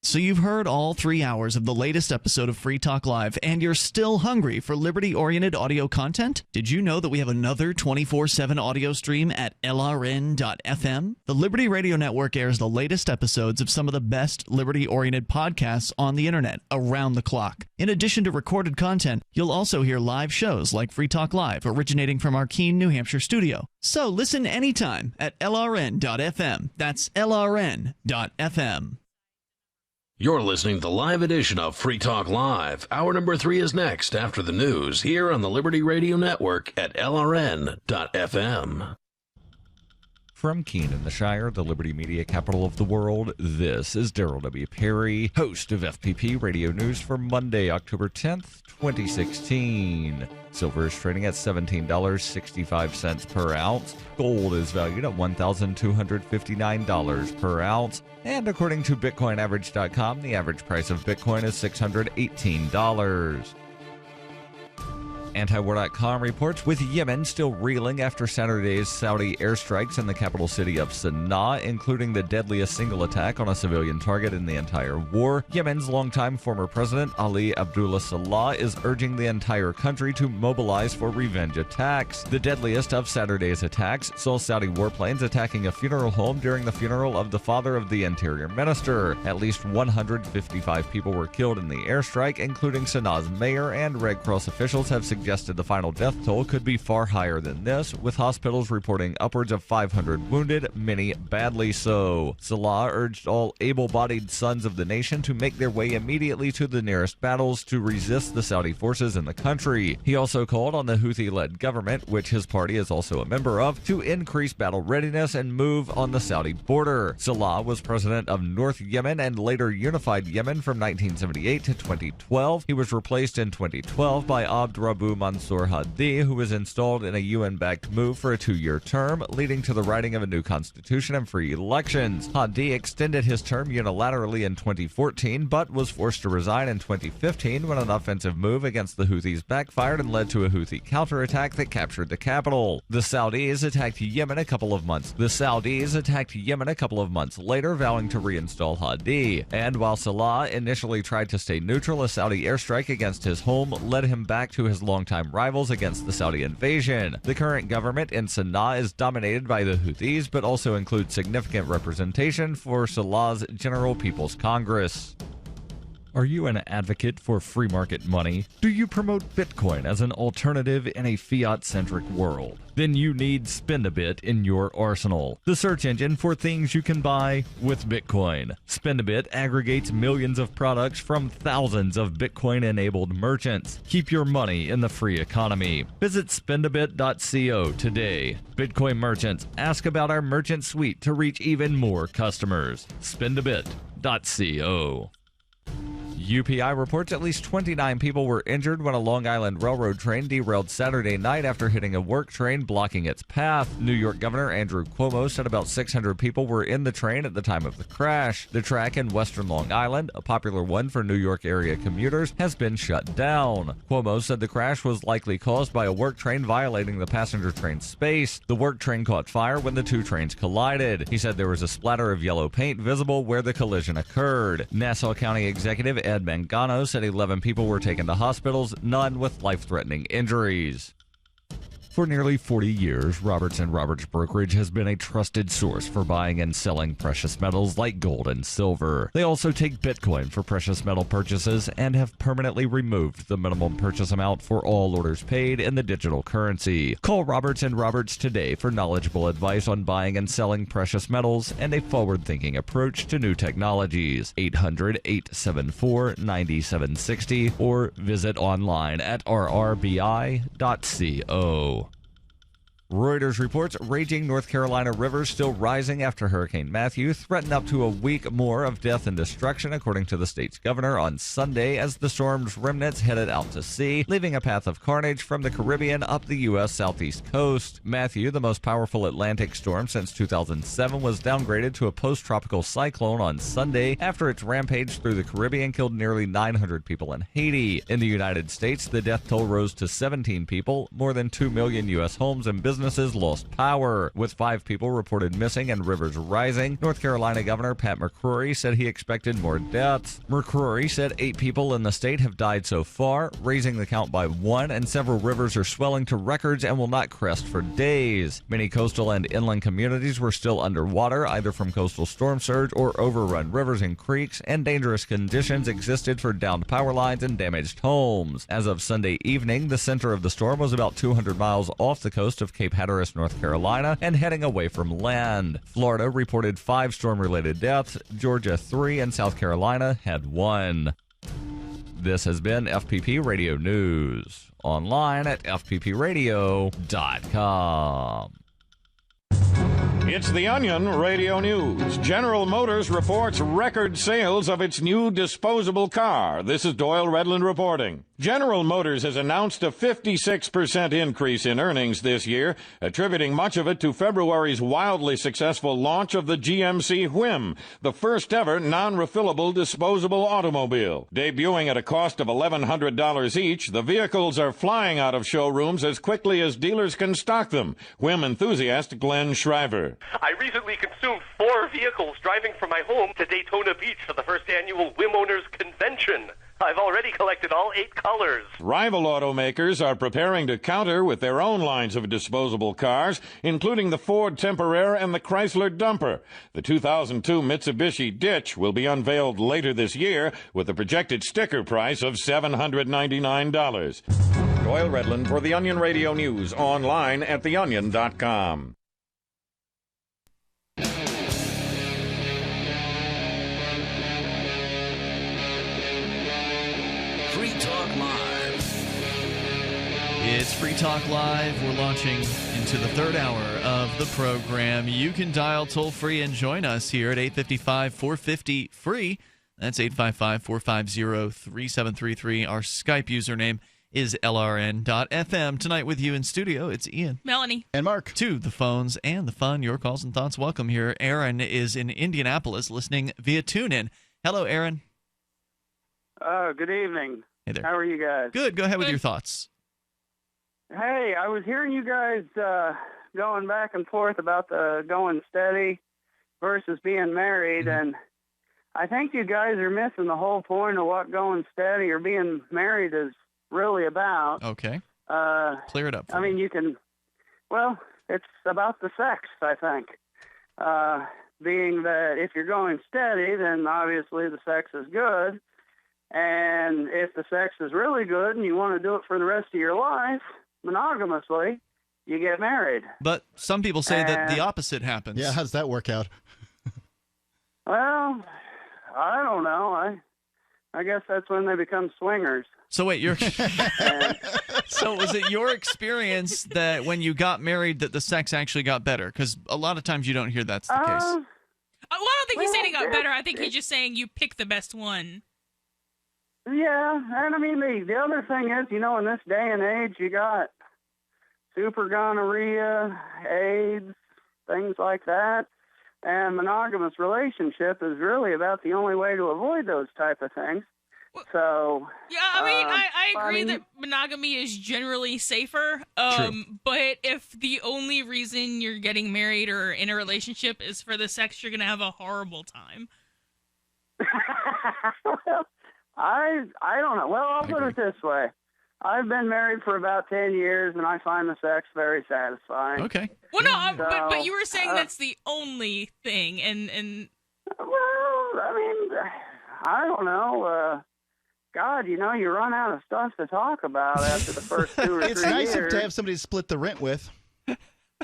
So you've heard all 3 hours of the latest episode of Free Talk Live, and you're still hungry for liberty-oriented audio content? Did you know that we have another 24/7 audio stream at LRN.FM? The Liberty Radio Network airs the latest episodes of some of the best liberty-oriented podcasts on the internet around the clock. In addition to recorded content, you'll also hear live shows like Free Talk Live, originating from our Keene, New Hampshire studio. So listen anytime at LRN.FM. That's LRN.FM. You're listening to the live edition of Free Talk Live. Hour number 3 is next after the news here on the Liberty Radio Network at LRN.FM. From Keene in the Shire, the Liberty Media capital of the world, this is Daryl W. Perry, host of FPP Radio News for Monday, October 10th, 2016. Silver is trading at $17.65 per ounce. Gold is valued at $1,259 per ounce. And according to BitcoinAverage.com, the average price of Bitcoin is $618. Antiwar.com reports with Yemen still reeling after Saturday's Saudi airstrikes in the capital city of Sana'a, including the deadliest single attack on a civilian target in the entire war. Yemen's longtime former president Ali Abdullah Saleh is urging the entire country to mobilize for revenge attacks. The deadliest of Saturday's attacks saw Saudi warplanes attacking a funeral home during the funeral of the father of the interior minister. At least 155 people were killed in the airstrike, including Sana'a's mayor, and Red Cross officials have suggested the final death toll could be far higher than this, with hospitals reporting upwards of 500 wounded, many badly so. Salah urged all able-bodied sons of the nation to make their way immediately to the nearest battles to resist the Saudi forces in the country. He also called on the Houthi-led government, which his party is also a member of, to increase battle readiness and move on the Saudi border. Salah was president of North Yemen and later unified Yemen from 1978 to 2012. He was replaced in 2012 by Abd Rabbu Mansour Hadi, who was installed in a UN-backed move for a 2-year term, leading to the writing of a new constitution and free elections. Hadi extended his term unilaterally in 2014, but was forced to resign in 2015 when an offensive move against the Houthis backfired and led to a Houthi counterattack that captured the capital. The Saudis attacked Yemen a couple of months later, vowing to reinstall Hadi. And while Salah initially tried to stay neutral, a Saudi airstrike against his home led him back to his longtime rivals against the Saudi invasion. The current government in Sana'a is dominated by the Houthis, but also includes significant representation for Salah's General People's Congress. Are you an advocate for free market money? Do you promote Bitcoin as an alternative in a fiat-centric world? Then you need Spendabit in your arsenal, the search engine for things you can buy with Bitcoin. Spendabit aggregates millions of products from thousands of Bitcoin-enabled merchants. Keep your money in the free economy. Visit spendabit.co today. Bitcoin merchants, ask about our merchant suite to reach even more customers. Spendabit.co. UPI reports at least 29 people were injured when a Long Island Railroad train derailed Saturday night after hitting a work train blocking its path. New York Governor Andrew Cuomo said about 600 people were in the train at the time of the crash. The track in western Long Island, a popular one for New York area commuters, has been shut down. Cuomo said the crash was likely caused by a work train violating the passenger train space. The work train caught fire when the two trains collided. He said there was a splatter of yellow paint visible where the collision occurred. Nassau County Executive Ed Mangano said 11 people were taken to hospitals, none with life-threatening injuries. For nearly 40 years, Roberts & Roberts Brokerage has been a trusted source for buying and selling precious metals like gold and silver. They also take Bitcoin for precious metal purchases and have permanently removed the minimum purchase amount for all orders paid in the digital currency. Call Roberts & Roberts today for knowledgeable advice on buying and selling precious metals and a forward-thinking approach to new technologies. 800-874-9760 or visit online at rrbi.co. Reuters reports raging North Carolina rivers still rising after Hurricane Matthew threatened up to a week more of death and destruction, according to the state's governor, on Sunday as the storm's remnants headed out to sea, leaving a path of carnage from the Caribbean up the U.S. southeast coast. Matthew, the most powerful Atlantic storm since 2007, was downgraded to a post-tropical cyclone on Sunday after its rampage through the Caribbean killed nearly 900 people in Haiti. In the United States, the death toll rose to 17 people. More than 2 million U.S. homes and businesses lost power, with 5 people reported missing and rivers rising. North Carolina Governor Pat McCrory said he expected more deaths. McCrory said 8 people in the state have died so far, raising the count by 1, and several rivers are swelling to records and will not crest for days. Many coastal and inland communities were still underwater, either from coastal storm surge or overrun rivers and creeks, and dangerous conditions existed for downed power lines and damaged homes. As of Sunday evening, the center of the storm was about 200 miles off the coast of Cape Hatteras, North Carolina, and heading away from land. Florida reported 5 storm-related deaths. Georgia 3, and South Carolina had 1. This has been FPP Radio News. Online at fppradio.com. It's The Onion Radio News. General Motors reports record sales of its new disposable car. This is Doyle Redland reporting. General Motors has announced a 56% increase in earnings this year, attributing much of it to February's wildly successful launch of the GMC Whim, the first ever non-refillable disposable automobile. Debuting at a cost of $1,100 each, the vehicles are flying out of showrooms as quickly as dealers can stock them. Whim enthusiast Glenn Shriver. I recently consumed 4 vehicles driving from my home to Daytona Beach for the first annual Whim Owners Convention. I've already collected all 8 colors. Rival automakers are preparing to counter with their own lines of disposable cars, including the Ford Temporare and the Chrysler Dumper. The 2002 Mitsubishi Ditch will be unveiled later this year with a projected sticker price of $799. Doyle Redland for The Onion Radio News, online at theonion.com. It's Free Talk Live. We're launching into the third hour of the program. You can dial toll-free and join us here at 855-450-FREE. That's 855-450-3733. Our Skype username is LRN.FM. Tonight with you in studio, it's Ian, Melanie, and Mark. To the phones and the fun, your calls and thoughts. Welcome here. Aaron is in Indianapolis listening via TuneIn. Hello, Aaron. Good evening. Hey there. How are you guys? Good. Go ahead with your thoughts. Hey, I was hearing you guys going back and forth about the going steady versus being married, and I think you guys are missing the whole point of what going steady or being married is really about. Okay. Clear it up. I mean, it's about the sex, I think. Being that if you're going steady, then obviously the sex is good. And if the sex is really good and you want to do it for the rest of your life, monogamously, you get married. But some people say that the opposite happens. Yeah, how's that work out? Well, I don't know. I guess that's when they become swingers. So wait, so was it your experience that when you got married that the sex actually got better? Because a lot of times you don't hear that's the case. Well, I don't think he's saying it got better. I think he's just saying you pick the best one. Yeah, and I mean, the other thing is, in this day and age, you got super gonorrhea, AIDS, things like that. And monogamous relationship is really about the only way to avoid those type of things. So yeah, I mean, I agree that monogamy is generally safer. But if the only reason you're getting married or in a relationship is for the sex, you're gonna have a horrible time. Well, I don't know. Well, I'll put it this way. I've been married for about 10 years, and I find the sex very satisfying. Okay. Well, no, but you were saying that's the only thing, and... Well, I mean, I don't know. God, you run out of stuff to talk about after the first 2 or 3 years. It's nice to have somebody to split the rent with.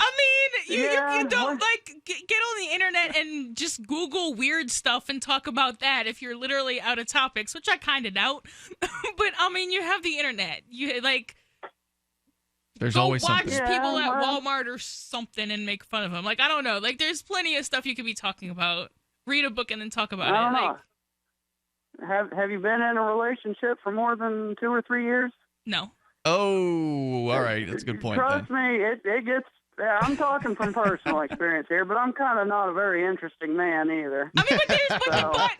I mean, you don't, get on the internet and just Google weird stuff and talk about that if you're literally out of topics, which I kind of doubt. But, I mean, you have the internet. You, there's go always watch something. people at Walmart or something and make fun of them. I don't know. There's plenty of stuff you could be talking about. Read a book and then talk about I don't know. Have you been in a relationship for more than 2 or 3 years? No. Oh, all right. That's a good point. Trust me, it gets... Yeah, I'm talking from personal experience here, but I'm kind of not a very interesting man either. I mean,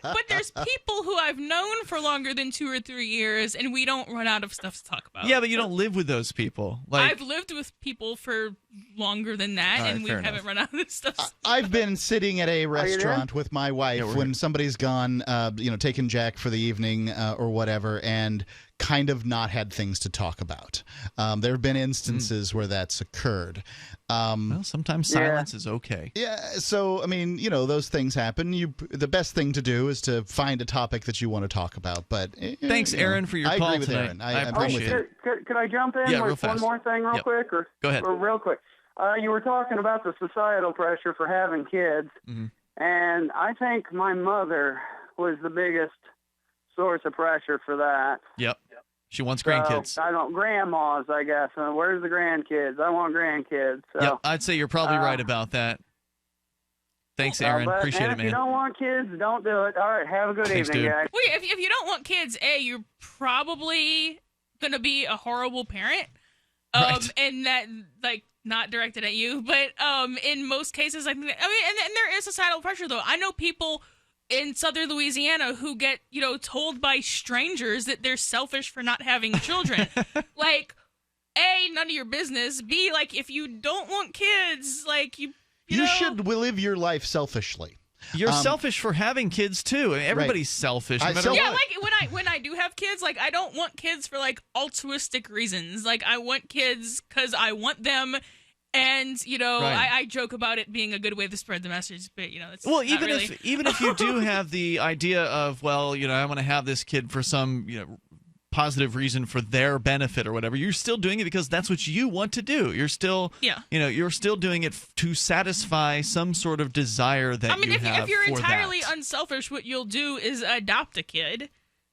but there's people who I've known for longer than 2 or 3 years, and we don't run out of stuff to talk about. Yeah, but you don't live with those people. I've lived with people for longer than that, and we haven't run out of stuff. I've been sitting at a restaurant with my wife when somebody's gone, taken Jack for the evening or whatever, and kind of not had things to talk about. There have been instances where that's occurred. Well, sometimes silence is okay. Yeah, so, I mean, those things happen. The best thing to do is to find a topic that you want to talk about. But thanks, Aaron, for your call I agree with tonight. Aaron. I appreciate it. Could I jump in with one more thing real quick? Or, go ahead. Or real quick. You were talking about the societal pressure for having kids, and I think my mother was the biggest source of pressure for that. Yep. She wants grandkids. So, I don't, grandmas, I guess. Where's the grandkids? I want grandkids. So, yep, I'd say you're probably right about that. Thanks, Aaron. Appreciate it, man. If you don't want kids, don't do it. All right, have a good evening, guys. Wait, if you don't want kids, you're probably going to be a horrible parent. And that, not directed at you, but in most cases, and there is societal pressure, though. I know people in southern Louisiana who get, told by strangers that they're selfish for not having children. A, none of your business. B, if you don't want kids, you should live your life selfishly. You're selfish for having kids too. Everybody's selfish. No matter what. when I do have kids, I don't want kids for altruistic reasons. I want kids because I want them. And I joke about it being a good way to spread the message, but it's even if you do have the idea of I want to have this kid for some positive reason for their benefit or whatever, you're still doing it because that's what you want to do. You're still you're still doing it to satisfy some sort of desire that you have. If you're for entirely that. unselfish, what you'll do is adopt a kid.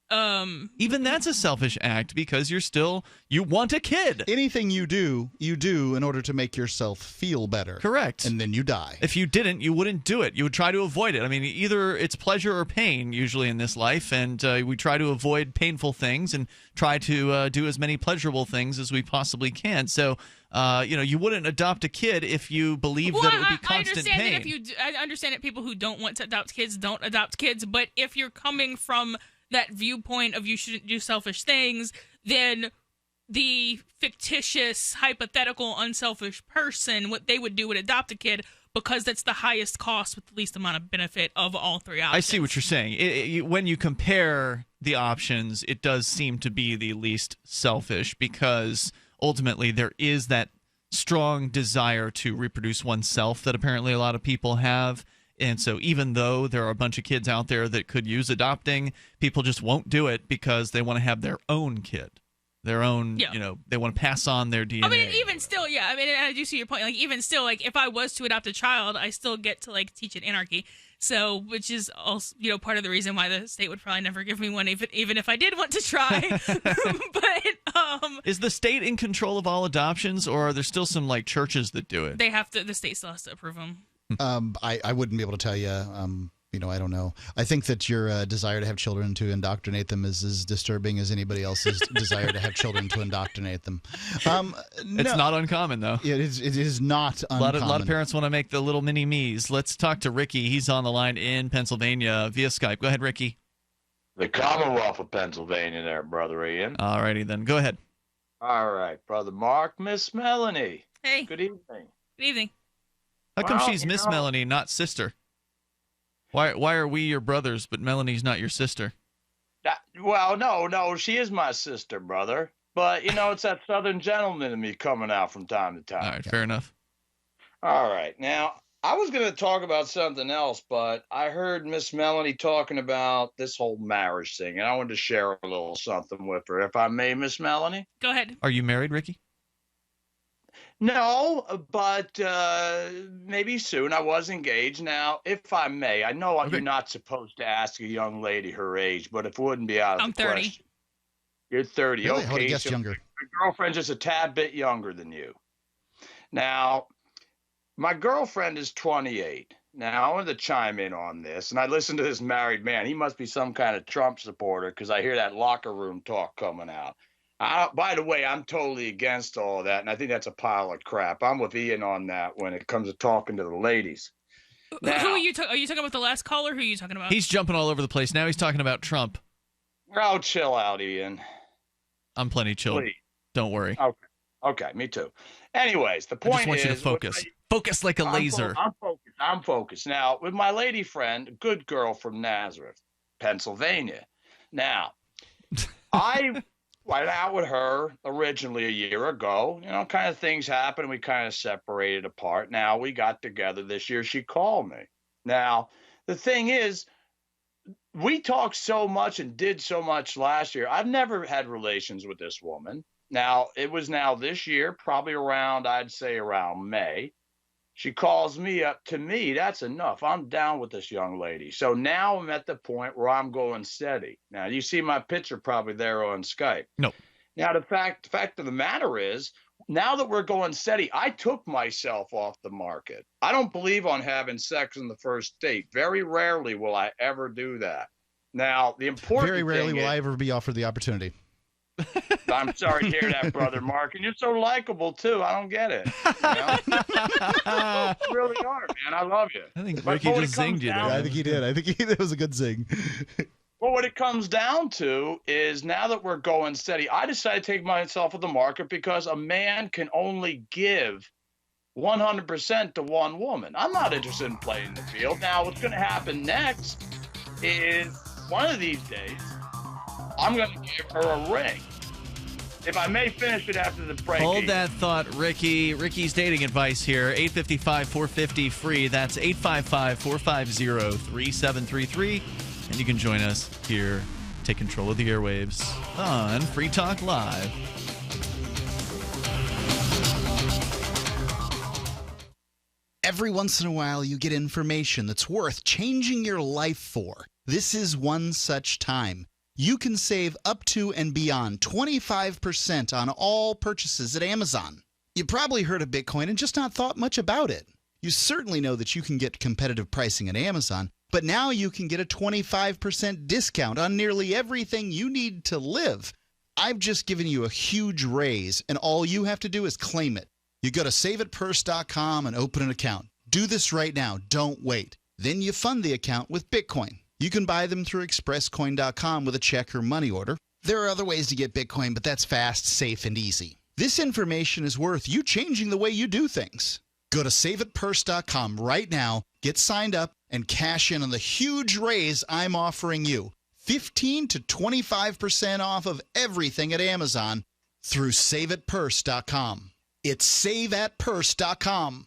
Even that's a selfish act because you want a kid. Anything you do in order to make yourself feel better. Correct. And then you die. If you didn't, you wouldn't do it. You would try to avoid it. I mean, either it's pleasure or pain usually in this life, and we try to avoid painful things and try to do as many pleasurable things as we possibly can. So, you wouldn't adopt a kid if you believe that it would be constant pain. I understand that people who don't want to adopt kids don't adopt kids, but if you're coming from that viewpoint of you shouldn't do selfish things, then the fictitious, hypothetical, unselfish person, what they would do would adopt a kid because that's the highest cost with the least amount of benefit of all three options. I see what you're saying. When you compare the options, it does seem to be the least selfish because ultimately there is that strong desire to reproduce oneself that apparently a lot of people have. And so even though there are a bunch of kids out there that could use adopting, people just won't do it because they want to have their own kid. Their own, they want to pass on their DNA. I mean, even still, I do see your point. Even still, if I was to adopt a child, I still get to, teach in anarchy. So, which is also, part of the reason why the state would probably never give me one, even if I did want to try. But, is the state in control of all adoptions, or are there still some, churches that do it? The state still has to approve them. I wouldn't be able to tell you. I don't know. I think that your desire to have children to indoctrinate them is as disturbing as anybody else's desire to have children to indoctrinate them. It's not uncommon, though. It is not uncommon. A lot of parents want to make the little mini-me's. Let's talk to Ricky. He's on the line in Pennsylvania via Skype. Go ahead, Ricky. The Commonwealth of Pennsylvania there, Brother Ian. All righty, then. Go ahead. All right, Brother Mark, Miss Melanie. Hey. Good evening. Good evening. How come she's Miss Melanie, not sister? Why are we your brothers, but Melanie's not your sister? No, she is my sister, brother. But, it's that Southern gentleman in me coming out from time to time. All right, fair enough. All right. Now, I was going to talk about something else, but I heard Miss Melanie talking about this whole marriage thing, and I wanted to share a little something with her, if I may, Miss Melanie. Go ahead. Are you married, Ricky? No, but maybe soon. I was engaged. Now, if I may, I know you're not supposed to ask a young lady her age, but if it wouldn't be out of the 30. question. You're 30. Really? Okay. I would have guessed so younger. Your girlfriend's just a tad bit younger than you. Now, my girlfriend is 28. Now, I wanted to chime in on this, and I listened to this married man. He must be some kind of Trump supporter because I hear that locker room talk coming out. By the way, I'm totally against all of that, and I think that's a pile of crap. I'm with Ian on that when it comes to talking to the ladies. Now, who are you talking about? The last caller? Who are you talking about? He's jumping all over the place. Now he's talking about Trump. Oh, chill out, Ian. I'm plenty chilled. Please. Don't worry. Okay, me too. Anyways, the point is... I just want you to focus. Focus like a laser. I'm focused. Now, with my lady friend, a good girl from Nazareth, Pennsylvania. Now, I went out with her originally a year ago. Kind of things happened. We kind of separated apart. Now, we got together this year. She called me. Now, the thing is, we talked so much and did so much last year. I've never had relations with this woman. Now, it was now this year, probably I'd say around May. She calls me up. To me, that's enough. I'm down with this young lady. So now I'm at the point where I'm going steady. Now, you see my picture probably there on Skype. No. Now, the fact of the matter is, now that we're going steady, I took myself off the market. I don't believe on having sex on the first date. Very rarely will I ever do that. Now, the important Very rarely thing will is, I ever be offered the opportunity. I'm sorry to hear that, Brother Mark. And you're so likable, too. I don't get it. You really are, man. I love you. I think Ricky just zinged you there. I think he did. I think that was a good zing. Well, what it comes down to is now that we're going steady, I decided to take myself off the market because a man can only give 100% to one woman. I'm not interested in playing the field. Now, what's going to happen next is one of these days, I'm going to give her a ring. If I may finish it after the break. Hold that thought, Ricky. Ricky's dating advice here. 855-450-FREE. That's 855-450-3733. And you can join us here. Take control of the airwaves on Free Talk Live. Every once in a while, you get information that's worth changing your life for. This is one such time. You can save up to and beyond 25% on all purchases at Amazon. You probably heard of Bitcoin and just not thought much about it. You certainly know that you can get competitive pricing at Amazon, but now you can get a 25% discount on nearly everything you need to live. I've just given you a huge raise, and all you have to do is claim it. You go to saveitpurse.com and open an account. Do this right now. Don't wait. Then you fund the account with Bitcoin. You can buy them through expresscoin.com with a check or money order. There are other ways to get Bitcoin, but that's fast, safe, and easy. This information is worth you changing the way you do things. Go to saveitpurse.com right now, get signed up, and cash in on the huge raise I'm offering you. 15 to 25% off of everything at Amazon through saveitpurse.com. It's saveatpurse.com.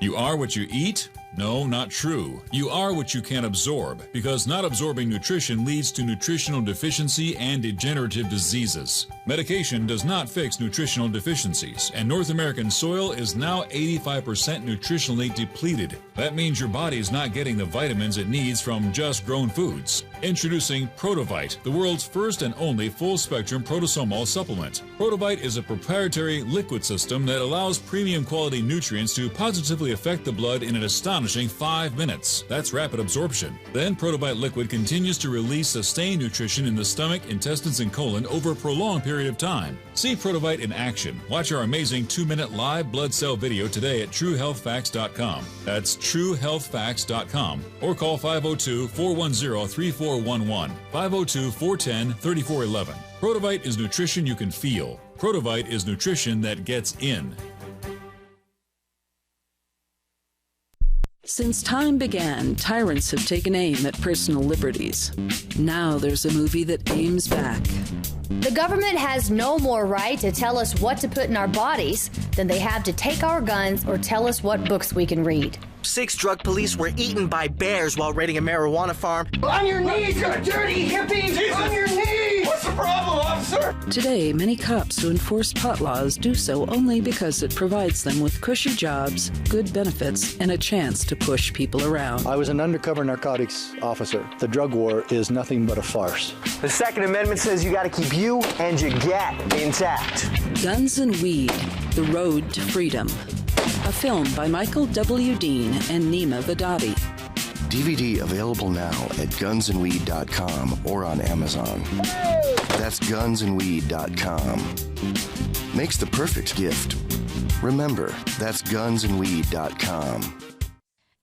You are what you eat? No, not true. You are what you can absorb, because not absorbing nutrition leads to nutritional deficiency and degenerative diseases. Medication does not fix nutritional deficiencies, and North American soil is now 85% nutritionally depleted. That means your body is not getting the vitamins it needs from just grown foods. Introducing Protovite, the world's first and only full-spectrum protosomal supplement. Protovite is a proprietary liquid system that allows premium quality nutrients to positively affect the blood in an astonishing 5 minutes. That's rapid absorption. Then Protovite liquid continues to release sustained nutrition in the stomach, intestines, and colon over a prolonged period of time. See Protovite in action. Watch our amazing 2-minute live blood cell video today at TrueHealthFacts.com. That's TrueHealthFacts.com. Or call 502-410-3411. 502-410-3411. Protovite is nutrition you can feel. Protovite is nutrition that gets in. Since time began, tyrants have taken aim at personal liberties. Now there's a movie that aims back. The government has no more right to tell us what to put in our bodies than they have to take our guns or tell us what books we can read. 6 drug police were eaten by bears while raiding a marijuana farm. On your knees, you dirty hippies! Jesus. On your knees! What's the problem, officer? Today, many cops who enforce pot laws do so only because it provides them with cushy jobs, good benefits, and a chance to push people around. I was an undercover narcotics officer. The drug war is nothing but a farce. The Second Amendment says you gotta keep you and your gat intact. Guns and Weed, The Road to Freedom. A film by Michael W. Dean and Nima Vadavi. DVD available now at gunsandweed.com or on Amazon. That's gunsandweed.com. Makes the perfect gift. Remember, that's gunsandweed.com.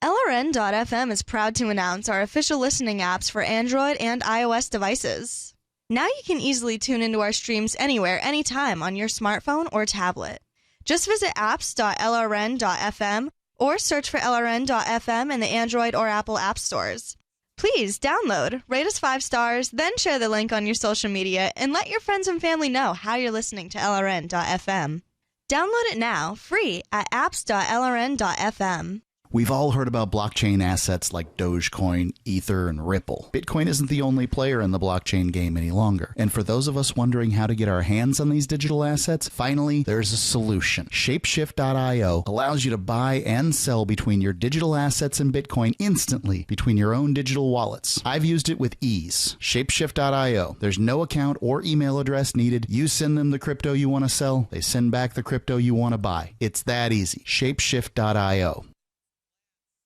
LRN.FM is proud to announce our official listening apps for Android and iOS devices. Now you can easily tune into our streams anywhere, anytime on your smartphone or tablet. Just visit apps.lrn.fm or search for LRN.FM in the Android or Apple app stores. Please download, rate us 5 stars, then share the link on your social media and let your friends and family know how you're listening to LRN.FM. Download it now, free at apps.lrn.fm. We've all heard about blockchain assets like Dogecoin, Ether, and Ripple. Bitcoin isn't the only player in the blockchain game any longer. And for those of us wondering how to get our hands on these digital assets, finally, there's a solution. Shapeshift.io allows you to buy and sell between your digital assets and Bitcoin instantly between your own digital wallets. I've used it with ease. Shapeshift.io. There's no account or email address needed. You send them the crypto you want to sell. They send back the crypto you want to buy. It's that easy. Shapeshift.io.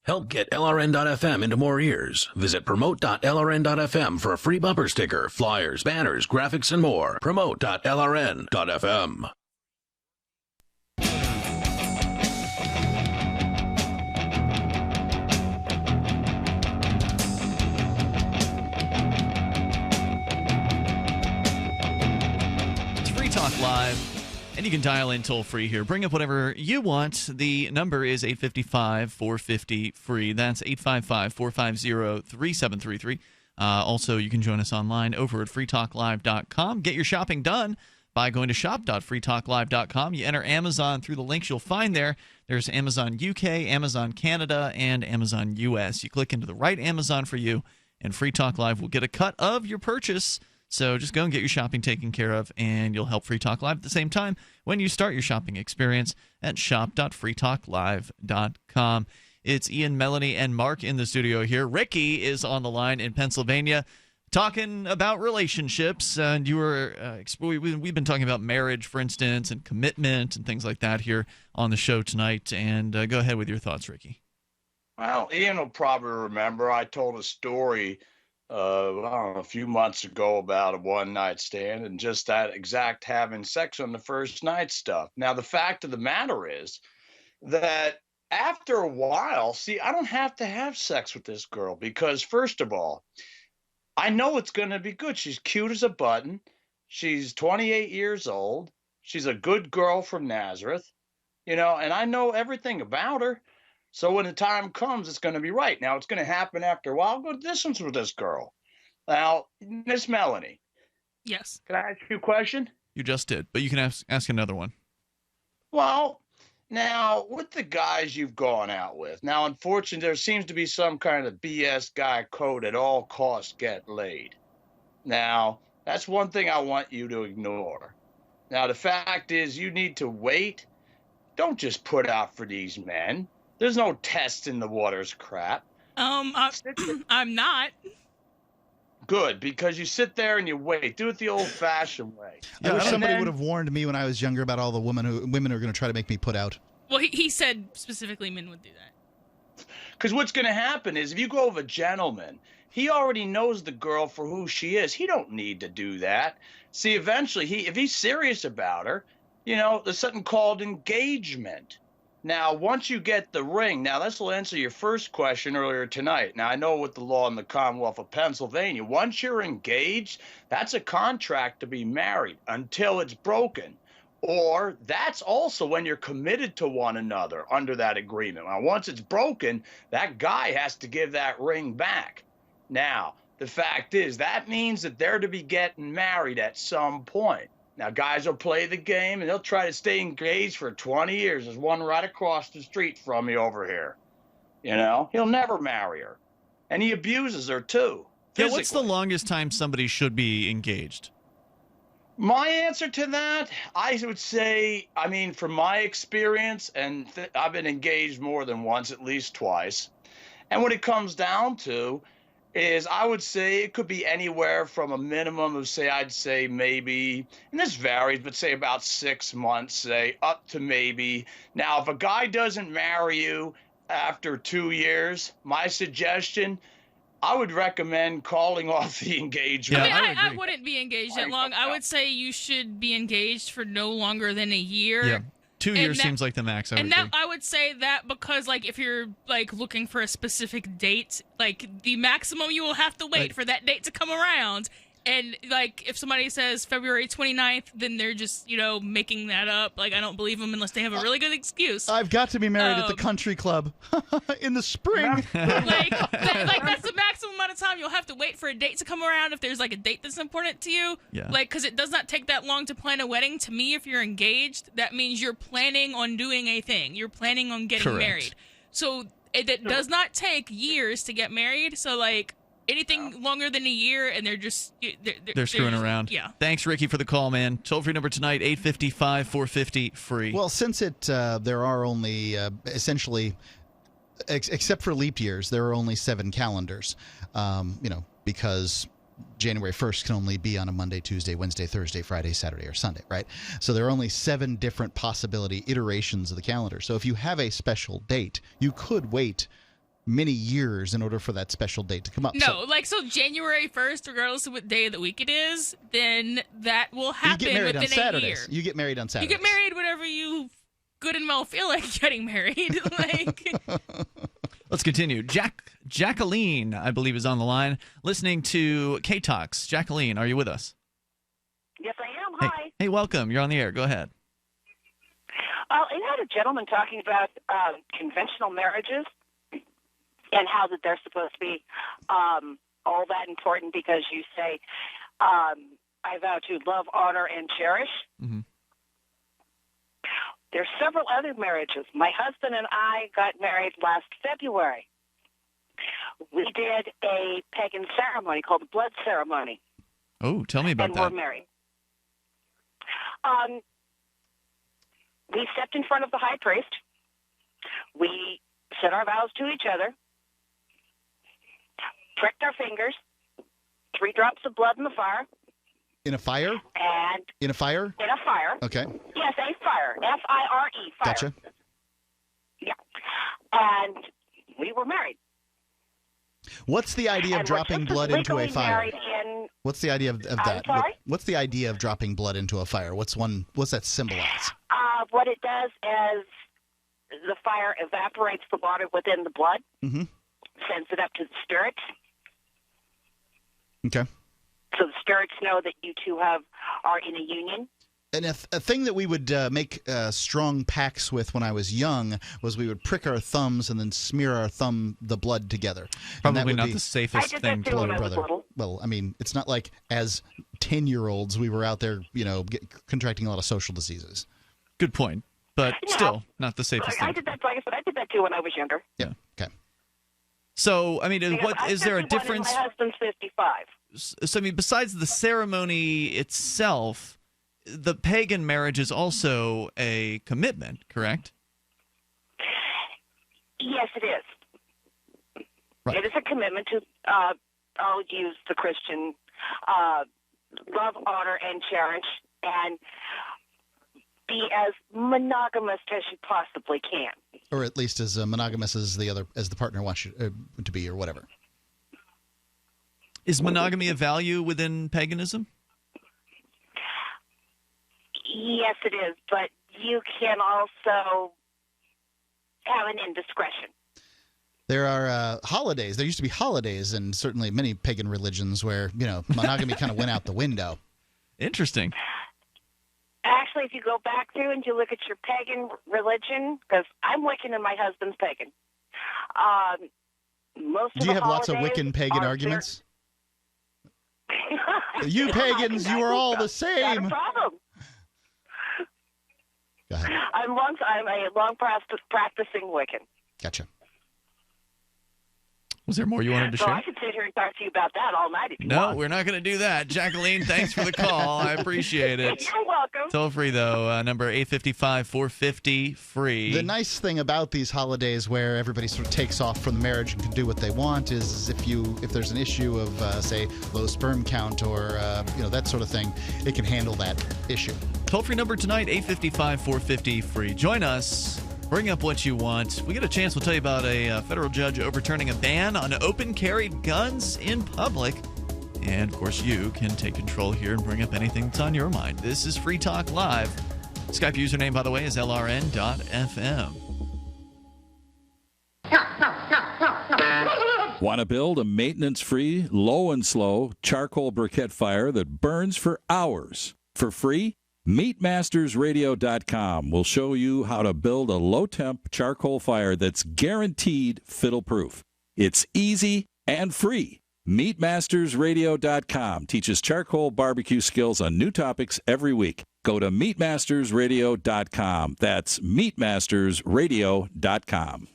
Help get LRN.FM into more ears. Visit promote.lrn.fm for a free bumper sticker, flyers, banners, graphics, and more. Promote.lrn.fm. It's Free Talk Live. And you can dial in toll-free here. Bring up whatever you want. The number is 855-450-FREE. That's 855-450-3733. Also, you can join us online over at freetalklive.com. Get your shopping done by going to shop.freetalklive.com. You enter Amazon through the links you'll find there. There's Amazon UK, Amazon Canada, and Amazon US. You click into the right Amazon for you, and Free Talk Live will get a cut of your purchase. So just go and get your shopping taken care of, and you'll help Free Talk Live at the same time when you start your shopping experience at shop.freetalklive.com. It's Ian, Melanie, and Mark in the studio here. Ricky is on the line in Pennsylvania talking about relationships. And you were we've been talking about marriage, for instance, and commitment and things like that here on the show tonight. And go ahead with your thoughts, Ricky. Well, Ian will probably remember I told a story I don't know, a few months ago about a one-night stand and just that exact having sex on the first night stuff. Now, the fact of the matter is that after a while, see, I don't have to have sex with this girl because, first of all, I know it's going to be good. She's cute as a button. She's 28 years old. She's a good girl from Nazareth, and I know everything about her. So when the time comes, it's going to be right. Now, it's going to happen after a while. I'll go distance with this girl. Now, Miss Melanie. Yes. Can I ask you a question? You just did, but you can ask another one. Well, now, with the guys you've gone out with, now, unfortunately, there seems to be some kind of BS guy code at all costs get laid. Now, that's one thing I want you to ignore. Now, the fact is you need to wait. Don't just put out for these men. There's no test in the waters crap. I'm not. Good, because you sit there and you wait. Do it the old-fashioned way. I wish somebody would have warned me when I was younger about all the women who are going to try to make me put out. Well, he said specifically men would do that. Because what's going to happen is if you go with a gentleman, he already knows the girl for who she is. He don't need to do that. See, eventually, if he's serious about her, there's something called engagement. Now, once you get the ring, now this will answer your first question earlier tonight. Now, I know with the law in the Commonwealth of Pennsylvania, once you're engaged, that's a contract to be married until it's broken. Or that's also when you're committed to one another under that agreement. Now, once it's broken, that guy has to give that ring back. Now, the fact is that means that they're to be getting married at some point. Now, guys will play the game, and they'll try to stay engaged for 20 years. There's one right across the street from me over here. He'll never marry her. And he abuses her, too. Yeah, what's the longest time somebody should be engaged? My answer to that, I would say, from my experience, and I've been engaged more than once, at least twice. And what it comes down to is I would say it could be anywhere from a minimum of, I'd say maybe, and this varies, but say about 6 months, say, up to maybe. Now, if a guy doesn't marry you after 2 years, my suggestion, I would recommend calling off the engagement. I wouldn't be engaged that long. I would say you should be engaged for no longer than a year. Yeah. 2 years seems like the max. I would say that because, if you're looking for a specific date, the maximum you will have to wait for that date to come around. And if somebody says February 29th, then they're just making that up. I don't believe them unless they have a really good excuse. I've got to be married at the country club in the spring. That's the maximum amount of time you'll have to wait for a date to come around if there's a date that's important to you. Yeah. Because it does not take that long to plan a wedding. To me, if you're engaged, that means you're planning on doing a thing. You're planning on getting married. So it does not take years to get married. So anything longer than a year, and they're screwing around. Yeah. Thanks, Ricky, for the call, man. Toll-free number tonight, 855-450 free. Well, since there are only essentially, except for leap years, there are only 7 calendars. Because January 1st can only be on a Monday, Tuesday, Wednesday, Thursday, Friday, Saturday, or Sunday, right? So there are only 7 different possibility iterations of the calendar. So if you have a special date, you could wait many years in order for that special date to come up. No, so January 1st, regardless of what day of the week it is, then that will happen you get married within on Saturdays. a year. You get married on Saturdays. You get married whenever you good and well feel like getting married. Let's continue. Jacqueline, I believe, is on the line, listening to K-Talks. Jacqueline, are you with us? Yes, I am. Hi. Hey, welcome. You're on the air. Go ahead. You had a gentleman talking about conventional marriages and how that they're supposed to be all that important because you say, I vow to love, honor, and cherish. Mm-hmm. There's several other marriages. My husband and I got married last February. We did a pagan ceremony called the blood ceremony. Oh, tell me about that. And we're married. We stepped in front of the high priest. We said our vows to each other, pricked our fingers, 3 drops of blood in the fire. In a fire? And in a fire? In a fire. Okay. Yes, a fire. F-I-R-E, fire. Gotcha. Yeah. And we were married. What's the idea of dropping blood into a fire? What's the idea of that? I'm sorry? What's the idea of dropping blood into a fire? What's that symbolize? What it does is the fire evaporates the water within the blood, sends it up to the spirits. Okay. So the spirits know that you two are in a union. And a thing that we would make strong pacts with when I was young was we would prick our thumbs and then smear the blood together. Probably not the safest thing to do. Brother. Well, I mean, it's not like as 10-year-olds we were out there, contracting a lot of social diseases. Good point, but still not the safest thing. I did that. Like I said, I did that too when I was younger. Yeah. Okay. So, I mean, is there a difference? My husband's 55. So, I mean, besides the ceremony itself, the pagan marriage is also a commitment, correct? Yes, it is. Right. It is a commitment to all use the Christian love, honor, and cherish, and be as monogamous as you possibly can. Or at least as monogamous as the partner wants you to be, or whatever. Is monogamy a value within paganism? Yes, it is, but you can also have an indiscretion. There are holidays. There used to be holidays, and certainly many pagan religions where, monogamy kind of went out the window. Interesting. Actually, if you go back through and you look at your pagan religion, because I'm Wiccan and my husband's pagan. Do you have lots of Wiccan pagan arguments? You pagans, you are all the same. Not a problem. Go ahead. I'm a long practicing Wiccan. Gotcha. Was there more you wanted to so share? I could sit here and talk to you about that all night if you want. No, we're not going to do that. Jacqueline, thanks for the call. I appreciate it. You're welcome. Toll free, though, number 855-450, free. The nice thing about these holidays where everybody sort of takes off from the marriage and can do what they want is if there's an issue of, say, low sperm count or, that sort of thing, it can handle that issue. Toll free number tonight, 855-450, free. Join us. Bring up what you want. We get a chance, we'll tell you about a federal judge overturning a ban on open-carried guns in public. And, of course, you can take control here and bring up anything that's on your mind. This is Free Talk Live. Skype username, by the way, is LRN.FM. Want to build a maintenance-free, low and slow charcoal briquette fire that burns for hours for free? MeatMastersRadio.com will show you how to build a low-temp charcoal fire that's guaranteed fiddle-proof. It's easy and free. MeatMastersRadio.com teaches charcoal barbecue skills on new topics every week. Go to MeatMastersRadio.com. That's MeatMastersRadio.com.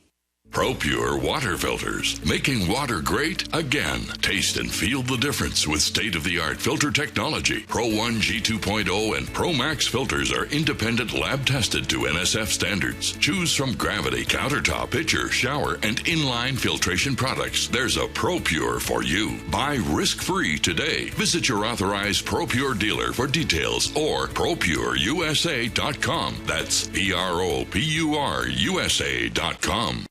ProPure water filters, making water great again. Taste and feel the difference with state-of-the-art filter technology. Pro 1 G2.0 and Pro Max filters are independent lab-tested to NSF standards. Choose from Gravity, Countertop, Pitcher, Shower, and Inline filtration products. There's a ProPure for you. Buy risk-free today. Visit your authorized ProPure dealer for details or ProPureUSA.com. That's ProPureUSA.com.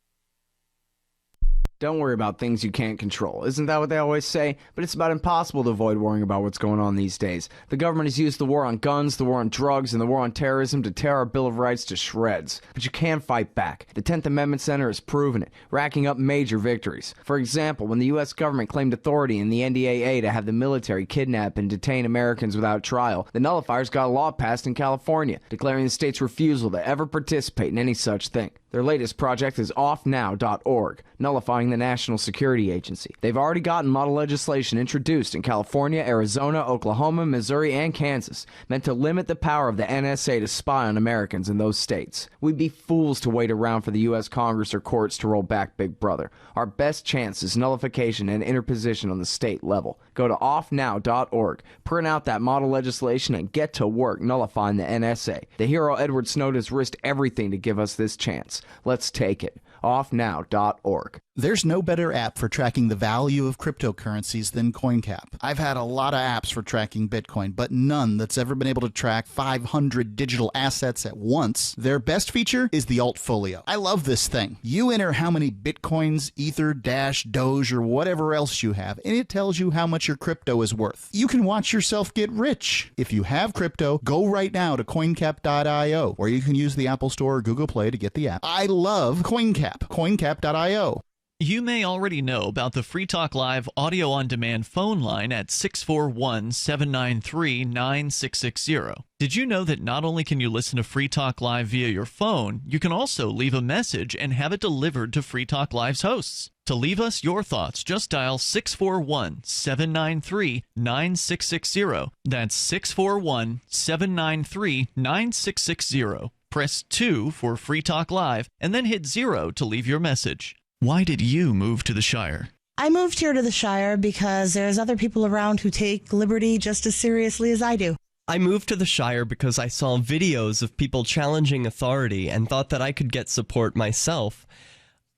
Don't worry about things you can't control. Isn't that what they always say? But it's about impossible to avoid worrying about what's going on these days. The government has used the war on guns, the war on drugs, and the war on terrorism to tear our Bill of Rights to shreds. But you can fight back. The 10th Amendment Center has proven it, racking up major victories. For example, when the U.S. government claimed authority in the NDAA to have the military kidnap and detain Americans without trial, the nullifiers got a law passed in California, declaring the state's refusal to ever participate in any such thing. Their latest project is offnow.org, nullifying the National Security Agency. They've already gotten model legislation introduced in California, Arizona, Oklahoma, Missouri, and Kansas, meant to limit the power of the NSA to spy on Americans in those states. We'd be fools to wait around for the U.S. Congress or courts to roll back Big Brother. Our best chance is nullification and interposition on the state level. Go to offnow.org, print out that model legislation, and get to work nullifying the NSA. The hero Edward Snowden has risked everything to give us this chance. Let's take it. Offnow.org. There's no better app for tracking the value of cryptocurrencies than CoinCap. I've had a lot of apps for tracking Bitcoin, but none that's ever been able to track 500 digital assets at once. Their best feature is the Altfolio. I love this thing. You enter how many Bitcoins, Ether, Dash, Doge, or whatever else you have, and it tells you how much your crypto is worth. You can watch yourself get rich. If you have crypto, go right now to coincap.io, or you can use the Apple Store or Google Play to get the app. I love CoinCap. coincap.io. You may already know about the Free Talk Live audio-on-demand phone line at 641-793-9660. Did you know that not only can you listen to Free Talk Live via your phone, you can also leave a message and have it delivered to Free Talk Live's hosts? To leave us your thoughts, just dial 641-793-9660. That's 641-793-9660. Press 2 for Free Talk Live, and then hit 0 to leave your message. Why did you move to the Shire? I moved here to the Shire because there's other people around who take liberty just as seriously as I do. I moved to the Shire because I saw videos of people challenging authority and thought that I could get support myself.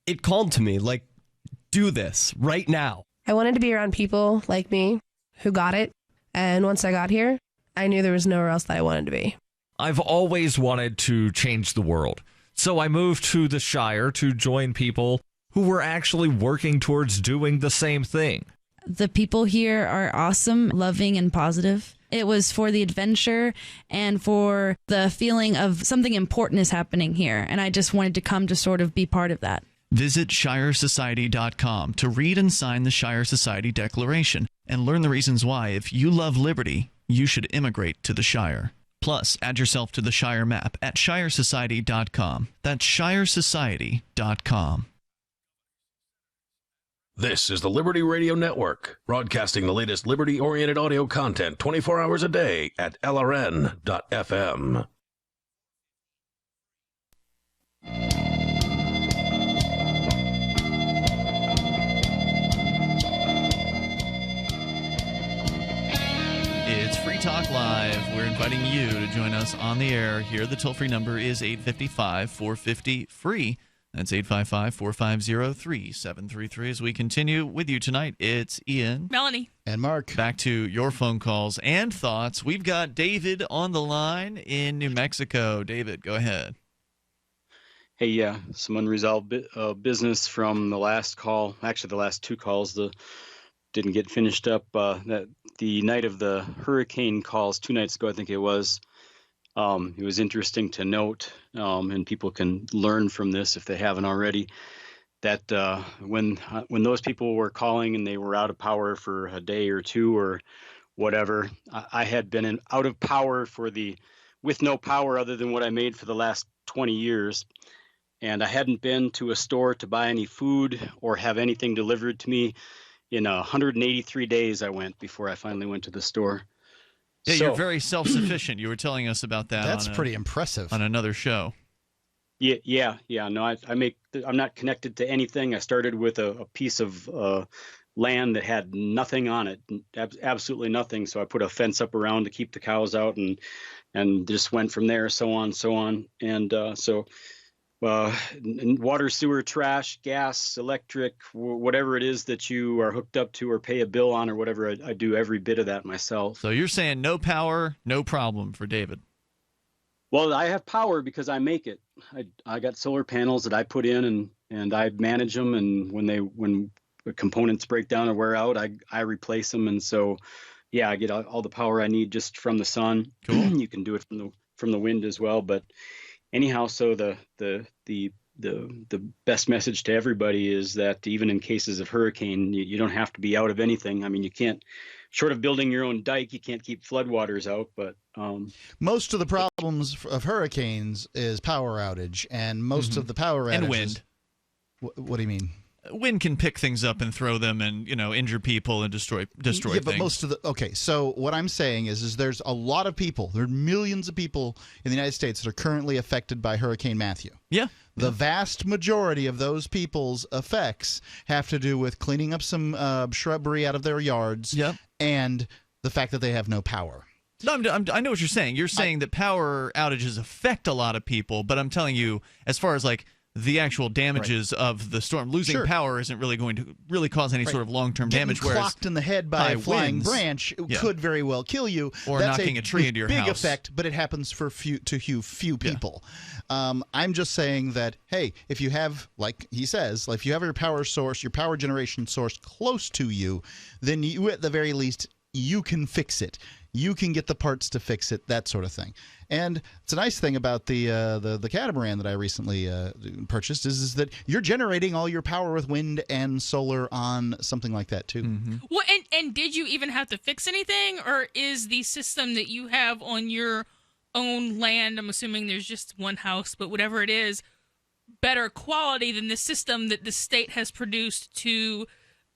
It called to me, like, do this right now. I wanted to be around people like me who got it. And once I got here, I knew there was nowhere else that I wanted to be. I've always wanted to change the world. So I moved to the Shire to join people who were actually working towards doing the same thing. The people here are awesome, loving, and positive. It was for the adventure and for the feeling of something important is happening here. And I just wanted to come to sort of be part of that. Visit ShireSociety.com to read and sign the Shire Society Declaration and learn the reasons why, if you love liberty, you should immigrate to the Shire. Plus, add yourself to the Shire map at ShireSociety.com. That's ShireSociety.com. This is the Liberty Radio Network, broadcasting the latest liberty-oriented audio content 24 hours a day at LRN.FM. It's Free Talk Live. We're inviting you to join us on the air here. The toll-free number is 855-450-FREE. That's 855-450-3733. As we continue with you tonight, it's Ian, Melanie, and Mark. Back to your phone calls and thoughts. We've got David on the line in New Mexico. David, go ahead. Hey, yeah, some unresolved business from the last call. Actually, the last two calls didn't get finished up. That the night of the hurricane calls 2 nights ago, I think it was. It was interesting to note, and people can learn from this if they haven't already, that when those people were calling and they were out of power for a day or two or whatever, I had been out of power with no power other than what I made for the last 20 years. And I hadn't been to a store to buy any food or have anything delivered to me in 183 days I went before I finally went to the store. Yeah, you're very self-sufficient. You were telling us about that. That's pretty impressive. On another show. Yeah. No, I'm not connected to anything. I started with a piece of land that had nothing on it, absolutely nothing. So I put a fence up around to keep the cows out, and just went from there, so on. And water, sewer, trash, gas, electric, whatever it is that you are hooked up to or pay a bill on or whatever, I do every bit of that myself. So you're saying no power, no problem for David. Well, I have power because I make it. I got solar panels that I put in and I manage them. And when the components break down or wear out, I replace them. And so, yeah, I get all the power I need just from the sun. Cool. You can do it from the wind as well. But anyhow, so the best message to everybody is that even in cases of hurricane, you don't have to be out of anything. I mean, you can't, short of building your own dike, you can't keep floodwaters out. But most of the problems of hurricanes is power outage, and most of the power outages. And wind. What do you mean? Wind can pick things up and throw them and, injure people and destroy things. But most of so what I'm saying is there's a lot of people, there are millions of people in the United States that are currently affected by Hurricane Matthew. Yeah. The vast majority of those people's effects have to do with cleaning up some shrubbery out of their yards and the fact that they have no power. No, I know what you're saying. You're saying that power outages affect a lot of people, but I'm telling you, as far as the actual damages of the storm, losing power isn't really going to really cause any sort of long-term damage. Getting clocked in the head by a flying branch could very well kill you. Or that's knocking a tree into your house. Big effect, but it happens for few people. I'm just saying that, hey, if you have, like he says, if you have your power source, your power generation source close to you, then you, at the very least, you can fix it. You can get the parts to fix it, that sort of thing. And it's a nice thing about the catamaran that I recently purchased is that you're generating all your power with wind and solar on something like that too. Mm-hmm. Well, and did you even have to fix anything, or is the system that you have on your own land, I'm assuming there's just one house, but whatever it is, better quality than the system that the state has produced to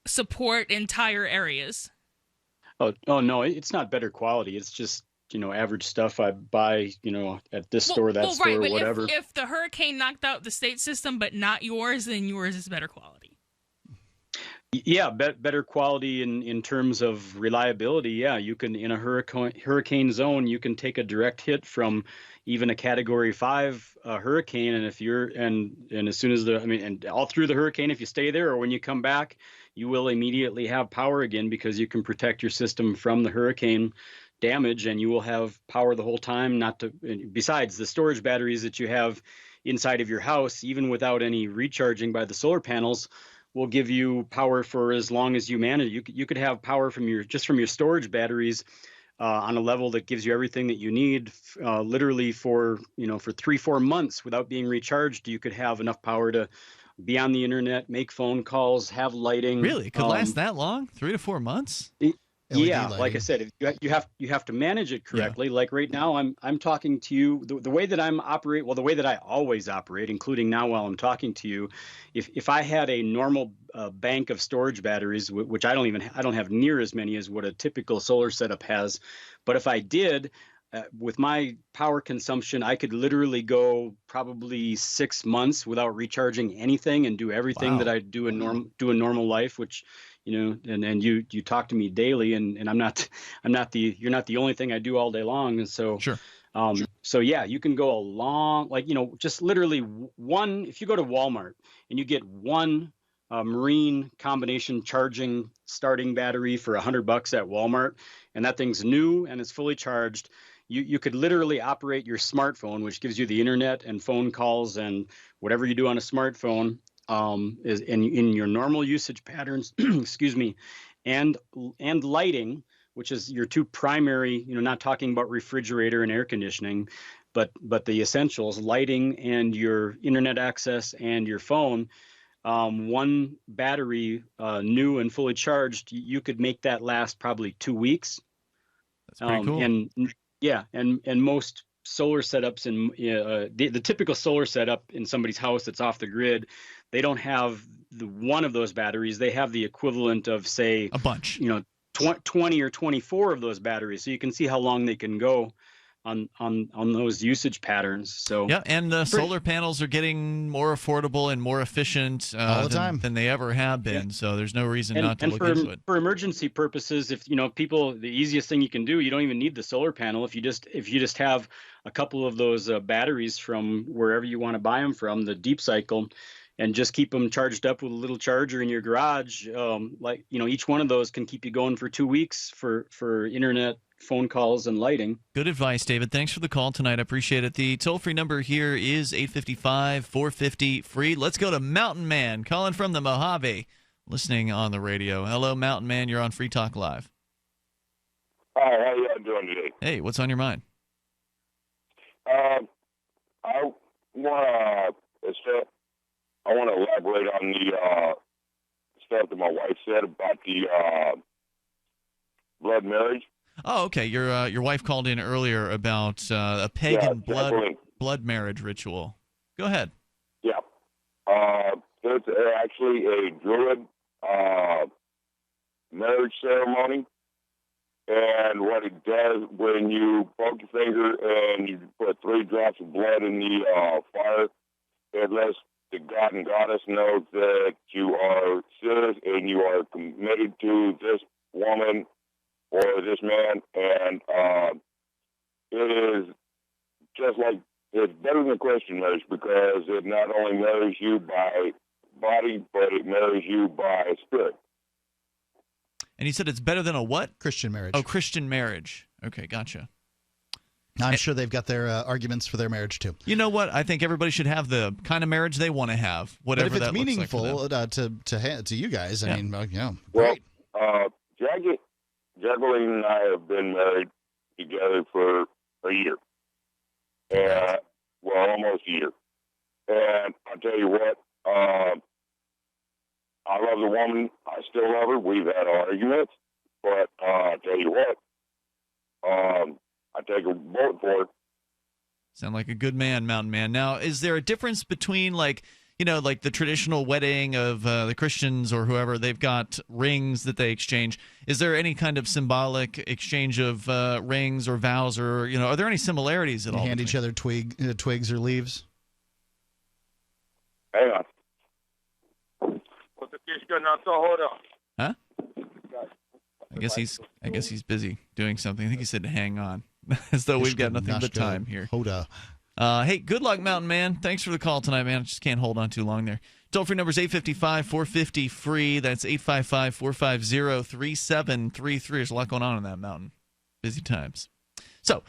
support entire areas? Oh no, it's not better quality. It's just, average stuff I buy, at this store, that store, right, whatever. If the hurricane knocked out the state system but not yours, then yours is better quality. Yeah, better quality in terms of reliability. Yeah, you can, in a hurricane zone, you can take a direct hit from even a Category 5 hurricane, and if you're and as soon as and all through the hurricane, if you stay there or when you come back, you will immediately have power again because you can protect your system from the hurricane damage, and you will have power the whole time. Besides the storage batteries that you have inside of your house, even without any recharging by the solar panels, will give you power for as long as you manage. You could have power from your storage batteries on a level that gives you everything that you need, literally for 3-4 months without being recharged. You could have enough power to be on the internet, make phone calls, have lighting. Really, it could last that long? 3 to 4 months? Yeah, like I said, you have to manage it correctly. Yeah. Like right now, I'm talking to you the way that the way that I always operate, including now while I'm talking to you. If I had a normal bank of storage batteries, which I don't have near as many as what a typical solar setup has, but if I did, with my power consumption, I could literally go probably 6 months without recharging anything and do everything that I do in normal life, which. And you talk to me daily, and you're not the only thing I do all day long, and so sure. So yeah, you can go a long, just literally one. If you go to Walmart and you get one marine combination charging starting battery for $100 at Walmart, and that thing's new and it's fully charged, you could literally operate your smartphone, which gives you the internet and phone calls and whatever you do on a smartphone. Is in your normal usage patterns, excuse me, and lighting, which is your two primary, not talking about refrigerator and air conditioning, but the essentials, lighting and your internet access and your phone. One battery, new and fully charged, you could make that last probably 2 weeks. That's pretty cool. And most solar setups in the typical solar setup in somebody's house that's off the grid, they don't have one of those batteries. They have the equivalent of, say, a bunch, 20 or 24 of those batteries. So you can see how long they can go on those usage patterns. So yeah, and the solar panels are getting more affordable and more efficient all the time than they ever have been. Yeah. So there's no reason not to look into it. For emergency purposes, if the easiest thing you can do, you don't even need the solar panel. If you just have a couple of those batteries from wherever you want to buy them from, the Deep Cycle, and just keep them charged up with a little charger in your garage. Each one of those can keep you going for 2 weeks for internet, phone calls, and lighting. Good advice, David. Thanks for the call tonight. I appreciate it. The toll-free number here is 855-450-FREE. Let's go to Mountain Man, calling from the Mojave, listening on the radio. Hello, Mountain Man. You're on Free Talk Live. Hi, how you doing today? Hey, what's on your mind? I want to elaborate on the stuff that my wife said about the blood marriage. Oh, okay. Your wife called in earlier about a pagan blood marriage ritual. Go ahead. Yeah. It's actually a druid marriage ceremony. And what it does, when you poke your finger and you put 3 drops of blood in the fire, it lets the god and goddess know that you are serious and you are committed to this woman or this man. And it is just like, it's better than a Christian marriage because it not only marries you by body, but it marries you by spirit. And he said it's better than a what? Christian marriage. Oh, Christian marriage. Okay, gotcha. I'm sure they've got their arguments for their marriage, too. You know what? I think everybody should have the kind of marriage they want to have, whatever that looks like. But if it's meaningful to you guys, I mean, well, Jacqueline and I have been married together for a year. Almost a year. And I'll tell you what, I love the woman. I still love her. We've had arguments. But I'll tell you what, I take a bullet for it. Sound like a good man, Mountain Man. Now, is there a difference between, like the traditional wedding of the Christians or whoever? They've got rings that they exchange. Is there any kind of symbolic exchange of rings or vows, or are there any similarities at all? Hand each other twigs or leaves. Hang on. What's the fish Okay, now so hold on. Huh? I guess he's busy doing something. I think he said hang on. As though we've got nothing but time here. Hold up. Hey, good luck, Mountain Man. Thanks for the call tonight, man. I just can't hold on too long there. Toll-free number is 855-450-FREE. That's 855-450-3733. There's a lot going on in that mountain. Busy times. So,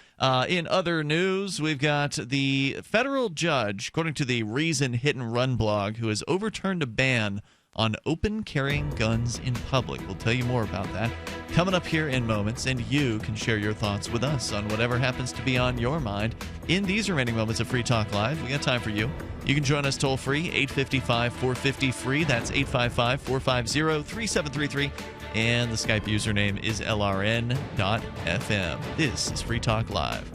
in other news, we've got the federal judge, according to the Reason Hit and Run blog, who has overturned a ban on open carrying guns in public. We'll tell you more about that coming up here in moments, and you can share your thoughts with us on whatever happens to be on your mind in these remaining moments of Free Talk Live. We got time for you. You can join us toll-free, 855-450-FREE. That's 855-450-3733. And the Skype username is lrn.fm. This is Free Talk Live.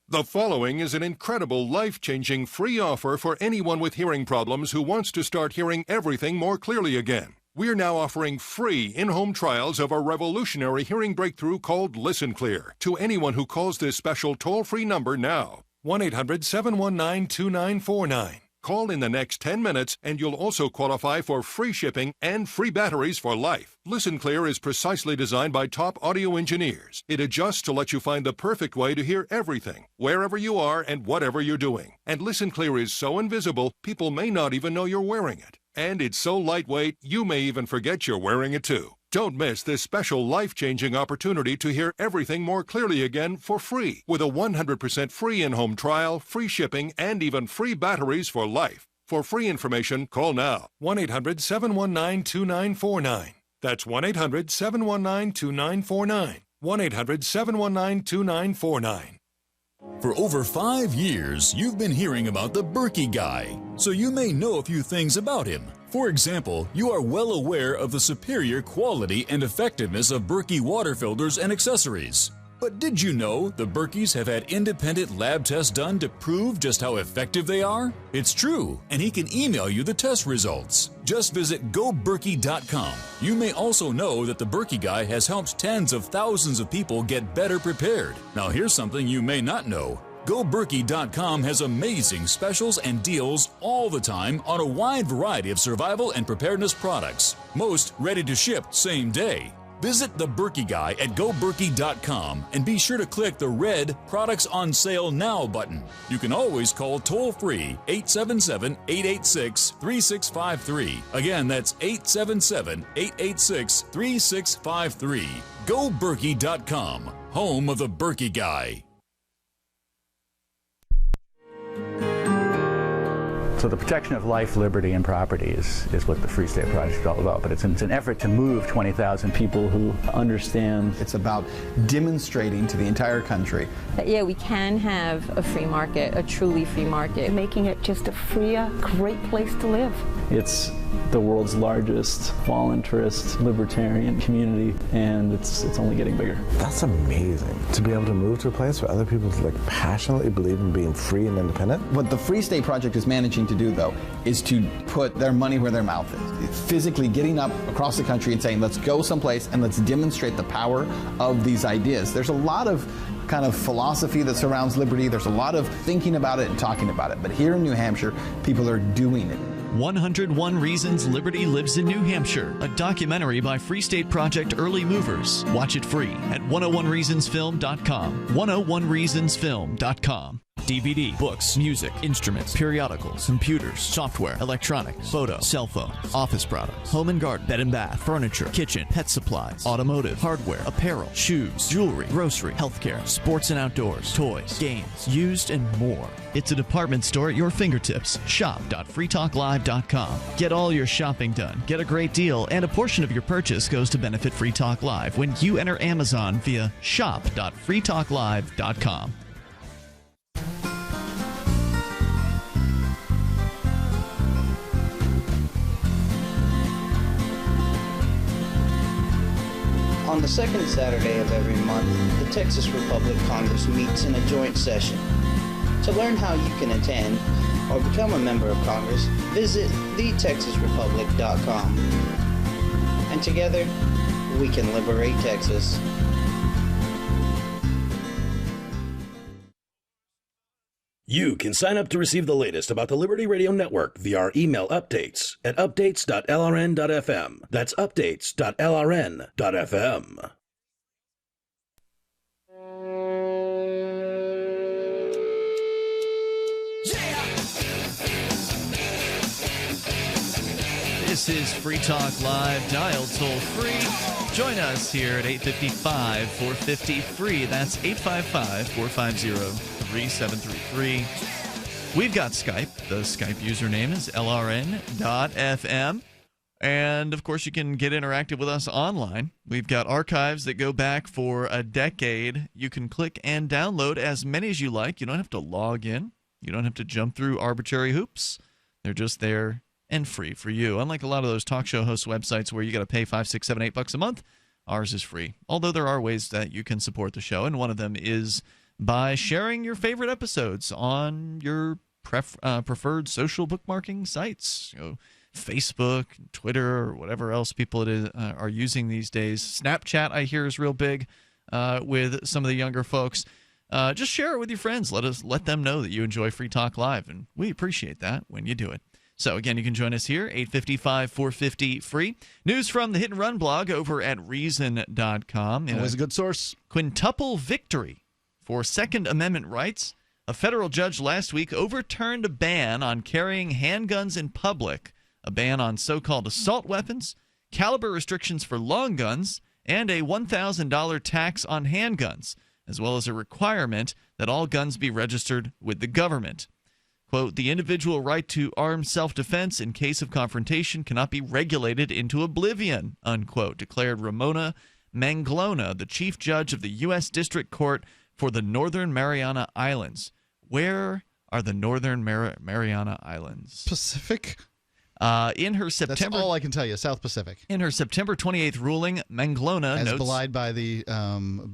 The following is an incredible, life-changing free offer for anyone with hearing problems who wants to start hearing everything more clearly again. We're now offering free in-home trials of a revolutionary hearing breakthrough called Listen Clear to anyone who calls this special toll-free number now. 1-800-719-2949. Call in the next 10 minutes and you'll also qualify for free shipping and free batteries for life. Listen Clear is precisely designed by top audio engineers. It adjusts to let you find the perfect way to hear everything, wherever you are and whatever you're doing. And Listen Clear is so invisible, people may not even know you're wearing it. And it's so lightweight, you may even forget you're wearing it too. Don't miss this special life-changing opportunity to hear everything more clearly again for free with a 100% free in-home trial, free shipping, and even free batteries for life. For free information, call now. 1-800-719-2949. That's 1-800-719-2949. 1-800-719-2949. For over 5 years, you've been hearing about the Berkey Guy, so you may know a few things about him. For example, you are well aware of the superior quality and effectiveness of Berkey water filters and accessories. But did you know the Berkeys have had independent lab tests done to prove just how effective they are? It's true, and he can email you the test results. Just visit GoBerkey.com. You may also know that the Berkey Guy has helped tens of thousands of people get better prepared. Now here's something you may not know. GoBerkey.com has amazing specials and deals all the time on a wide variety of survival and preparedness products. Most ready to ship same day. Visit the Berkey Guy at GoBerkey.com and be sure to click the red Products on Sale Now button. You can always call toll-free 877-886-3653. Again, that's 877-886-3653. GoBerkey.com, home of the Berkey Guy. So the protection of life, liberty, and property is what the Free State Project is all about. But it's an effort to move 20,000 people who understand. It's about demonstrating to the entire country that, yeah, we can have a free market, a truly free market. Making it just a freer, great place to live. It's the world's largest voluntarist libertarian community, and it's only getting bigger. That's amazing, to be able to move to a place where other people passionately believe in being free and independent. What the Free State Project is managing to do, though, is to put their money where their mouth is. It's physically getting up across the country and saying, let's go someplace and let's demonstrate the power of these ideas. There's a lot of kind of philosophy that surrounds liberty. There's a lot of thinking about it and talking about it. But here in New Hampshire, people are doing it. 101 Reasons Liberty Lives in New Hampshire, a documentary by Free State Project Early Movers. Watch it free at 101reasonsfilm.com. 101reasonsfilm.com. DVD, books, music, instruments, periodicals, computers, software, electronics, photo, cell phones, office products, home and garden, bed and bath, furniture, kitchen, pet supplies, automotive, hardware, apparel, shoes, jewelry, grocery, healthcare, sports and outdoors, toys, games, used, and more. It's a department store at your fingertips. Shop.freetalklive.com. Get all your shopping done, get a great deal, and a portion of your purchase goes to benefit Free Talk Live when you enter Amazon via shop.freetalklive.com. On the second Saturday of every month, the Texas Republic Congress meets in a joint session. To learn how you can attend or become a member of Congress, visit thetexasrepublic.com. And together, we can liberate Texas. You can sign up to receive the latest about the Liberty Radio Network via our email updates at updates.lrn.fm. That's updates.lrn.fm. This is Free Talk Live, dial toll free. Join us here at 855-450-FREE. That's 855-450-3733. We've got Skype. The Skype username is lrn.fm. And, of course, you can get interactive with us online. We've got archives that go back for a decade. You can click and download as many as you like. You don't have to log in. You don't have to jump through arbitrary hoops. They're just there and free for you. Unlike a lot of those talk show host websites where you got to pay $5, $6, $7, $8 a month, ours is free. Although there are ways that you can support the show, and one of them is by sharing your favorite episodes on your preferred social bookmarking sites. Facebook, Twitter, or whatever else people are using these days. Snapchat, I hear, is real big with some of the younger folks. Just share it with your friends. Let them know that you enjoy Free Talk Live, and we appreciate that when you do it. So, again, you can join us here, 855-450-FREE. News from the Hit and Run blog over at Reason.com. Always a good source. Quintuple victory for Second Amendment rights. A federal judge last week overturned a ban on carrying handguns in public, a ban on so-called assault weapons, caliber restrictions for long guns, and a $1,000 tax on handguns, as well as a requirement that all guns be registered with the government. Quote, the individual right to armed self-defense in case of confrontation cannot be regulated into oblivion, unquote, declared Ramona Manglona, the chief judge of the U.S. District Court for the Northern Mariana Islands. Where are the Northern Mariana Islands? Pacific? In her September... That's all I can tell you, South Pacific. In her September 28th ruling, Manglona notes... As belied by the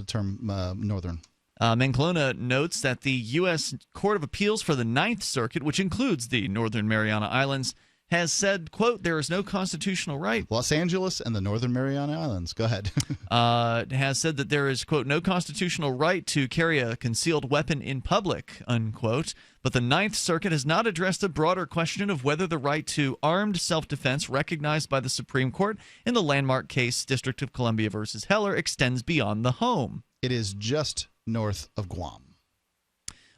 term Northern. Manglona notes that the U.S. Court of Appeals for the Ninth Circuit, which includes the Northern Mariana Islands, has said, quote, there is no constitutional right. Los Angeles and the Northern Mariana Islands. Go ahead. Has said that there is, quote, no constitutional right to carry a concealed weapon in public, unquote. But the Ninth Circuit has not addressed the broader question of whether the right to armed self-defense recognized by the Supreme Court in the landmark case District of Columbia versus Heller extends beyond the home. It is just north of Guam.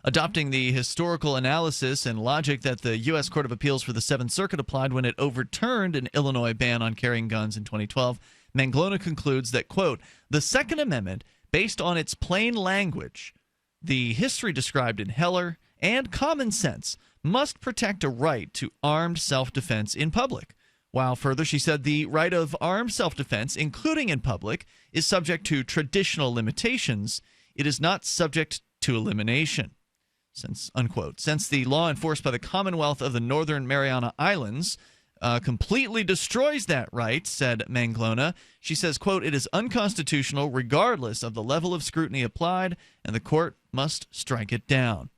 Adopting the historical analysis and logic that the U.S. Court of Appeals for the Seventh Circuit applied when it overturned an Illinois ban on carrying guns in 2012, Manglona concludes that, quote, the Second Amendment, based on its plain language, the history described in Heller, and common sense, must protect a right to armed self-defense in public. While further, she said the right of armed self-defense, including in public, is subject to traditional limitations. It is not subject to elimination. Since the law enforced by the Commonwealth of the Northern Mariana Islands completely destroys that right, said Manglona. She says, quote, it is unconstitutional regardless of the level of scrutiny applied, and the court must strike it down.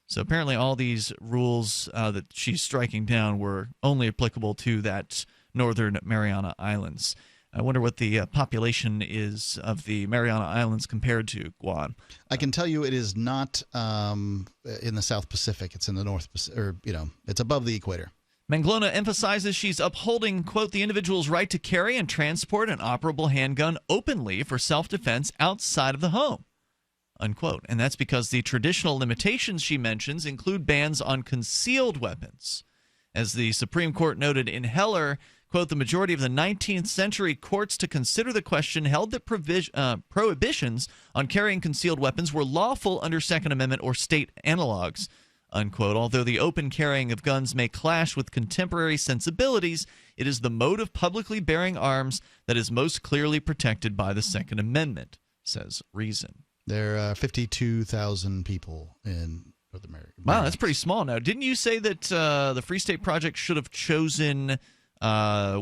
So apparently all these rules that she's striking down were only applicable to that Northern Mariana Islands. I wonder what the population is of the Mariana Islands compared to Guam. I can tell you it is not in the South Pacific. It's in the North Pacific, or, it's above the equator. Manglona emphasizes she's upholding, quote, the individual's right to carry and transport an operable handgun openly for self-defense outside of the home, unquote. And that's because the traditional limitations she mentions include bans on concealed weapons. As the Supreme Court noted in Heller, quote, the majority of the 19th century courts to consider the question held that prohibitions on carrying concealed weapons were lawful under Second Amendment or state analogs, unquote. Although the open carrying of guns may clash with contemporary sensibilities, it is the mode of publicly bearing arms that is most clearly protected by the Second Amendment, says Reason. There are 52,000 people in North America. Wow, that's pretty small now. Didn't you say that the Free State Project should have chosen...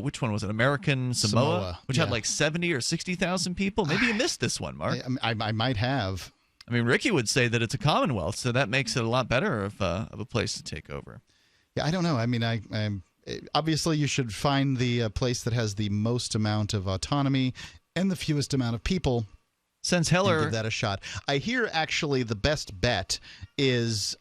which one was it? American Samoa, which had like 70 or 60,000 people. Maybe you missed this one, Mark. I might have. I mean, Ricky would say that it's a Commonwealth, so that makes it a lot better of a place to take over. Yeah, I don't know. I mean, obviously you should find the place that has the most amount of autonomy and the fewest amount of people. Since Heller, give that a shot. I hear actually the best bet is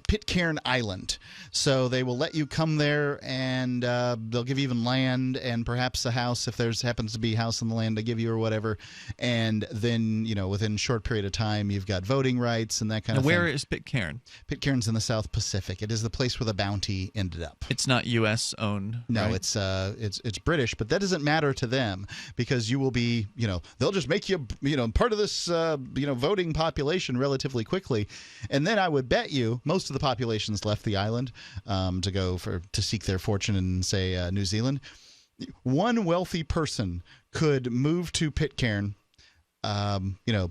Pitcairn Island. So they will let you come there, and they'll give you even land and perhaps a house if there's happens to be a house on the land to give you or whatever. And then, within a short period of time, you've got voting rights and that kind of thing. Where is Pitcairn? Pitcairn's in the South Pacific. It is the place where the Bounty ended up. It's not U.S. owned. No, right? it's British, but that doesn't matter to them because you will be, they'll just make you, part of this, voting population relatively quickly. And then I would bet you most of the population's left the island to seek their fortune in, say, New Zealand. One wealthy person could move to Pitcairn,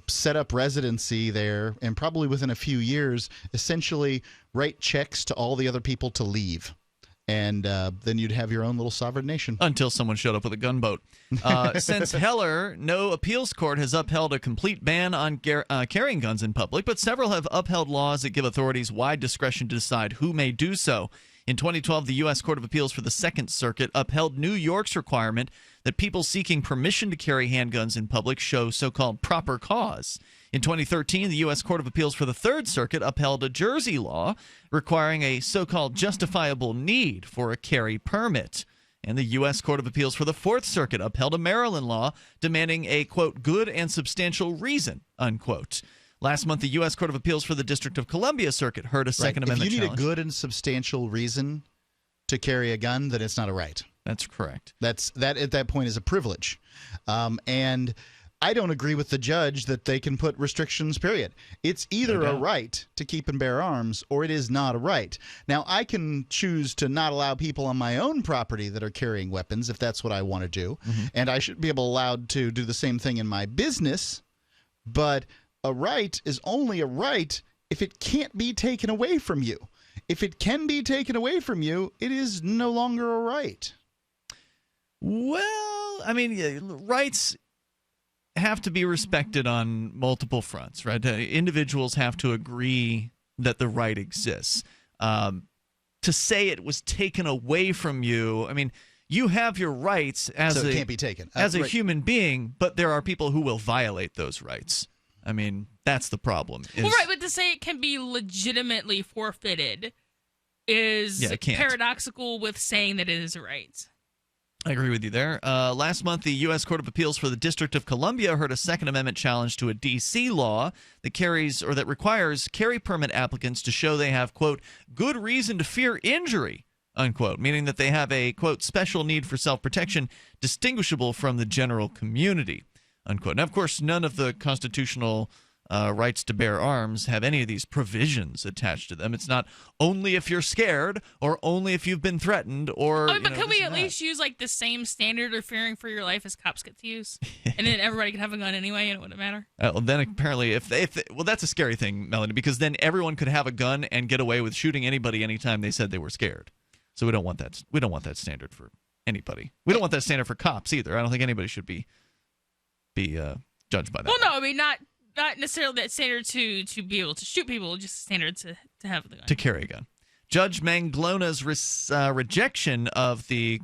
set up residency there, and probably within a few years, essentially write checks to all the other people to leave. And then you'd have your own little sovereign nation. Until someone showed up with a gunboat. Since Heller, no appeals court has upheld a complete ban on carrying guns in public, but several have upheld laws that give authorities wide discretion to decide who may do so. In 2012, the U.S. Court of Appeals for the Second Circuit upheld New York's requirement that people seeking permission to carry handguns in public show so-called proper cause. In 2013, the U.S. Court of Appeals for the Third Circuit upheld a Jersey law requiring a so-called justifiable need for a carry permit. And the U.S. Court of Appeals for the Fourth Circuit upheld a Maryland law demanding a, quote, good and substantial reason, unquote. Last month, the U.S. Court of Appeals for the District of Columbia Circuit heard a Second Amendment challenge. If you need a good and substantial reason to carry a gun, then it's not a right. That's correct. That at that point is a privilege. And I don't agree with the judge that they can put restrictions, period. It's either a right to keep and bear arms or it is not a right. Now, I can choose to not allow people on my own property that are carrying weapons if that's what I want to do. Mm-hmm. And I should be allowed to do the same thing in my business. But a right is only a right if it can't be taken away from you. If it can be taken away from you, it is no longer a right. Well, I mean, rights have to be respected on multiple fronts, right? Individuals have to agree that the right exists. To say it was taken away from you, I mean, you have your rights as so it can't be taken. As a human being, but there are people who will violate those rights. I mean, that's the problem. Well, right, but to say it can be legitimately forfeited is paradoxical with saying that it is a right. I agree with you there. Last month, the U.S. Court of Appeals for the District of Columbia heard a Second Amendment challenge to a D.C. law that requires carry permit applicants to show they have, quote, good reason to fear injury, unquote, meaning that they have a, quote, special need for self-protection distinguishable from the general community, unquote. Now, of course, none of the constitutional rights to bear arms have any of these provisions attached to them. It's not only if you're scared or only if you've been threatened or. Oh, but can we at least use like the same standard of fearing for your life as cops get to use, and then everybody can have a gun anyway, and it wouldn't matter? Well, then apparently, well, that's a scary thing, Melanie, because then everyone could have a gun and get away with shooting anybody anytime they said they were scared. So we don't want that. We don't want that standard for anybody. We don't want that standard for cops either. I don't think anybody should be judged by that. Well, no, I mean not necessarily that standard to be able to shoot people, just a standard to have the gun. To carry a gun. Judge Manglona's rejection of the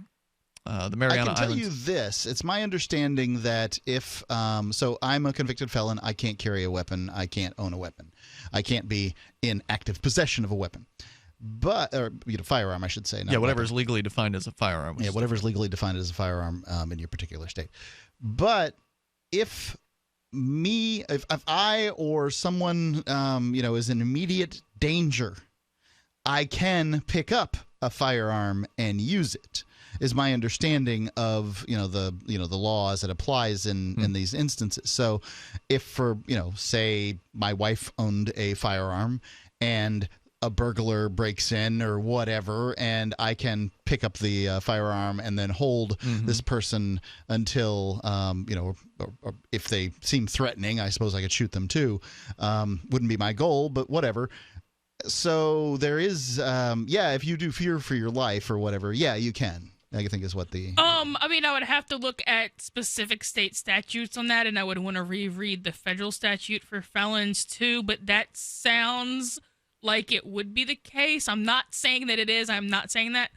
Mariana Islands. I can tell you this. It's my understanding that if so I'm a convicted felon. I can't carry a weapon. I can't own a weapon. I can't be in active possession of a weapon. Or firearm, I should say. Yeah, whatever is legally defined as a firearm. Yeah, whatever is legally defined as a firearm in your particular state. But if I or someone is in immediate danger, I can pick up a firearm and use it. Is my understanding of the law as it applies in these instances. So if say my wife owned a firearm and a burglar breaks in or whatever, and I can pick up the firearm and then hold this person until, or if they seem threatening, I suppose I could shoot them too. Wouldn't be my goal, but whatever. So there is, if you do fear for your life or whatever, you can. I think is what the... I mean, I would have to look at specific state statutes on that, and I would want to reread the federal statute for felons too, but that sounds like it would be the case. I'm not saying that it is. I'm not saying that.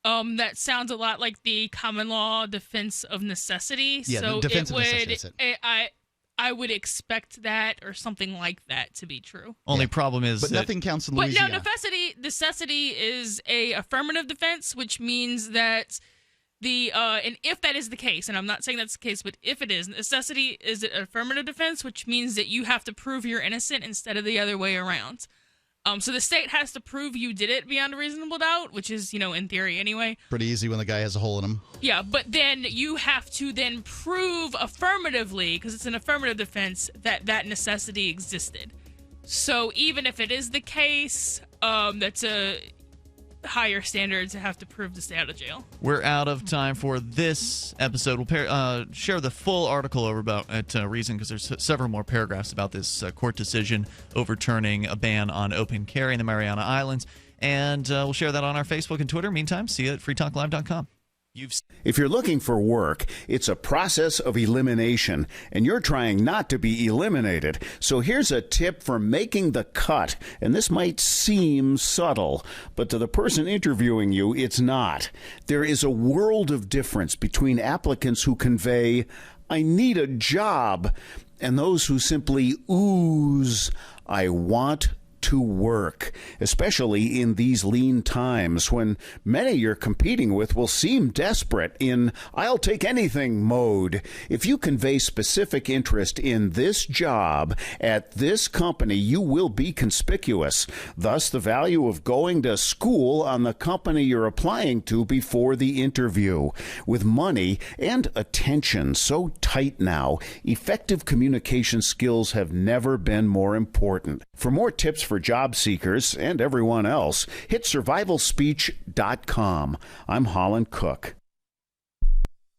That sounds a lot like the common law defense of necessity. Yeah, so the defense it of would, necessity. I would expect that or something like that to be true. Only problem is but nothing counts in Louisiana. But no, necessity is a affirmative defense, which means that and if that is the case, and I'm not saying that's the case, but if it is, necessity is an affirmative defense, which means that you have to prove you're innocent instead of the other way around. So the state has to prove you did it beyond a reasonable doubt, which is, in theory anyway. Pretty easy when the guy has a hole in him. Yeah, but then you have to then prove affirmatively, because it's an affirmative defense, that necessity existed. So even if it is the case, that's a higher standard to have to prove to stay out of jail. We're out of time for this episode. We'll share the full article over at Reason, because there's several more paragraphs about this court decision overturning a ban on open carry in the Mariana Islands, and we'll share that on our Facebook and Twitter. Meantime, see you at freetalklive.com. If you're looking for work, it's a process of elimination, and you're trying not to be eliminated. So here's a tip for making the cut, and this might seem subtle, but to the person interviewing you, it's not. There is a world of difference between applicants who convey, "I need a job," and those who simply ooze, "I want to work," especially in these lean times when many you're competing with will seem desperate in "I'll take anything" mode. If you convey specific interest in this job at this company, you will be conspicuous. Thus, the value of going to school on the company you're applying to before the interview. With money and attention so tight now, effective communication skills have never been more important. For more tips for job seekers and everyone else, hit survivalspeech.com. I'm Holland Cook.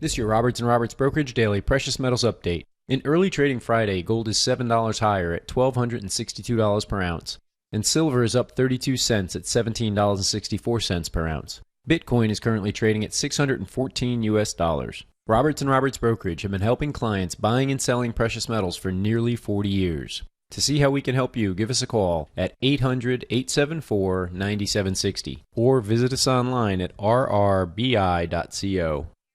This is your Roberts & Roberts Brokerage Daily Precious Metals Update. In early trading Friday, gold is $7 higher at $1,262 per ounce, and silver is up 32 cents at $17.64 per ounce. Bitcoin is currently trading at $614 US. Roberts & Roberts Brokerage have been helping clients buying and selling precious metals for nearly 40 years. To see how we can help you, give us a call at 800-874-9760 or visit us online at rrbi.co.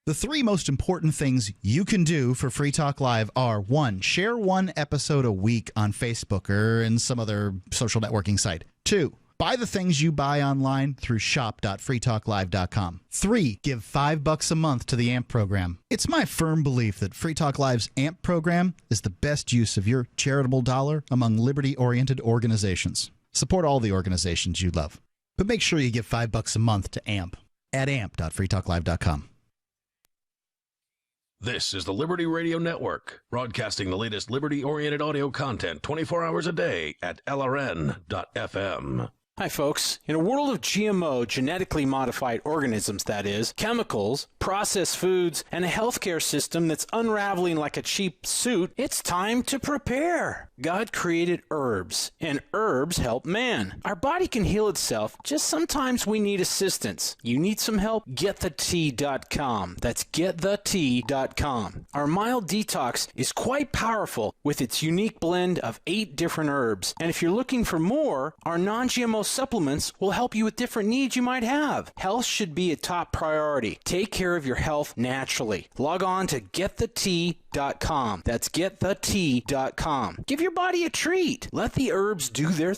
The three most important things you can do for Free Talk Live are: 1, share one episode a week on Facebook or in some other social networking site. 2, buy the things you buy online through shop.freetalklive.com. 3, give $5 a month to the AMP program. It's my firm belief that Free Talk Live's AMP program is the best use of your charitable dollar among liberty-oriented organizations. Support all the organizations you love, but make sure you give $5 a month to AMP at amp.freetalklive.com. This is the Liberty Radio Network, broadcasting the latest liberty-oriented audio content 24 hours a day at LRN.FM. Hi, folks. In a world of GMO, genetically modified organisms, that is, chemicals, processed foods, and a healthcare system that's unraveling like a cheap suit, it's time to prepare. God created herbs, and herbs help man. Our body can heal itself, just sometimes we need assistance. You need some help? GetTheTea.com. That's GetTheTea.com. Our mild detox is quite powerful with its unique blend of 8 different herbs. And if you're looking for more, our non-GMO supplements will help you with different needs you might have. Health should be a top priority. Take care of your health naturally. Log on to GetTheTea.com. That's GetTheTea.com. Give your body a treat. Let the herbs do their